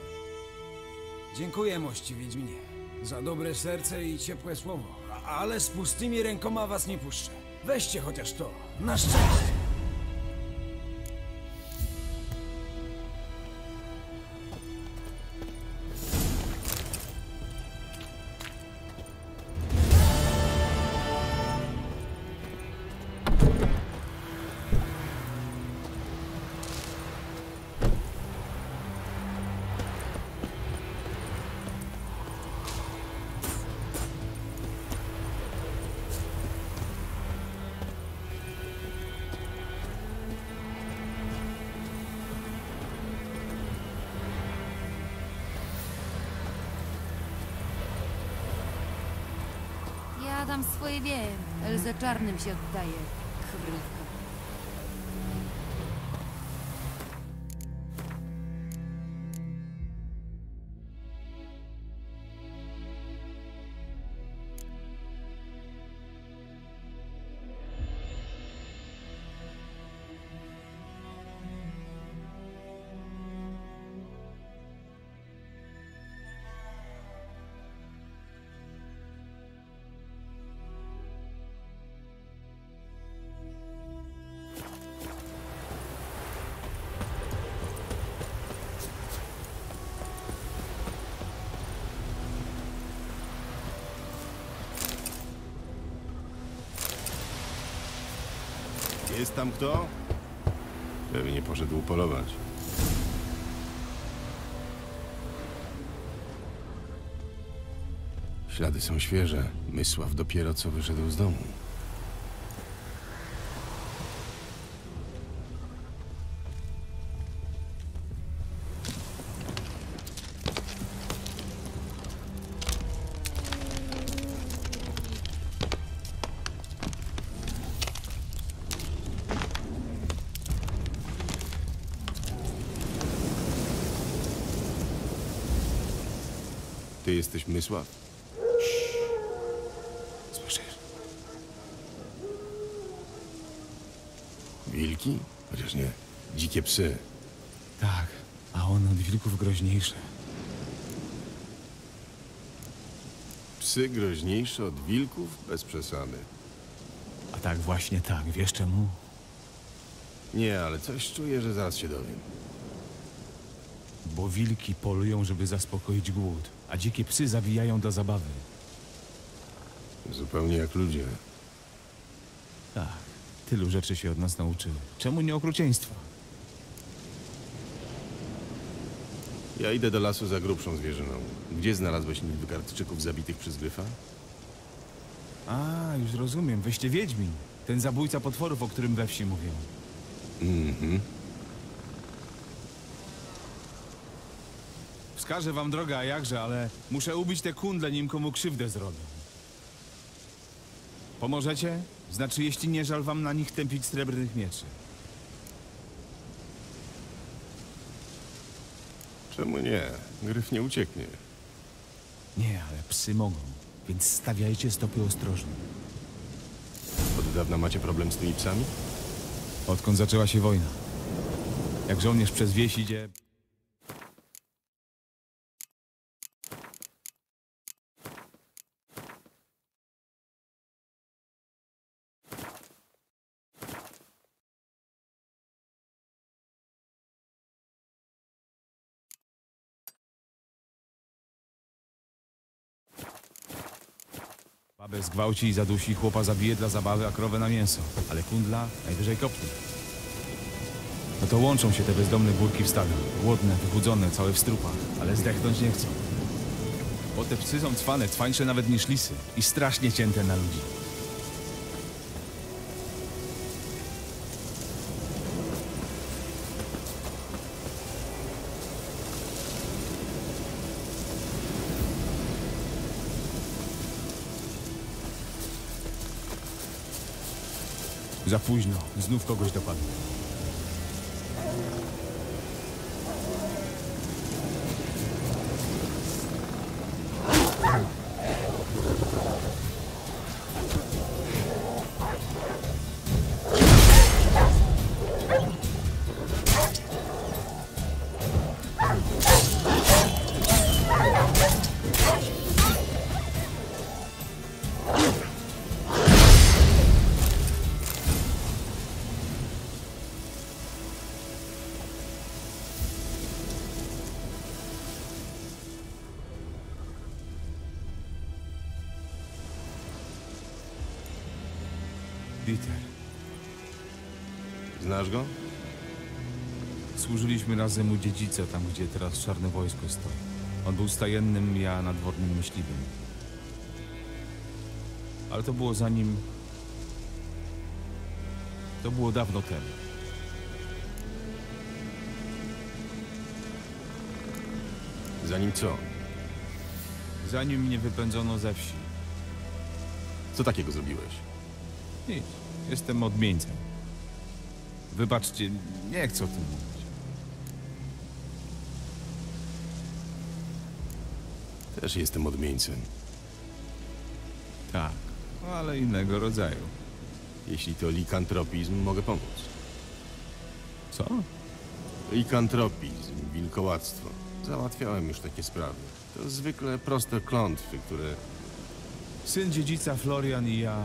Dziękuję, mości Wiedźminie, za dobre serce i ciepłe słowo. Ale z pustymi rękoma was nie puszczę. Weźcie chociaż to, na szczęście. Ja dam swoje wiem. Elze czarnym się oddaje. Chrywka. Jest tam kto? Pewnie poszedł polować. Ślady są świeże. Mysław dopiero co wyszedł z domu. Ty jesteś Mysław? Słyszysz? Wilki? Chociaż nie. Dzikie psy. Tak, a one od wilków groźniejsze. Psy groźniejsze od wilków? Bez przesady. A tak, właśnie tak. Wiesz czemu? Nie, ale coś czuję, że zaraz się dowiem. Bo wilki polują, żeby zaspokoić głód, a dzikie psy zabijają dla zabawy. Zupełnie jak ludzie. Tak, tylu rzeczy się od nas nauczyły. Czemu nie okrucieństwa? Ja idę do lasu za grubszą zwierzyną. Gdzie znalazłeś Nilfgaardczyków zabitych przez Gryfa? A, już rozumiem. Wyście Wiedźmin. Ten zabójca potworów, o którym we wsi mówią. Mhm. Wskażę wam drogę, a jakże, ale muszę ubić te kundle, nim komu krzywdę zrobię. Pomożecie? Znaczy, jeśli nie żal wam na nich tępić srebrnych mieczy. Czemu nie? Gryf nie ucieknie. Nie, ale psy mogą, więc stawiajcie stopy ostrożnie. Od dawna macie problem z tymi psami? Odkąd zaczęła się wojna. Jak żołnierz przez wieś idzie... Babę zgwałci i zadusi, chłopa zabije dla zabawy, a krowę na mięso. Ale kundla najwyżej kopnie. No to łączą się te bezdomne górki w stadach. Głodne, wychudzone, całe w strupach, ale zdechnąć nie chcą. Bo te psy są cwane, cwańsze nawet niż lisy. I strasznie cięte na ludzi. Za późno. Znów kogoś dopadł. Dieter. Znasz go? Służyliśmy razem u dziedzica, tam gdzie teraz czarne wojsko stoi. On był stajennym, ja nadwornym myśliwym. Ale to było zanim... To było dawno temu. Zanim co? Zanim mnie wypędzono ze wsi. Co takiego zrobiłeś? Nic. Jestem odmieńcem. Wybaczcie, nie chcę o tym mówić. Też jestem odmieńcem. Tak, ale innego rodzaju. Jeśli to likantropizm, mogę pomóc. Co? Likantropizm, wilkołactwo. Załatwiałem już takie sprawy. To zwykle proste klątwy, które... Syn dziedzica Florian i ja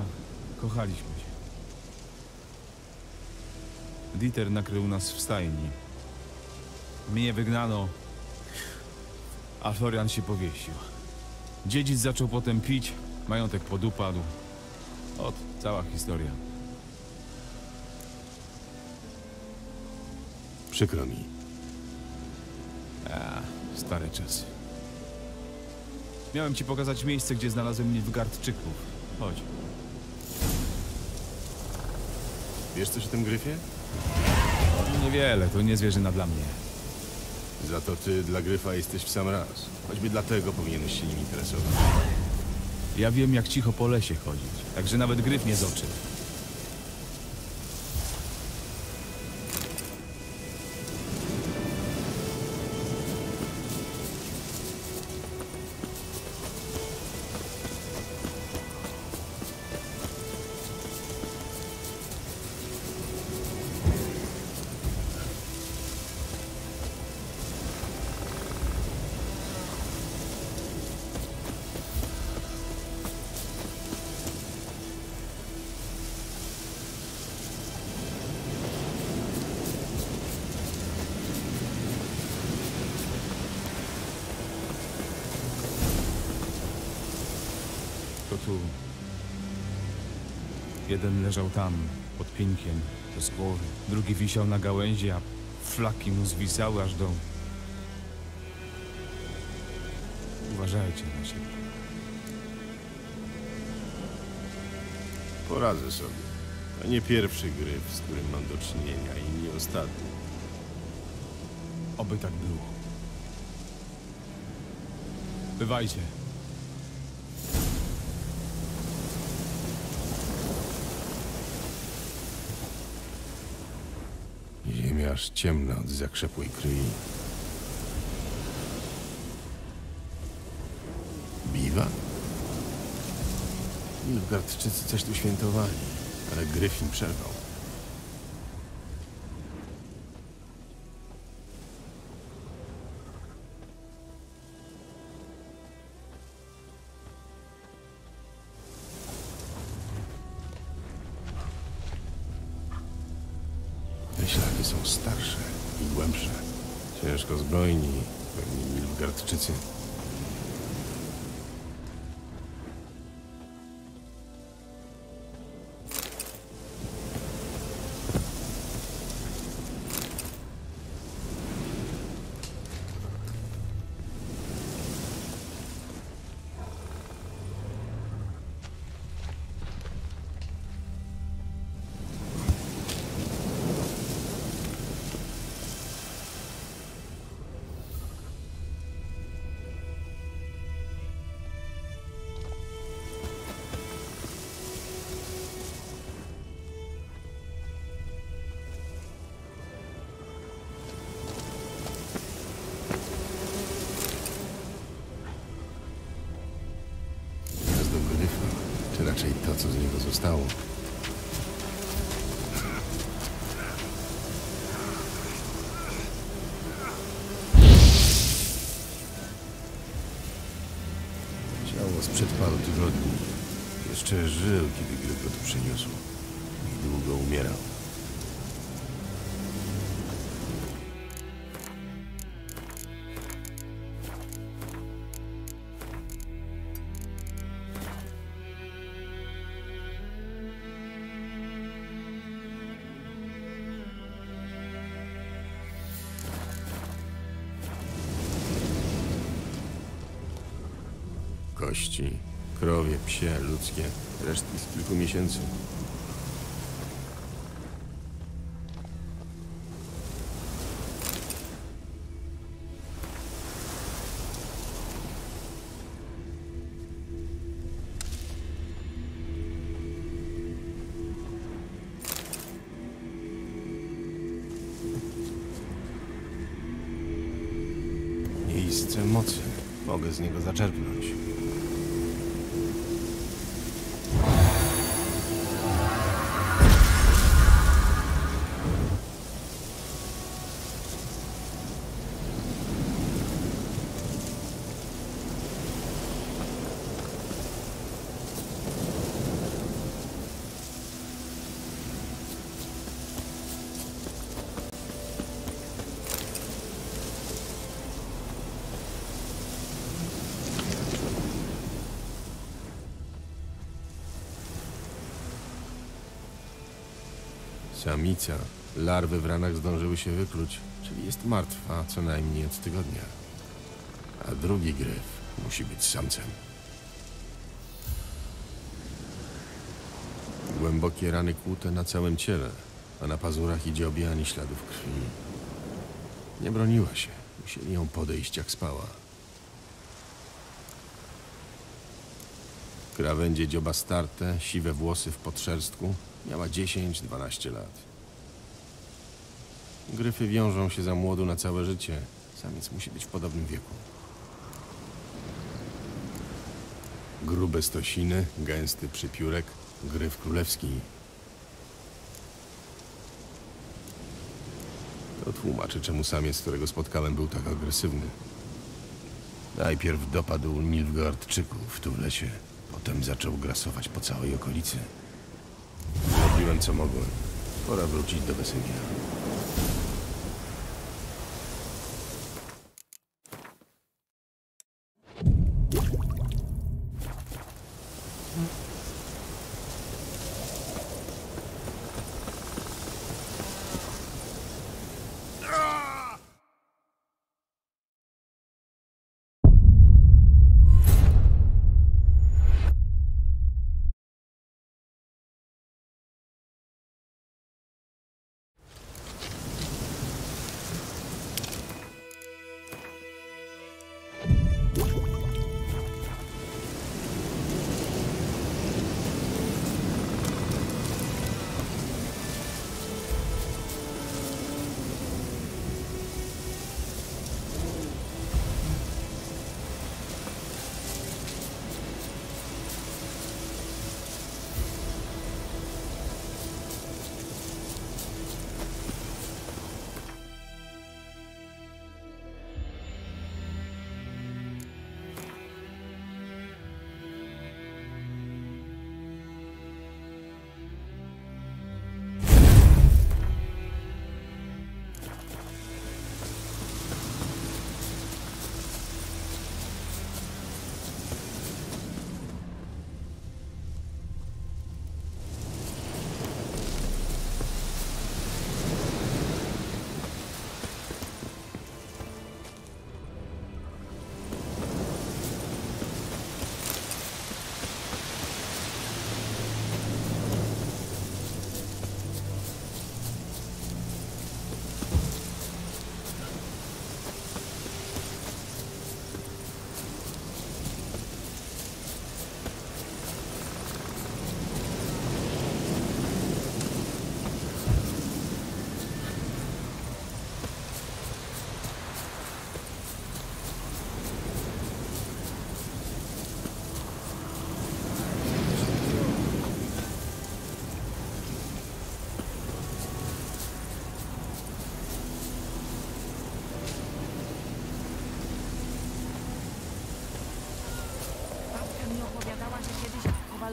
kochaliśmy się. Dieter nakrył nas w stajni. Mnie wygnano, a Florian się powiesił. Dziedzic zaczął potem pić, majątek podupadł. Ot, cała historia. Przykro mi. Stare czasy. Miałem ci pokazać miejsce, gdzie znalazłem Nilfgaardczyków. Chodź. Wiesz coś o tym gryfie? Niewiele, to nie zwierzyna dla mnie. Za to ty dla gryfa jesteś w sam raz. Choćby dlatego powinieneś się nim interesować. Ja wiem, jak cicho po lesie chodzić, także nawet gryf nie zoczy. Tu. Jeden leżał tam, pod pieńkiem, bez głowy. Drugi wisiał na gałęzi, a flaki mu zwisały aż do... Uważajcie na siebie. Poradzę sobie. To nie pierwszy gryf, z którym mam do czynienia i nie ostatni. Oby tak było. Bywajcie. Ziemia aż ciemna od zakrzepłej kryi. Biwa? Nilfgaardczycy coś tu świętowali, ale gryf im przerwał. Te ślady są starsze i głębsze. Ciężko zbrojni, pewnie Nilfgaardczycy. co z niego zostało. Ciało sprzed paru tygodni. Jeszcze żył, kiedy Gryf go tu przyniósł. I długo umierał. Kości, krowie, psie, ludzkie, resztki z kilku miesięcy. Miejsce mocy. Mogę z niego zaczerpnąć. Samica. Larwy w ranach zdążyły się wykluć, czyli jest martwa co najmniej od tygodnia. A drugi gryf musi być samcem. Głębokie rany kłute na całym ciele, a na pazurach idzie objanie śladów krwi. Nie broniła się. Musieli ją podejść jak spała. Krawędzie dzioba starte, siwe włosy w podszerstku. Miała 10-12 lat. Gryfy wiążą się za młodu na całe życie. Samiec musi być w podobnym wieku. Grube stosiny, gęsty przypiórek, gryf królewski. To tłumaczy, czemu samiec, którego spotkałem, był tak agresywny. Najpierw dopadł Nilfgaardczyków tu w lesie. Potem zaczął grasować po całej okolicy. Zrobiłem, co mogłem. Pora wrócić do Wesemira.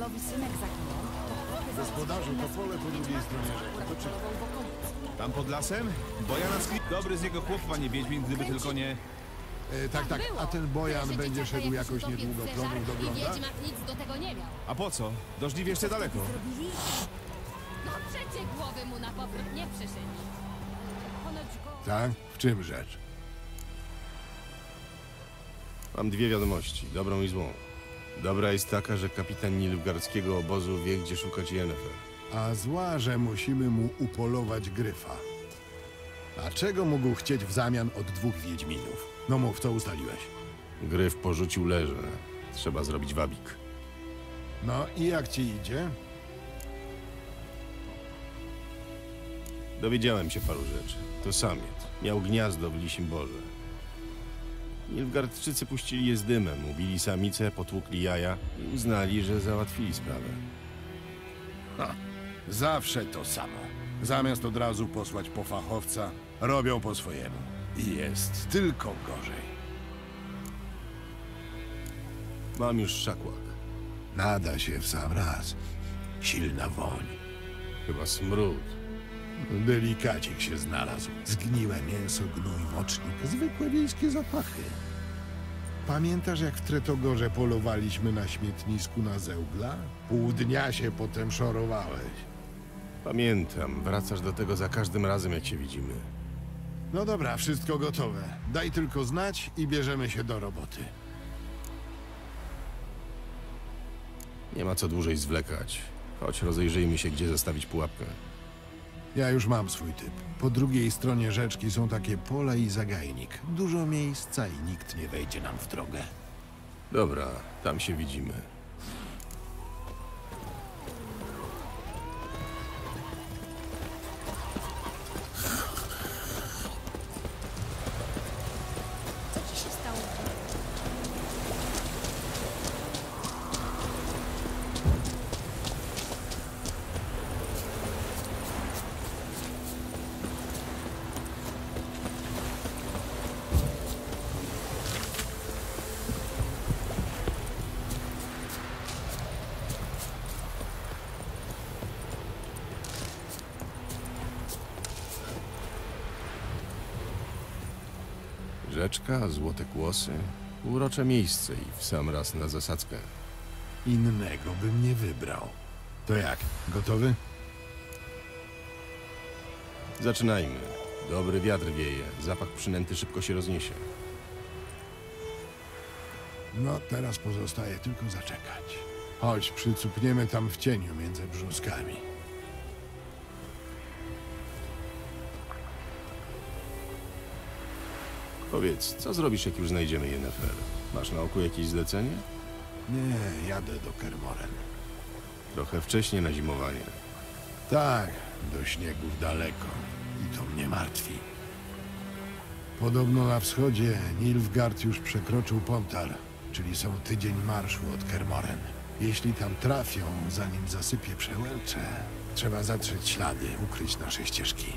Geralowi synek zaginął, to chłopy Gospodarzu, to pole po drugiej stronie rzeki. To czy... Tam pod lasem? Bojan dobry z niego chłop, panie Wiedźmin, gdyby tylko nie... Tak, a ten Bojan będzie szedł jakoś niedługo plonów doglądać? Wiedźmak nic do tego nie miał. A po co? Dożliwie jeszcze daleko. No przecie głowy mu na powrót nie przyszyli. Ponoć go... Tak? W czym rzecz? Mam dwie wiadomości, dobrą i złą. Dobra jest taka, że kapitan nilfgaardzkiego obozu wie, gdzie szukać Yennefer. A zła, że musimy mu upolować gryfa. A czego mógł chcieć w zamian od 2 wiedźminów? No mów, co ustaliłeś? Gryf porzucił leże. Trzeba zrobić wabik. No i jak ci idzie? Dowiedziałem się paru rzeczy. To samiec. Miał gniazdo w Lisim Borze. Nilfgaardczycy puścili je z dymem, ubili samicę, potłukli jaja i uznali, że załatwili sprawę. Zawsze to samo. Zamiast od razu posłać po fachowca, robią po swojemu. I jest tylko gorzej. Mam już szakłak. Nada się w sam raz. Silna woń. Chyba smród. Delikacik się znalazł. Zgniłe mięso, gnój, mocznik. Zwykłe wiejskie zapachy. Pamiętasz, jak w Tretogorze polowaliśmy na śmietnisku na zeugla? Pół dnia się potem szorowałeś. Pamiętam. Wracasz do tego za każdym razem, jak się widzimy. No dobra, wszystko gotowe. Daj tylko znać i bierzemy się do roboty. Nie ma co dłużej zwlekać. Chodź, rozejrzyjmy się, gdzie zastawić pułapkę. Ja już mam swój typ. Po drugiej stronie rzeczki są takie pola i zagajnik. Dużo miejsca i nikt nie wejdzie nam w drogę. Dobra, tam się widzimy. Co ci się stało? Rzeczka, złote kłosy. Urocze miejsce i w sam raz na zasadzkę. Innego bym nie wybrał. To jak, gotowy? Zaczynajmy. Dobry wiatr wieje. Zapach przynęty szybko się rozniesie. No, teraz pozostaje tylko zaczekać. Chodź, przycupniemy tam w cieniu między brzuskami. Powiedz, co zrobisz, jak już znajdziemy Yennefer? Masz na oku jakieś zlecenie? Nie, jadę do Kermoren. Trochę wcześnie na zimowanie. Tak, do śniegów daleko. I to mnie martwi. Podobno na wschodzie Nilfgaard już przekroczył Pontar, czyli są tydzień marszu od Kermoren. Jeśli tam trafią, zanim zasypie przełęcze, trzeba zatrzeć ślady, ukryć nasze ścieżki.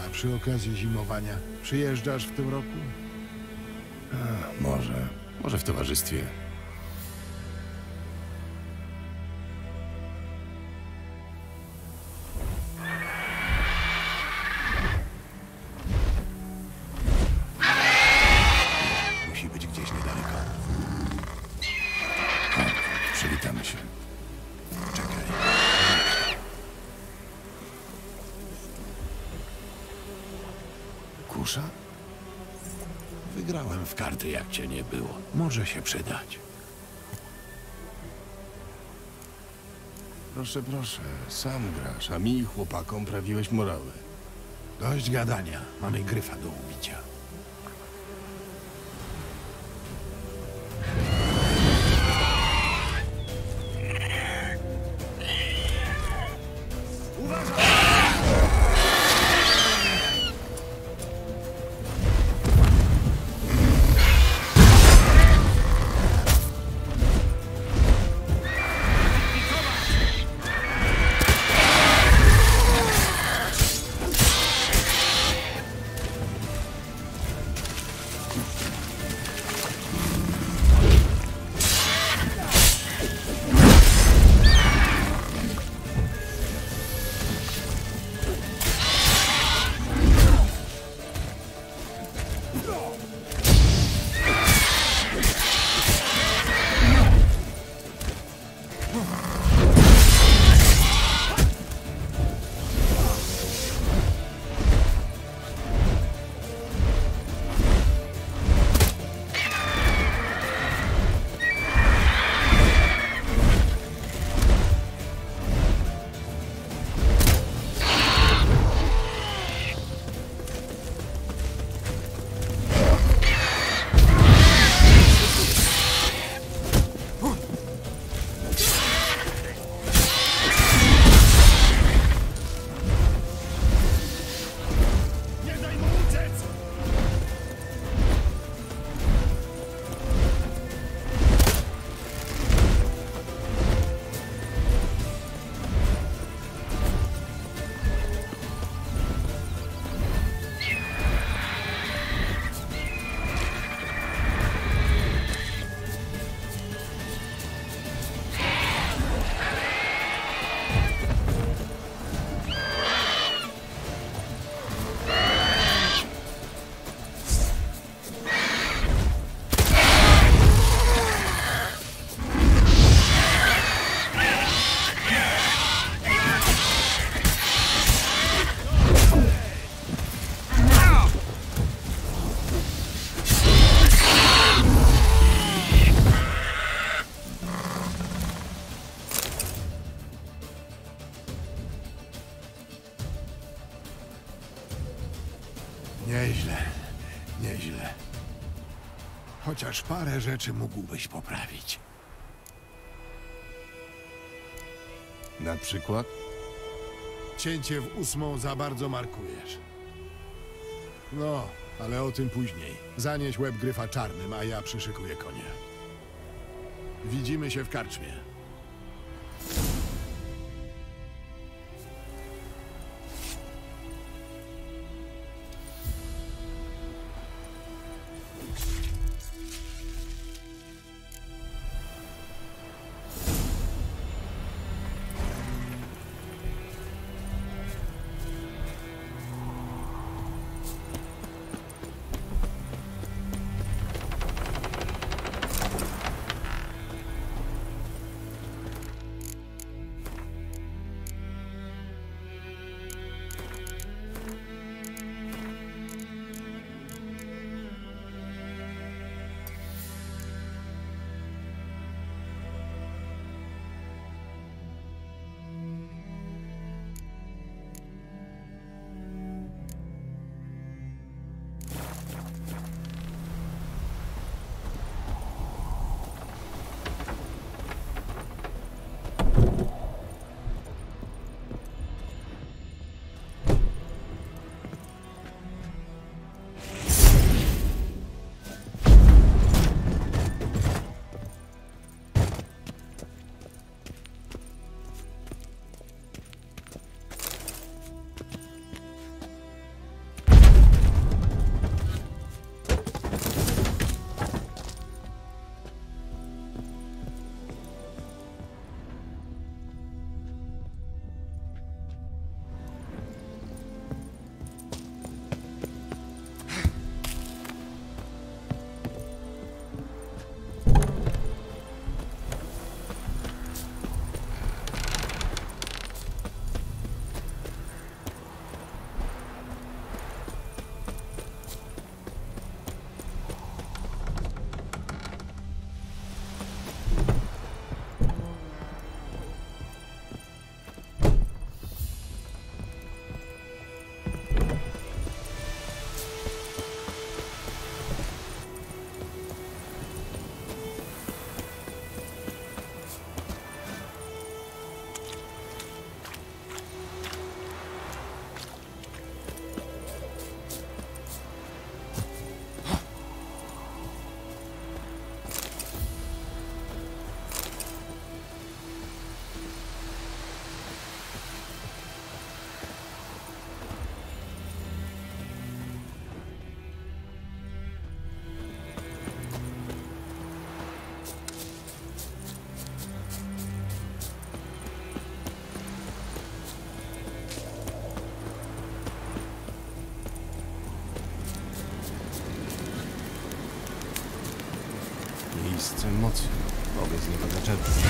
A przy okazji zimowania przyjeżdżasz w tym roku? Może. Może w towarzystwie. Musi być gdzieś niedaleko. Przywitamy się. Czekaj. Kusza? Wygrałem w karty, jak cię nie było. Może się przydać. Proszę, proszę. Sam grasz, a mi, chłopakom, prawiłeś morały. Dość gadania. Mamy gryfa do ubicia. Nieźle, nieźle. Chociaż parę rzeczy mógłbyś poprawić. Na przykład? Cięcie w 8 za bardzo markujesz. No, ale o tym później. Zanieś łeb gryfa czarnym, a ja przyszykuję konie. Widzimy się w karczmie. Miejsce mocy. Mogę z niego zaczerpnąć.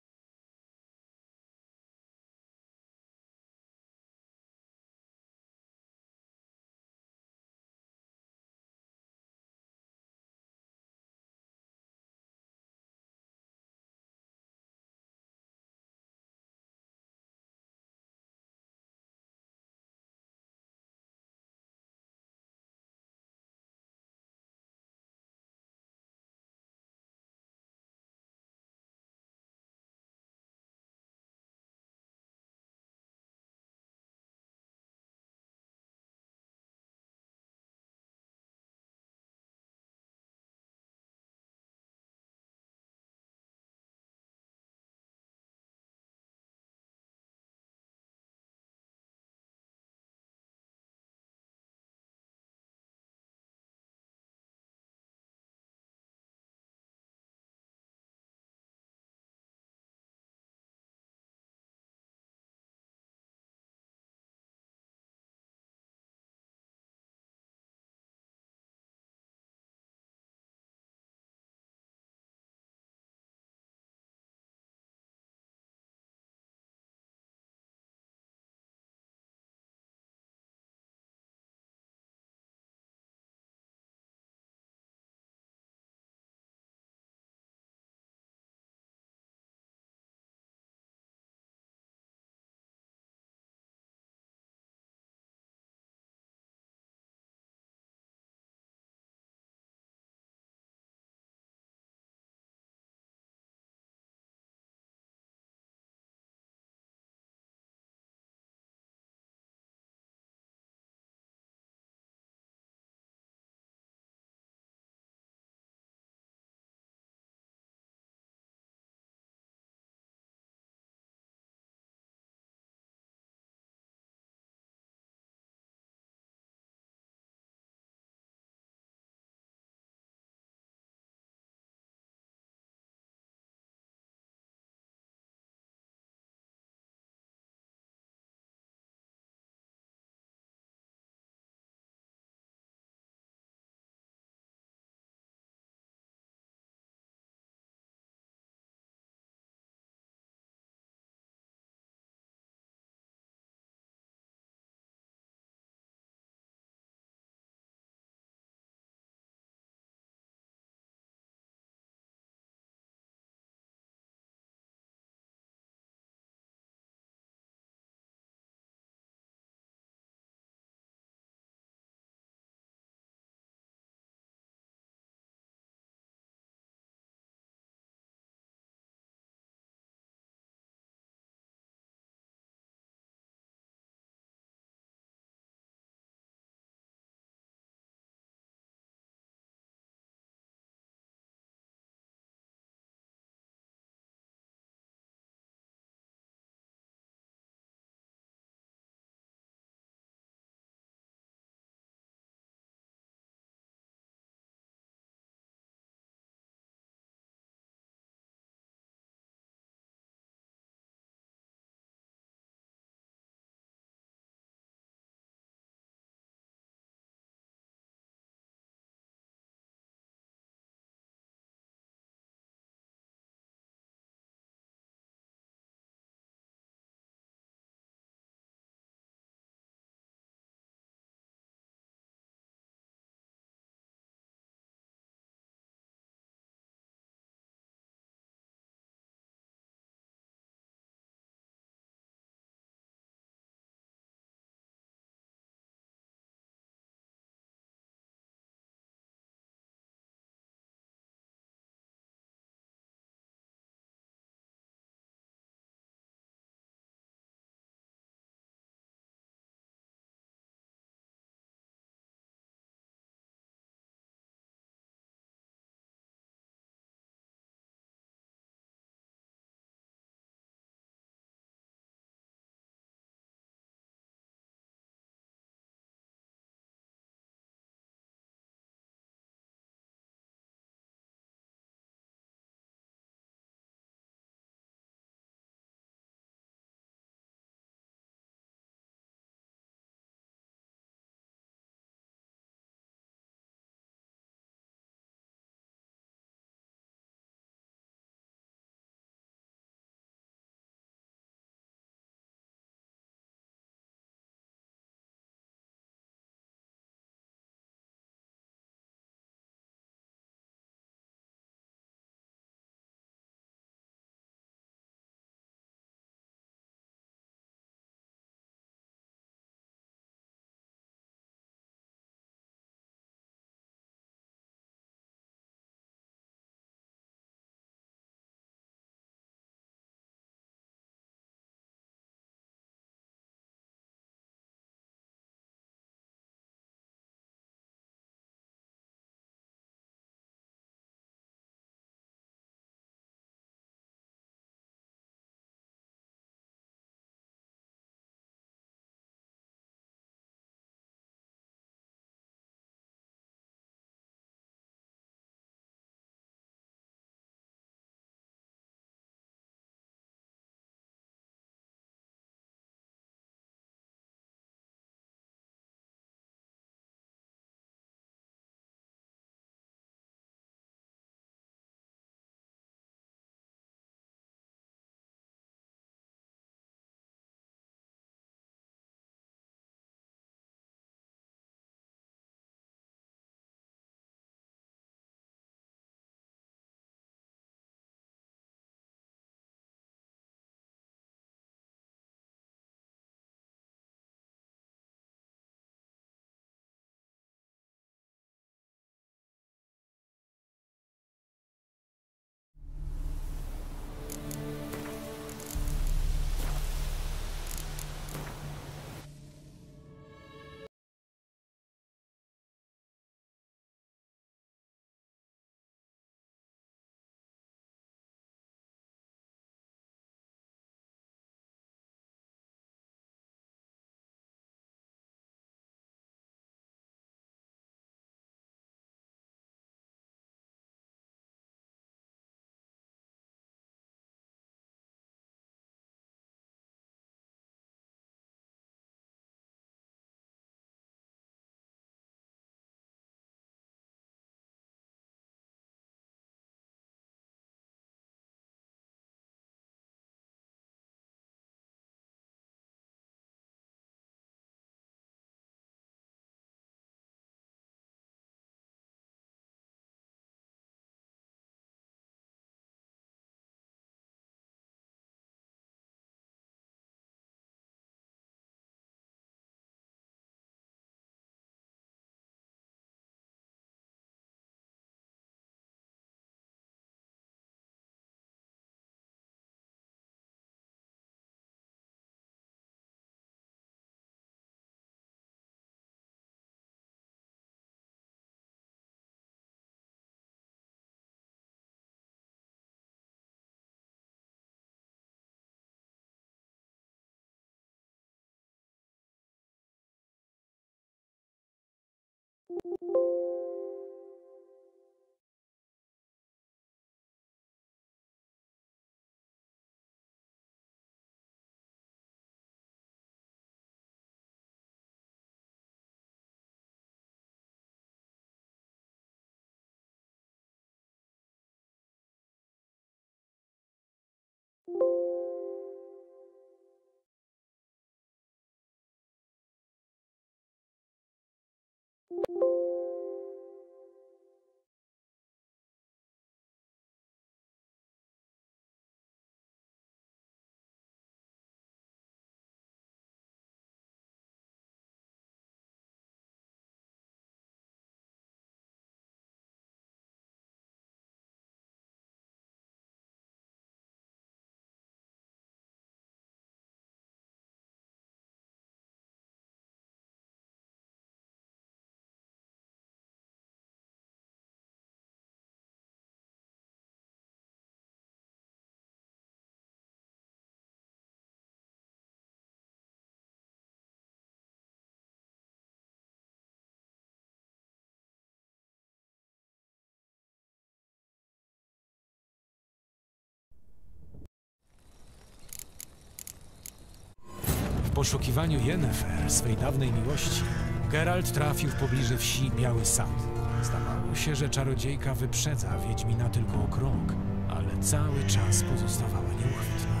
poszukiwaniu Yennefer, swej dawnej miłości, Geralt trafił w pobliże wsi Biały Sad. Zdawało się, że czarodziejka wyprzedza Wiedźmina tylko o krok, ale cały czas pozostawała nieuchwytna.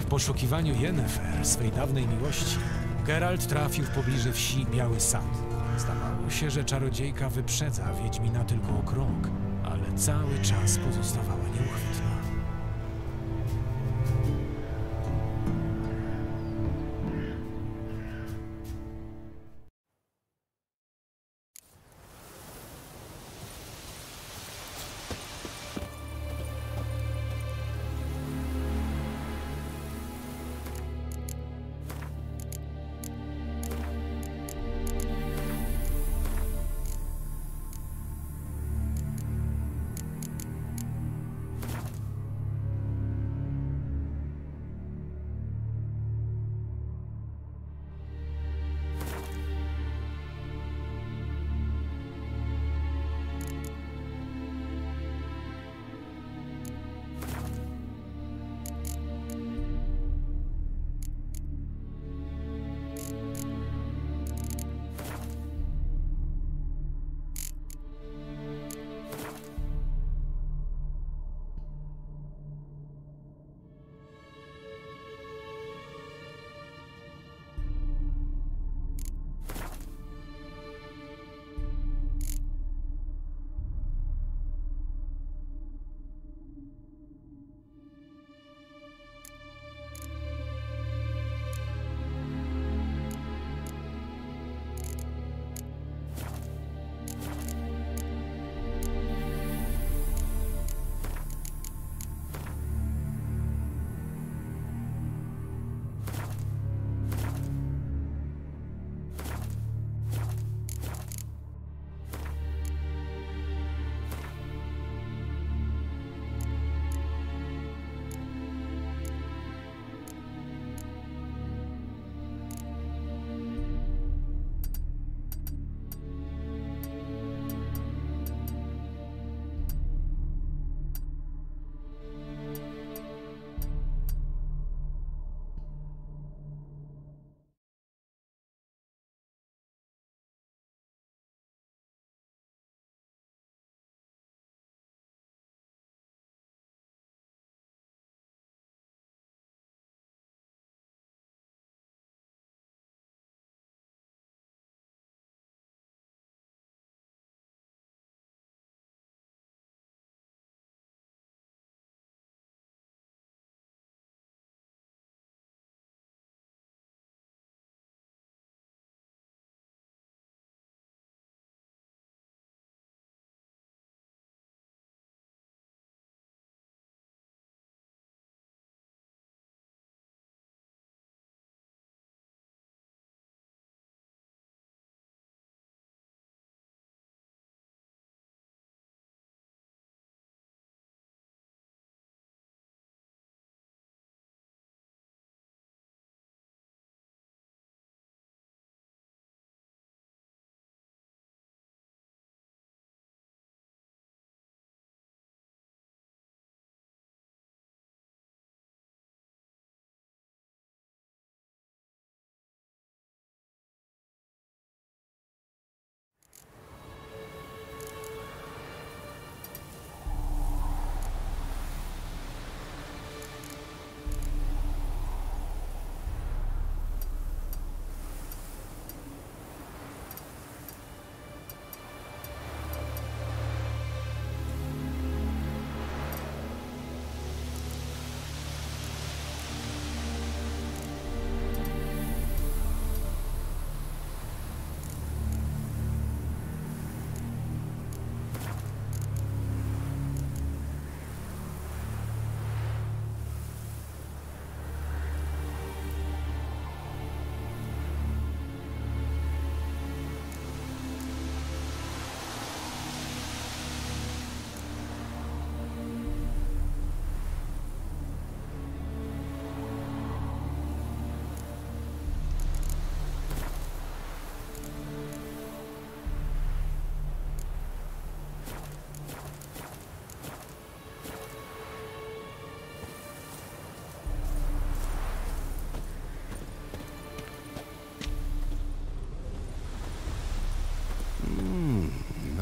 W poszukiwaniu Yennefer, swej dawnej miłości, Geralt trafił w pobliże wsi Biały Sad. Zdawało się, że czarodziejka wyprzedza Wiedźmina tylko o krok, ale cały czas pozostawała nieuchwytna.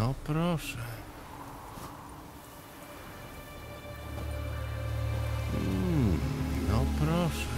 No proszę. No proszę.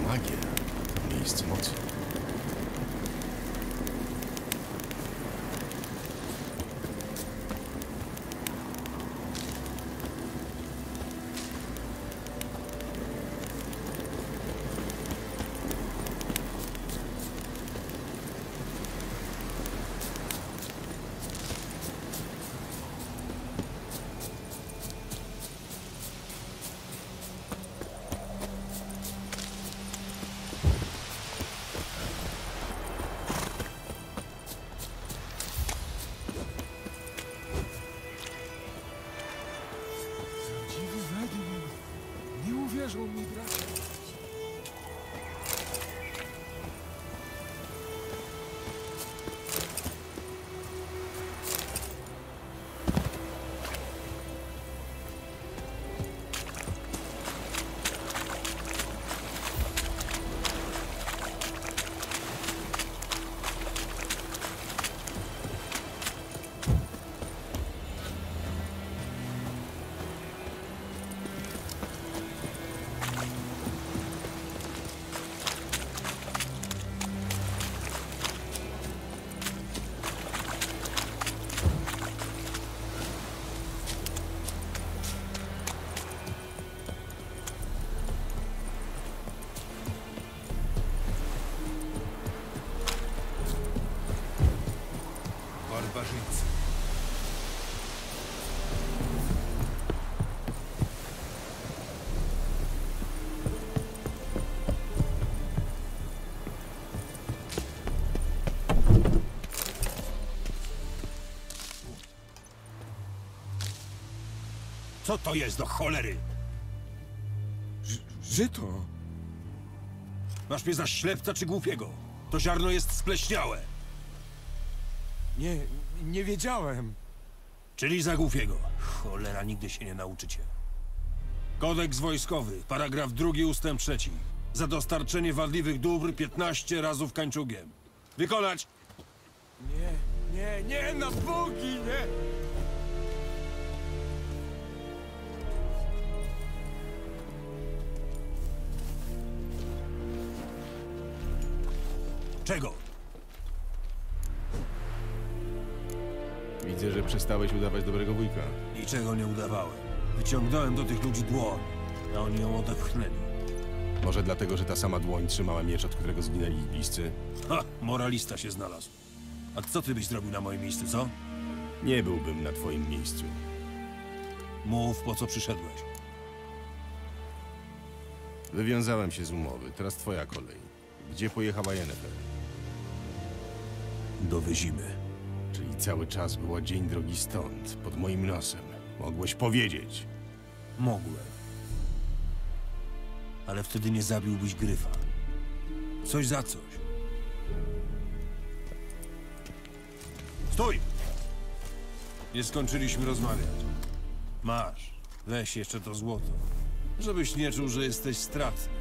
Magia. Miejsce mocy. uwierzą mi bracia. Barbarzyńcy. Co to jest do cholery? Żyto. Masz mnie za ślepca czy głupiego? To ziarno jest spleśniałe. Nie wiedziałem. Czyli za głupiego. Cholera, nigdy się nie nauczycie. Kodeks wojskowy, paragraf 2 ustęp 3. Za dostarczenie wadliwych dóbr 15 razów kańczugiem. Wykonać! Nie, na bogi, nie! Czego? Widzę, że przestałeś udawać dobrego wujka. Niczego nie udawałem. Wyciągnąłem do tych ludzi dłoń, a oni ją odepchnęli. Może dlatego, że ta sama dłoń trzymała miecz, od którego zginęli ich bliscy? Ha! Moralista się znalazł. A co ty byś zrobił na moim miejscu, co? Nie byłbym na twoim miejscu. Mów, po co przyszedłeś. Wywiązałem się z umowy. Teraz twoja kolej. Gdzie pojechała Yennefer? Do Wyzimy. Czyli cały czas była dzień drogi stąd, pod moim nosem. Mogłeś powiedzieć. Mogłem. Ale wtedy nie zabiłbyś Gryfa. Coś za coś. Stój! Nie skończyliśmy rozmawiać. Masz. Weź jeszcze to złoto. Żebyś nie czuł, że jesteś stratny.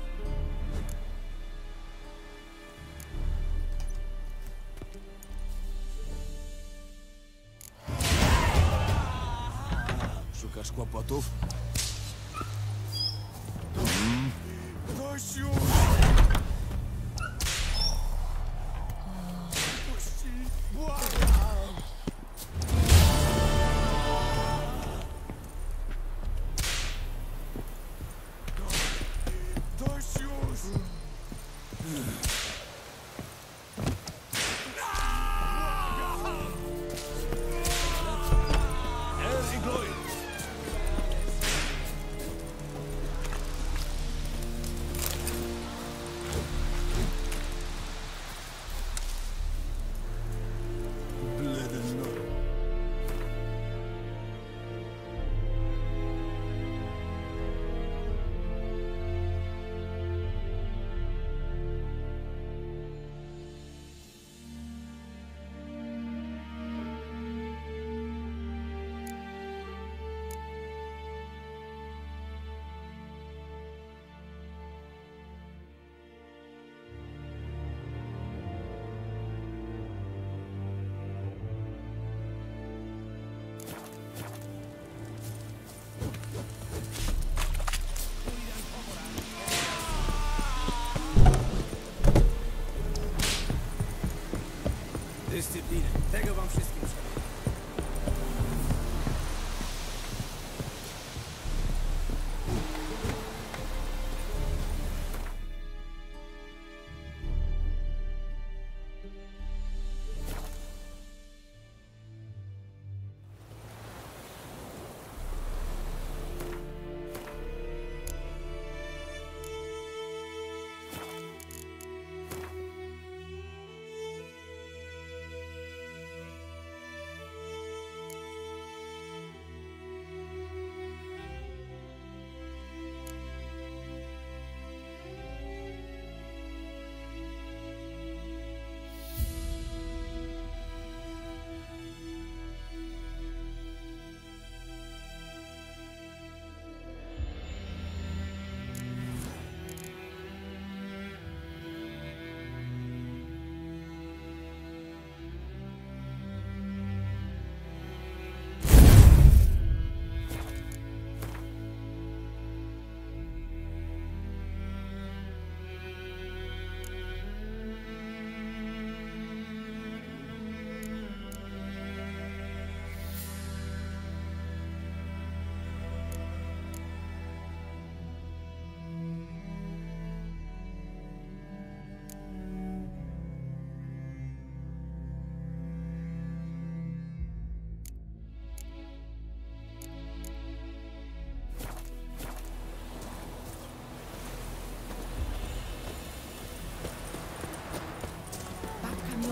Szukasz kłopotów? Dość już! Puści! Błagam! Dość już! Dyscyplinę. Tego wam wszystkim trzeba.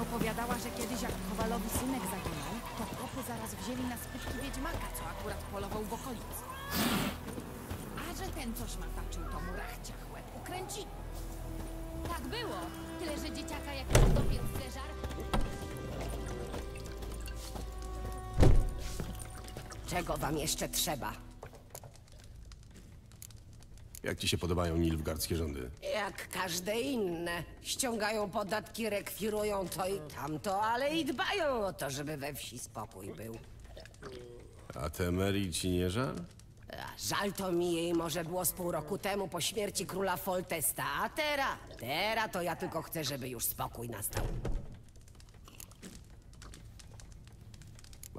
Opowiadała, że kiedyś jak Kowalowi synek zaginął, to kopy zaraz wzięli na skutki wiedźmaka, co akurat polował w okolicy. A że ten, co szmataczył, to mu rachciach łeb ukręci. Tak było. Tyle, że dzieciaka jak dopiec zeżar. Czego wam jeszcze trzeba? Jak ci się podobają nilfgaardzkie rządy? Jak każde inne. Ściągają podatki, rekwirują to i tamto, ale i dbają o to, żeby we wsi spokój był. A Temerii ci nie żal? Żal to mi jej może było z pół roku temu po śmierci króla Foltesta, a teraz to ja tylko chcę, żeby już spokój nastał.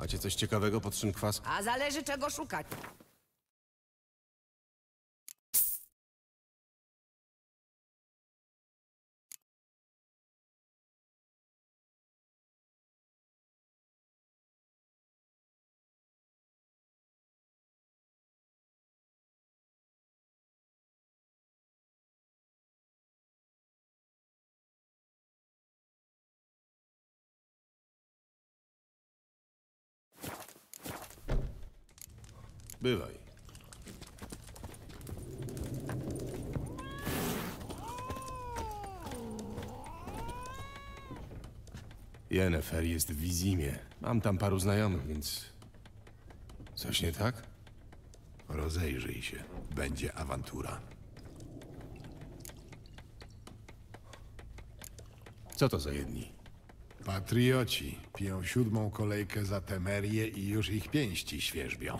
Macie coś ciekawego pod szynkwas? A zależy czego szukać. Bywaj. Yennefer jest w Wizimie. Mam tam paru znajomych, więc... Coś nie tak? Rozejrzyj się. Będzie awantura. Co to za jedni? Patrioci piją 7. kolejkę za Temerię i już ich pięści świerzbią.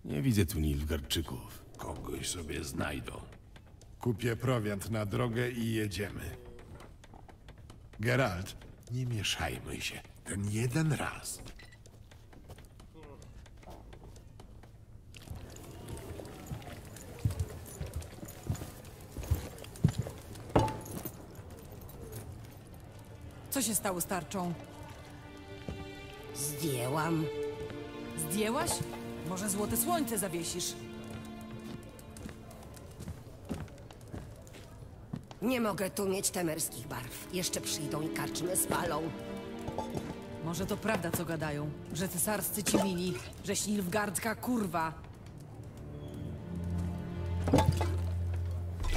Nie widzę tu Nilfgaardczyków. Kogoś sobie znajdą. Kupię prowiant na drogę i jedziemy. Geralt, nie mieszajmy się. Ten jeden raz. Co się stało z tarczą? Zdjęłam. Zdjęłaś? Może złote słońce zawiesisz? Nie mogę tu mieć temerskich barw. Jeszcze przyjdą i karczmy spalą. Może to prawda, co gadają, że cesarscy ci mili, że Nilfgaardzka kurwa.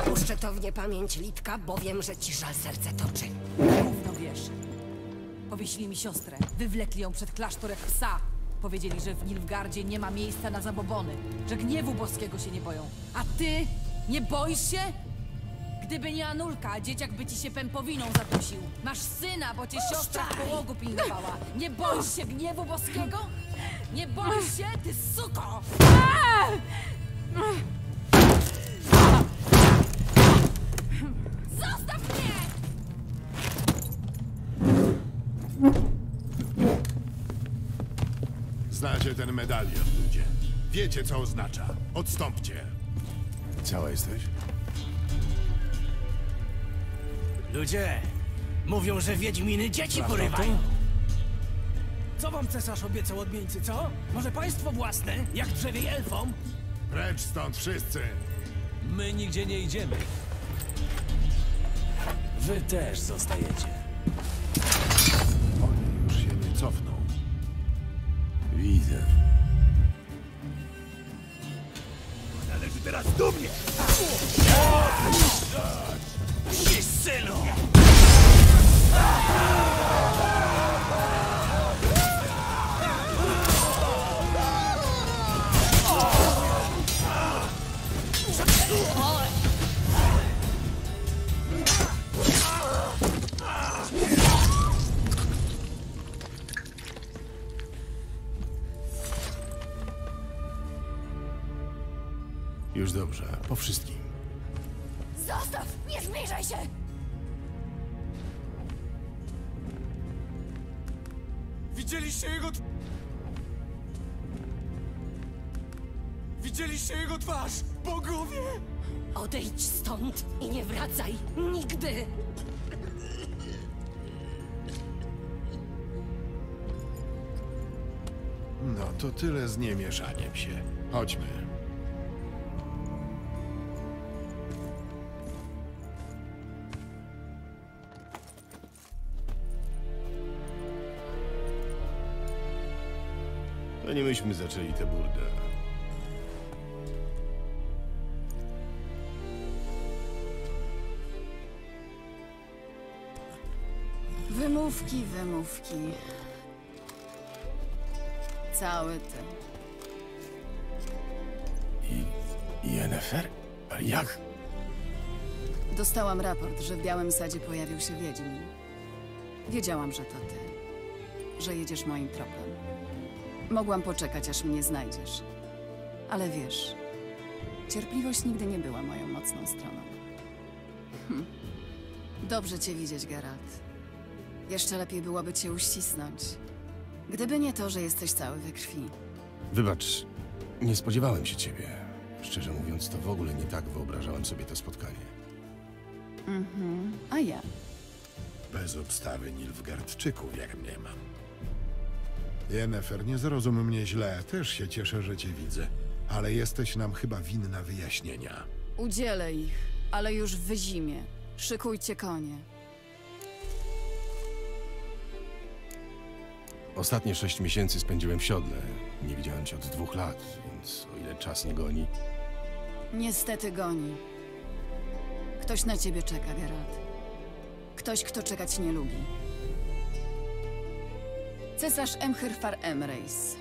Puszczę to w niepamięć, Litka, bo wiem, że ci żal serce toczy. Gówno wiesz. Powiesili mi siostrę, wywlekli ją przed klasztor jak psa. Powiedzieli, że w Nilfgaardzie nie ma miejsca na zabobony, że gniewu boskiego się nie boją. A ty? Nie boisz się? Gdyby nie Anulka, dzieciak by ci się pępowiną zadusił. Masz syna, bo cię siostra w połogu pilnowała. Nie boisz się gniewu boskiego? Nie boisz się, ty suko! Zostaw mnie! Znacie ten medalion, ludzie. Wiecie, co oznacza. Odstąpcie. Cała jesteś? Ludzie, mówią, że wiedźminy dzieci porywają. Co wam cesarz obiecał, odmieńcy, co? Może państwo własne, jak drzewiej elfom? Precz stąd wszyscy. My nigdzie nie idziemy. Wy też zostajecie. Oni już się nie cofną. Widzę. Należy teraz do mnie! Ty synu! Już dobrze, po wszystkim. Zostaw! Nie zbliżaj się! Widzieliście jego... Widzieliście jego twarz! Bogowie! Odejdź stąd i nie wracaj! Nigdy! No to tyle z niemieszaniem się. Chodźmy. To nie myśmy zaczęli tę burdę. Wymówki, wymówki. Cały ten. I Yennefer? Ale jak? Dostałam raport, że w Białym Sadzie pojawił się Wiedźmin. Wiedziałam, że to ty. Że jedziesz moim tropem. Mogłam poczekać, aż mnie znajdziesz. Ale wiesz, cierpliwość nigdy nie była moją mocną stroną. Dobrze cię widzieć, Geralt. Jeszcze lepiej byłoby cię uścisnąć. Gdyby nie to, że jesteś cały we krwi. Wybacz, nie spodziewałem się ciebie. Szczerze mówiąc, to w ogóle nie tak wyobrażałem sobie to spotkanie. A ja? Bez obstawy Nilfgaardczyków, jak mnie mam. Yennefer, nie zrozum mnie źle, też się cieszę, że cię widzę. Ale jesteś nam chyba winna wyjaśnienia. Udzielę ich, ale już w zimie. Szykujcie konie. Ostatnie 6 miesięcy spędziłem w siodle. Nie widziałem cię od 2 lat, więc o ile czas nie goni... Niestety goni. Ktoś na ciebie czeka, Geralt. Ktoś, kto czekać nie lubi. Cesarz Emhyrfar Emrys.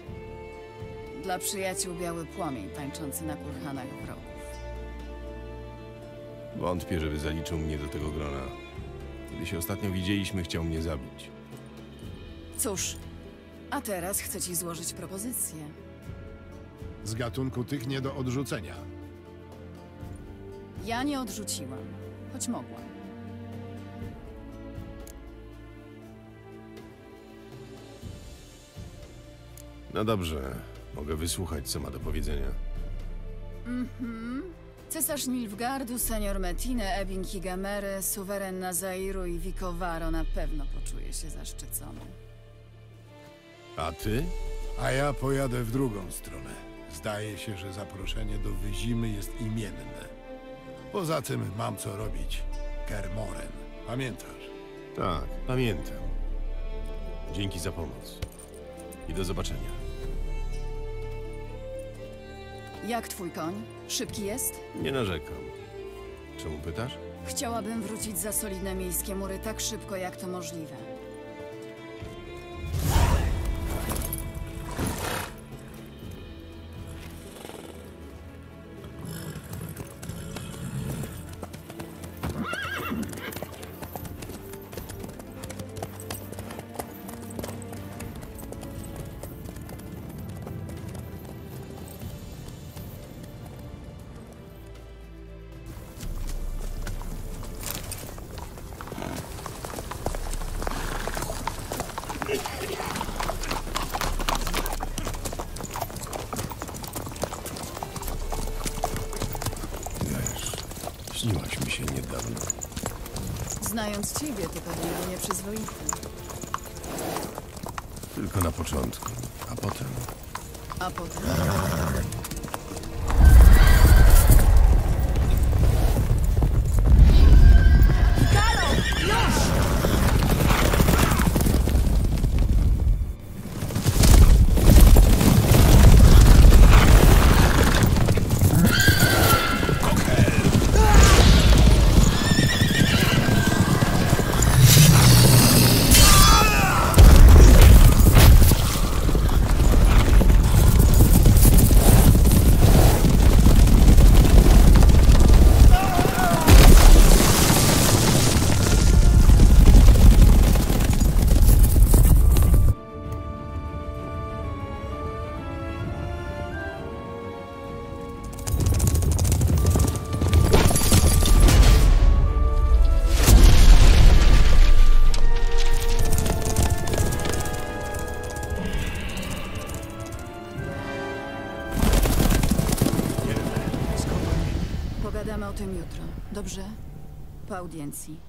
Dla przyjaciół biały płomień tańczący na kurhanach wrogów. Wątpię, żeby zaliczył mnie do tego grona. Kiedy się ostatnio widzieliśmy, chciał mnie zabić. Cóż, a teraz chcę ci złożyć propozycję. Z gatunku tych nie do odrzucenia. Ja nie odrzuciłam, choć mogłam. No dobrze, mogę wysłuchać, co ma do powiedzenia. Cesarz Nilfgaardu, senior Metine, Ebin Kigamery, suweren Nazairu i Vicovaro na pewno poczuje się zaszczycony. A ty? A ja pojadę w drugą stronę. Zdaje się, że zaproszenie do Wyzimy jest imienne. Poza tym mam co robić. Kermoren. Pamiętasz? Tak, pamiętam. Dzięki za pomoc. I do zobaczenia. Jak twój koń? Szybki jest? Nie narzekam. Czemu pytasz? Chciałabym wrócić za solidne miejskie mury tak szybko, jak to możliwe. Śniłaś mi się niedawno. Znając ciebie, to pewnie był nieprzyzwoity. Tylko na początku, a potem... A potem? Pogadamy o tym jutro, dobrze? Po audiencji.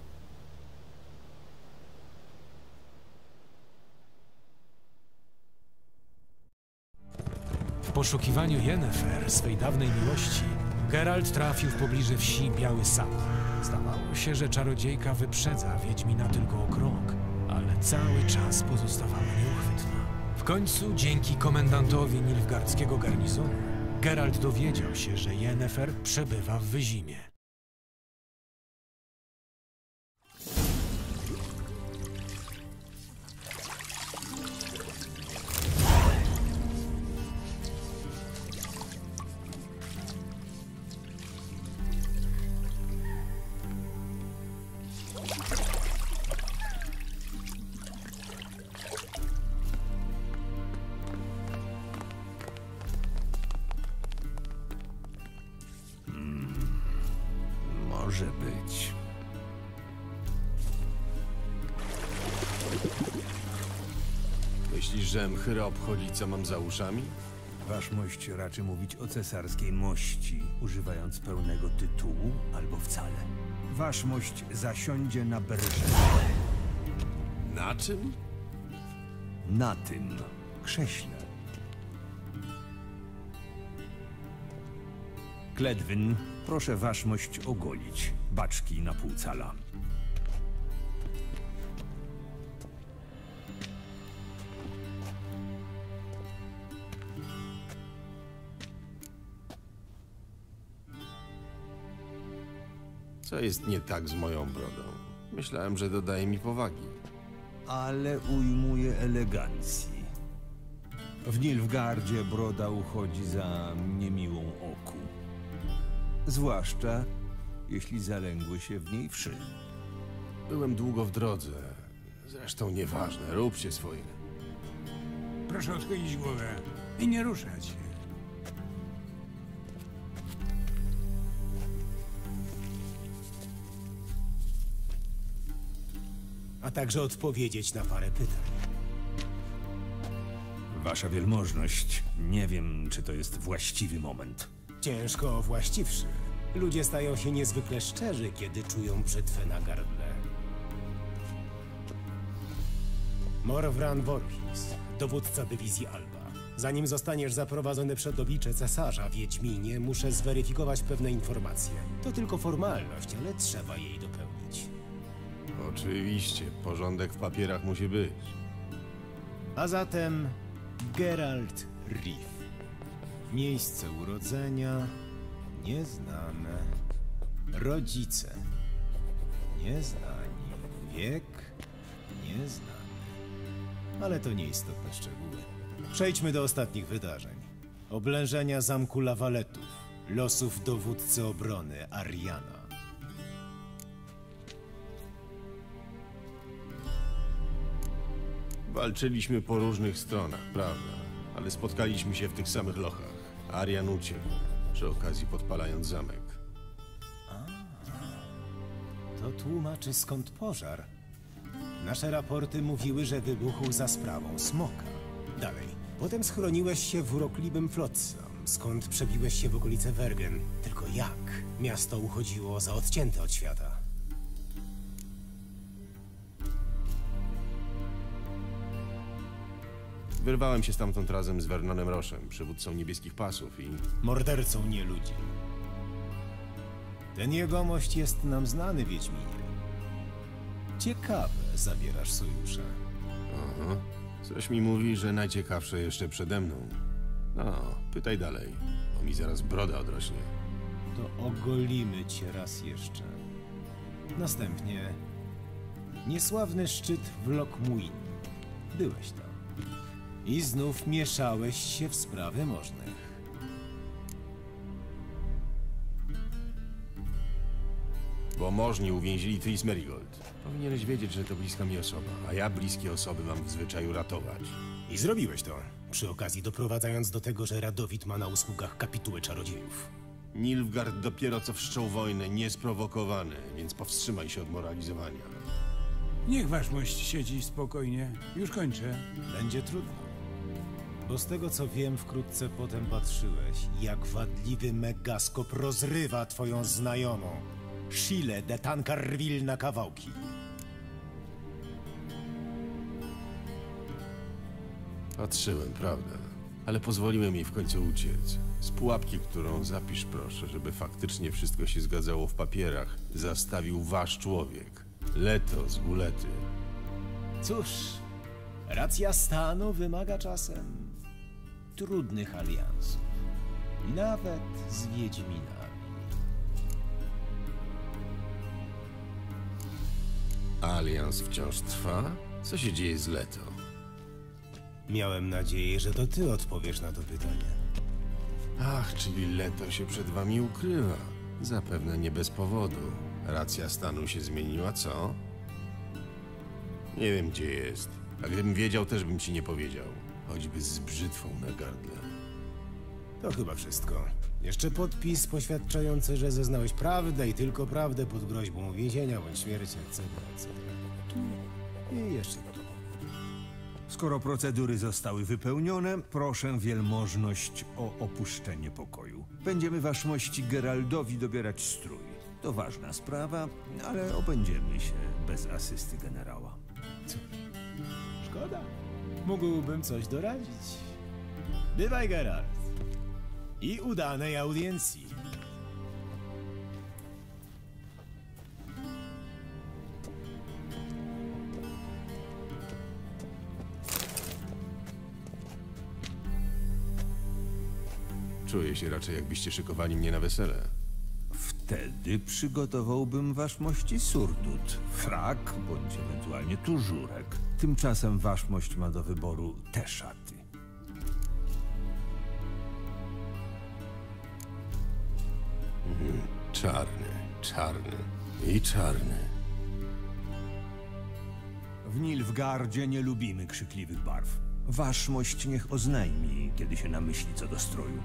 W poszukiwaniu Yennefer, swej dawnej miłości, Geralt trafił w pobliże wsi Biały Sad. Zdawało się, że czarodziejka wyprzedza Wiedźmina tylko o krok, ale cały czas pozostawała nieuchwytna. W końcu, dzięki komendantowi nilfgaardzkiego garnizonu, Geralt dowiedział się, że Yennefer przebywa w Wyzimie. Może być. Myślisz, że mchyra obchodzi, co mam za uszami? Waszmość raczy mówić o cesarskiej mości, używając pełnego tytułu albo wcale. Waszmość zasiądzie na berże. Na czym? Na tym krześle. Kledwyn, proszę waszmość ogolić. Baczki na pół cala. Co jest nie tak z moją brodą? Myślałem, że dodaje mi powagi. Ale ujmuje elegancji. W Nilfgaardzie broda uchodzi za niemiłą oku. Zwłaszcza, jeśli zalęgły się w niej wszy. Byłem długo w drodze. Zresztą nieważne, róbcie swoje. Proszę odchylić głowę i nie ruszać się. A także odpowiedzieć na parę pytań. Wasza wielmożność, nie wiem, czy to jest właściwy moment. Ciężko właściwszy. Ludzie stają się niezwykle szczerzy, kiedy czują brzytwę na gardle. Morwran Vorhis, dowódca dywizji Alba. Zanim zostaniesz zaprowadzony przed oblicze cesarza, Wiedźminie, muszę zweryfikować pewne informacje. To tylko formalność, ale trzeba jej dopełnić. Oczywiście, porządek w papierach musi być. A zatem Geralt Riff. Miejsce urodzenia nieznane. Rodzice nieznani. Wiek nieznany. Ale to nieistotne szczegóły. Przejdźmy do ostatnich wydarzeń. Oblężenia zamku Lawaletów. Losów dowódcy obrony Ariana. Walczyliśmy po różnych stronach, prawda? Ale spotkaliśmy się w tych samych lochach. Arian uciekł, przy okazji podpalając zamek. To tłumaczy skąd pożar. Nasze raporty mówiły, że wybuchł za sprawą smoka. Dalej. Potem schroniłeś się w urokliwym Flotsam, skąd przebiłeś się w okolice Wergen. Tylko jak? Miasto uchodziło za odcięte od świata. Wyrwałem się stamtąd razem z Vernonem Roszem, przywódcą Niebieskich Pasów i... Mordercą nie ludzi. Ten jegomość jest nam znany, Wiedźminie. Ciekawe, zawierasz sojusze. Aha. Coś mi mówi, że najciekawsze jeszcze przede mną. No, pytaj dalej, bo mi zaraz broda odrośnie. To ogolimy cię raz jeszcze. Następnie niesławny szczyt w Lokmuin. Byłeś tam. I znów mieszałeś się w sprawy możnych. Bo możni uwięzili Tris Merigold. Powinieneś wiedzieć, że to bliska mi osoba, a ja bliskie osoby mam w zwyczaju ratować. I zrobiłeś to. Przy okazji doprowadzając do tego, że Radowid ma na usługach kapitułę czarodziejów. Nilfgaard dopiero co wszczął wojnę, niesprowokowany, więc powstrzymaj się od moralizowania. Niech waszmość siedzi spokojnie. Już kończę. Będzie trudno. Bo z tego co wiem, wkrótce potem patrzyłeś, jak wadliwy megaskop rozrywa twoją znajomą, Shile de Tancarville, na kawałki. Patrzyłem, prawda? Ale pozwoliłem jej w końcu uciec. Z pułapki, którą zapisz proszę, żeby faktycznie wszystko się zgadzało w papierach, zastawił wasz człowiek. Leto z Gulety. Cóż, racja stanu wymaga czasem trudnych aliansów. Nawet z Wiedźminami. Alians wciąż trwa? Co się dzieje z Leto? Miałem nadzieję, że to ty odpowiesz na to pytanie. Ach, czyli Leto się przed wami ukrywa. Zapewne nie bez powodu. Racja stanu się zmieniła, co? Nie wiem, gdzie jest. A gdybym wiedział, też bym ci nie powiedział. Choćby z brzytwą na gardle. To chyba wszystko. Jeszcze podpis poświadczający, że zeznałeś prawdę i tylko prawdę pod groźbą więzienia bądź śmierci, etc., etc. I jeszcze to. Skoro procedury zostały wypełnione, proszę wielmożność o opuszczenie pokoju. Będziemy waszmości Geraldowi dobierać strój. To ważna sprawa, ale obędziemy się bez asysty generała. Szkoda. Mógłbym coś doradzić. Bywaj, Geralt. I udanej audiencji. Czuję się raczej, jakbyście szykowali mnie na wesele. Wtedy przygotowałbym waszmości surdut, frak bądź ewentualnie tużurek. Tymczasem waszmość ma do wyboru te szaty. Czarny, czarny i czarny. W Nilfgaardzie nie lubimy krzykliwych barw. Waszmość niech oznajmi, kiedy się namyśli co do stroju.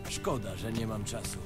Szkoda, że nie mam czasu.